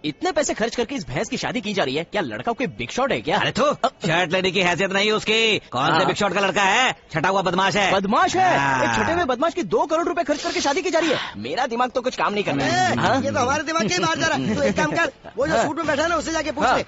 इतने पैसे खर्च करके इस भैंस की शादी की जा रही है, क्या लड़का कोई बिग शॉट है क्या? अरे तो शर्ट लेने की हैसियत नहीं उसकी। कौन से बिग शॉट का लड़का है? छटा हुआ बदमाश है। बदमाश है? एक छठे में बदमाश की 2 करोड़ रुपए खर्च करके शादी की जा रही है। मेरा दिमाग तो कुछ काम नहीं कर रहा है। ये तो हमारे दिमाग के बाहर जा रहा है। तो एक काम कर, वो जो सूट में बैठा है ना उससे जाके पूछ ले।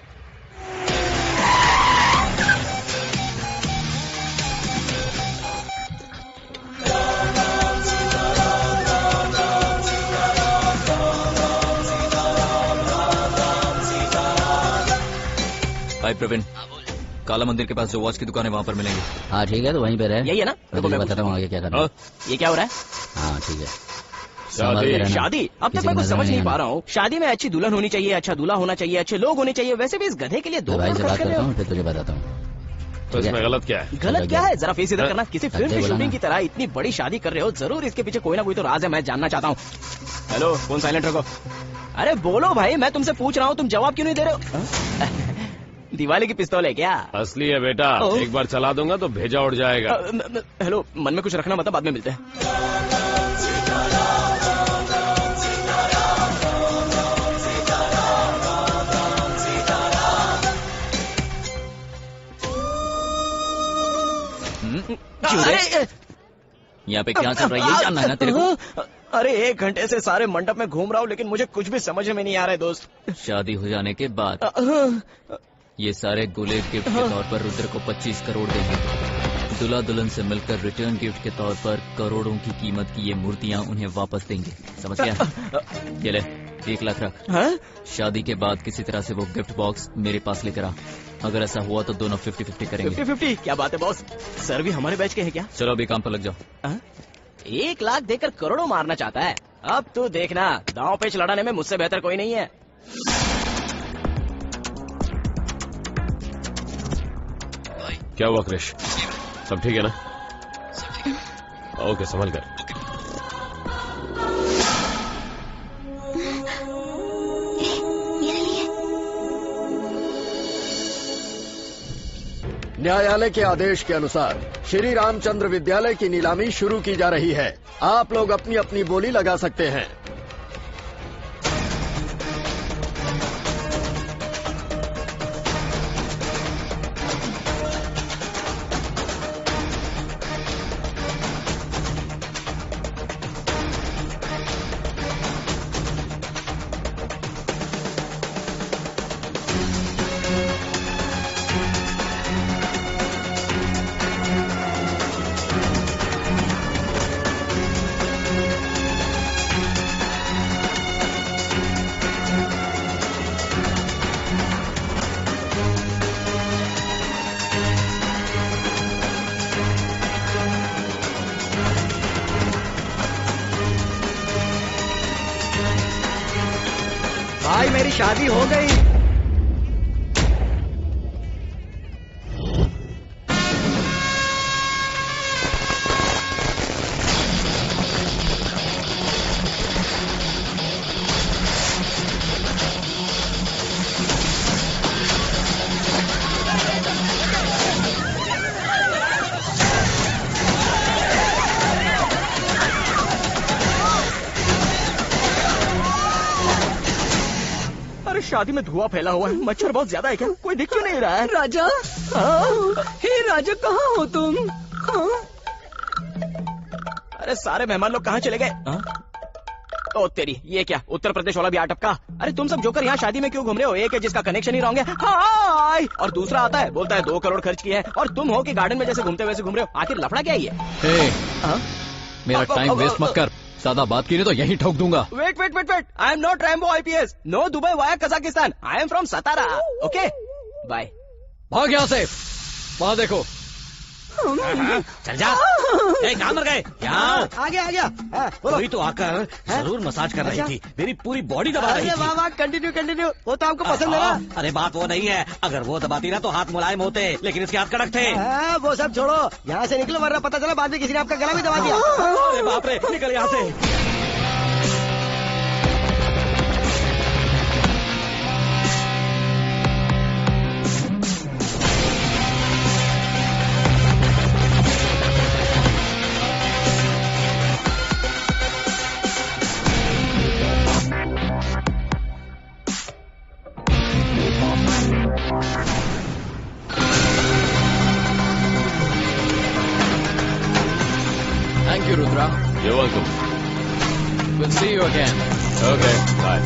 हाय प्रवीण, काला मंदिर के पास जो वॉच की दुकान है वहाँ पर मिलेंगे। हाँ ठीक है, तो वहीं पे रहे। यही है ना? तो मैं बताता हूँ आगे क्या करना। ये क्या हो रहा है? हाँ ठीक है। शादी? अब तक मैं कुछ समझ नहीं पा रहा हूँ। शादी में अच्छी दुल्हन होनी चाहिए, अच्छा दूल्हा होना चाहिए, अच्छे लोग होने चाहिए। वैसे भी इस गधे के लिए 2 भाई से बात करता हूँ फिर तुझे बताता हूँ। तो इसमें गलत क्या है? गलत क्या है? जरा फेस इधर करना। किसी फिल्म की शूटिंग की तरह इतनी बड़ी शादी कर रहे हो, जरूर इसके पीछे कोई ना कोई तो राज है, मैं जानना चाहता हूँ। हेलो, फोन साइलेंट रखो। अरे बोलो भाई, मैं तुमसे पूछ रहा हूँ, तुम जवाब क्यों नहीं दे रहे हो? दिवाली की पिस्तौल है क्या? असली है बेटा, एक बार चला दूंगा तो भेजा उड़ जाएगा। हेलो, मन में कुछ रखना, मतलब बाद में मिलते हैं। क्यों रे? यहाँ पे क्या चल रहा है ये जानना है ना तेरे को? अरे 1 घंटे से सारे मंडप में घूम रहा हूँ, लेकिन मुझे कुछ भी समझ में नहीं आ रहा है दोस्त। शादी हो जाने के बाद ये सारे गुलेब गिफ्ट के तौर पर रुद्र को 25 करोड़ देंगे। दुल्हा दुल्हन से मिलकर रिटर्न गिफ्ट के तौर पर करोड़ों की कीमत की ये मूर्तियाँ उन्हें वापस देंगे। समझ गया? ये ले 1 लाख रख। शादी के बाद किसी तरह से वो गिफ्ट बॉक्स मेरे पास लेकर आ। अगर ऐसा हुआ तो दोनों 50-50 करेंगे। 50-50? क्या बात है बॉस, सर भी हमारे बैच के हैं क्या? चलो अभी काम पर लग जाओ। 1 लाख देकर करोड़ों मारना चाहता है? अब तू देखना, दांव पेच लड़ाने में मुझसे बेहतर कोई नहीं है। क्या हुआ क्रिश, सब ठीक है ना? ओके, संभल कर। न्यायालय के आदेश के अनुसार श्री रामचंद्र विद्यालय की नीलामी शुरू की जा रही है। आप लोग अपनी अपनी बोली लगा सकते हैं। भाई मेरी शादी हो गई। शादी में धुआं फैला हुआ है, मच्छर बहुत ज्यादा है क्या? कोई दिख क्यों नहीं रहा है? राजा, हे राजा कहाँ हो तुम? अरे सारे मेहमान लोग कहाँ चले गए? ओ तेरी, ये क्या उत्तर प्रदेश वाला भी आ टपका? अरे तुम सब जोकर यहाँ शादी में क्यों घूम रहे हो? एक है जिसका कनेक्शन ही रॉन्ग है, हाय, और दूसरा आता है बोलता है 2 करोड़ खर्च किया है, और तुम हो कि गार्डन में जैसे घूमते वैसे घूम रहे हो। आखिर लफड़ा क्या है? मेरा टाइम वेस्ट मत कर, ज्यादा बात की नहीं तो यहीं ठोक दूंगा। Wait, I am not Rambo IPS, no Dubai via Kazakhstan, I am from Satara. Okay bye. भाग यहाँ से, वहाँ देखो। चल जा। कहाँ मर गए? आ गया। वही तो आकर जरूर मसाज कर रही थी, मेरी पूरी बॉडी दबा रही थी। वाह, कंटिन्यू, वो तो आपको पसंद है ना? अरे बात वो नहीं है, अगर वो दबाती ना तो हाथ मुलायम होते, लेकिन इसके हाथ कड़क थे। वो सब छोड़ो, यहाँ से निकलो वरना पता चला बाद में किसी ने आपका गला भी दबा दिया। अरे बाप रे, निकल यहाँ से। Thank you, Rudra. You're welcome. We'll see you again. Okay, bye.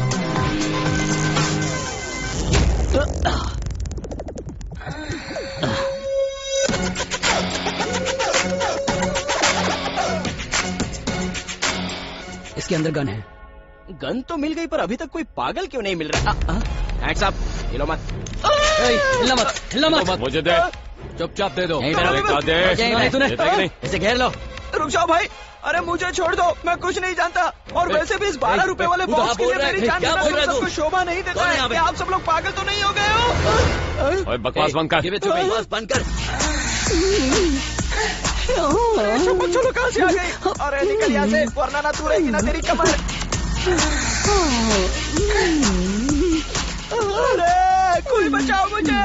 इसके अंदर गन है। गन तो मिल गई, पर अभी तक कोई पागल क्यों नहीं मिल रहा? हैंड्स अप, हिलो मत। हिलना मत। मुझे दे। चुपचाप दे दो। तूने इसे घेर लो। रुक जाओ भाई, अरे मुझे छोड़ दो, मैं कुछ नहीं जानता, और वैसे भी इस 12 रुपए वाले बॉक्स के लिए मेरी जान देना सबको शोभा नहीं देता है। आप सब लोग पागल तो नहीं हो गए हो? ओए बकवास बंद कर। बकवास बंद कर। चलो कहाँ से आ गई? अरे निकल यहाँ से, वरना ना तू रहेगी ना तेरी कमर। अरे कोई बचाओ मुझे,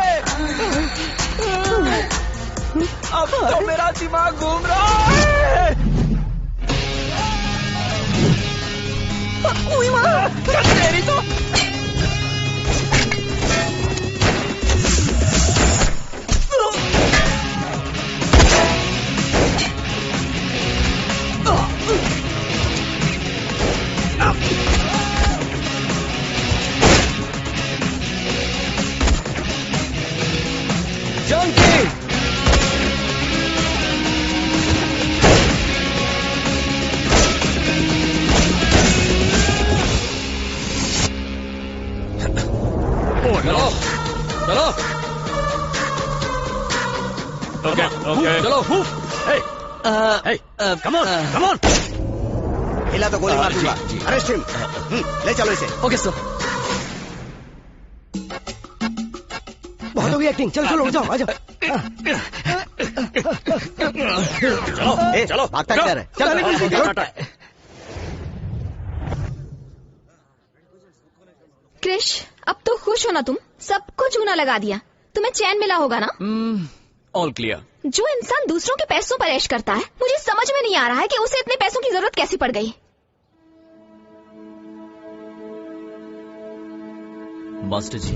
अब तो मेरा दिमाग घूम रहा है। तेरी तो चलो चलो ओके ओके चलो कम ऑन हिला तो गोली मार दूंगा। Arrest him. ले चलो इसे। Okay sir. बहुत हो गई एक्टिंग। चलो चलो उठ जाओ आ जाओ। चलो चलो भागता क्या है? चलो क्रिश, अब तो खुश हो ना तुम? सबको चूना लगा दिया। तुम्हें चैन मिला होगा ना? All clear. जो इंसान दूसरों के पैसों पर ऐश करता है, मुझे समझ में नहीं आ रहा है कि उसे इतने पैसों की जरूरत कैसे पड़ गई। मास्टर जी।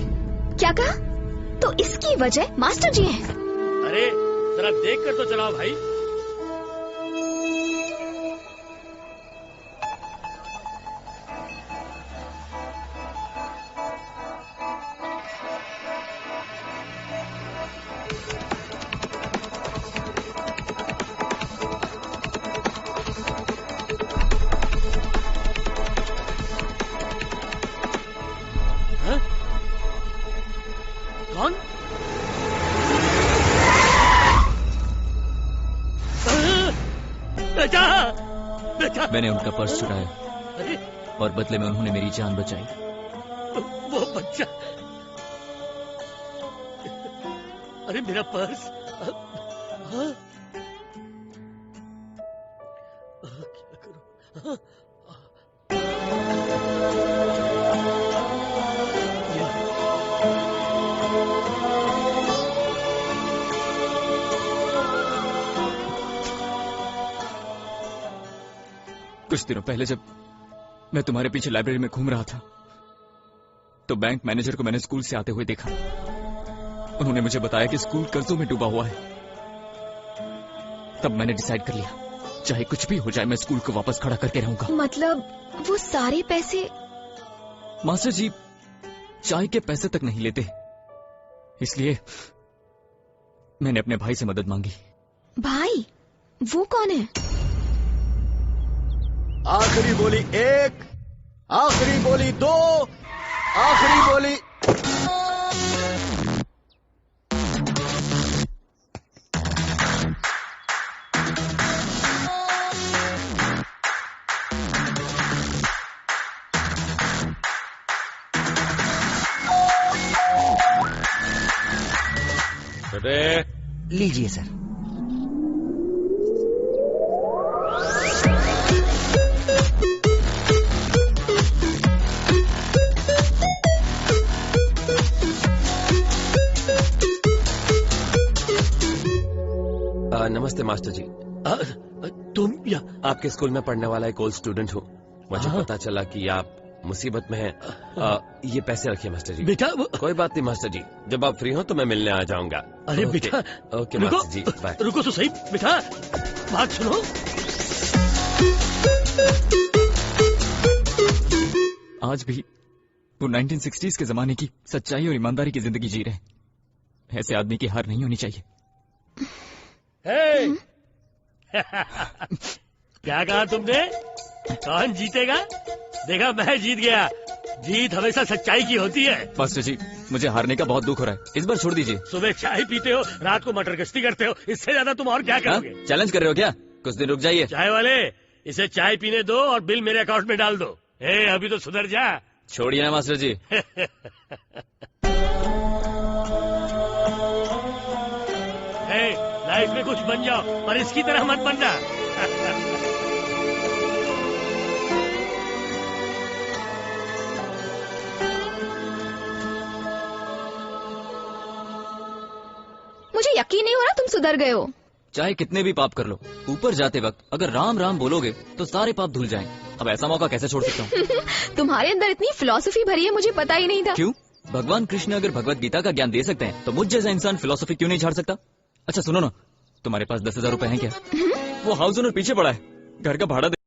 क्या कहा? तो इसकी वजह मास्टर जी हैं। अरे जरा देख कर तो चलाओ भाई। कौन? बेटा, बेटा। मैंने उनका पर्स चुराया अरे और बदले में उन्होंने मेरी जान बचाई। वो बच्चा। अरे मेरा पर्स। हाँ? क्या करूं? कुछ दिनों पहले जब मैं तुम्हारे पीछे लाइब्रेरी में घूम रहा था तो बैंक मैनेजर को मैंने स्कूल से आते हुए देखा। उन्होंने मुझे बताया कि स्कूल कर्जों में डूबा हुआ है। तब मैंने डिसाइड कर लिया, चाहे कुछ भी हो जाए मैं स्कूल को वापस खड़ा करके रहूंगा। मतलब वो सारे पैसे? मास्टर जी चाय के पैसे तक नहीं लेते, इसलिए मैंने अपने भाई से मदद मांगी। भाई? वो कौन है? आखिरी बोली 1, आखिरी बोली 2, आखिरी बोली। लीजिए सर। नमस्ते मास्टर जी। तुम या आपके स्कूल में पढ़ने वाला एक ओल्ड स्टूडेंट हूँ। मुझे पता चला कि आप मुसीबत में हैं। ये पैसे रखिए मास्टर जी। बेटा कोई बात नहीं मास्टर जी, जब आप फ्री हो तो मैं मिलने आ जाऊंगा। अरे बेटा। ओके मास्टर जी, बाय। रुको तो सही बेटा, बात सुनो। आज भी वो 1960s के जमाने की सच्चाई और ईमानदारी की जिंदगी जी रहे हैं। ऐसे आदमी की हार नहीं होनी चाहिए। क्या कहा तुमने? कौन जीतेगा? देखा, मैं जीत गया। जीत हमेशा सच्चाई की होती है। मास्टर जी मुझे हारने का बहुत दुख हो रहा है, इस बार छोड़ दीजिए। सुबह चाय पीते हो, रात को मटर गश्ती करते हो, इससे ज्यादा तुम और क्या करोगे? चैलेंज कर रहे हो क्या? कुछ दिन रुक जाइए। चाय वाले, इसे चाय पीने दो और बिल मेरे अकाउंट में डाल दो। अभी तो सुधर जा। छोड़िए ना मास्टर जी। लाइफ में कुछ बन जाओ, पर इसकी तरह मत बनना। मुझे यकीन नहीं हो रहा तुम सुधर गए हो। चाहे कितने भी पाप कर लो, ऊपर जाते वक्त अगर राम राम बोलोगे तो सारे पाप धुल जाएं। अब ऐसा मौका कैसे छोड़ सकता हूँ? तुम्हारे अंदर इतनी फिलॉसफी भरी है, मुझे पता ही नहीं था। क्यों? भगवान कृष्ण अगर भगवत गीता का ज्ञान दे सकते हैं तो मुझ जैसा इंसान फिलॉसफी क्यों नहीं झाड़ सकता? अच्छा सुनो ना, तुम्हारे पास 10,000 रुपए हैं क्या? वो हाउस ओनर पीछे पड़ा है, घर का भाड़ा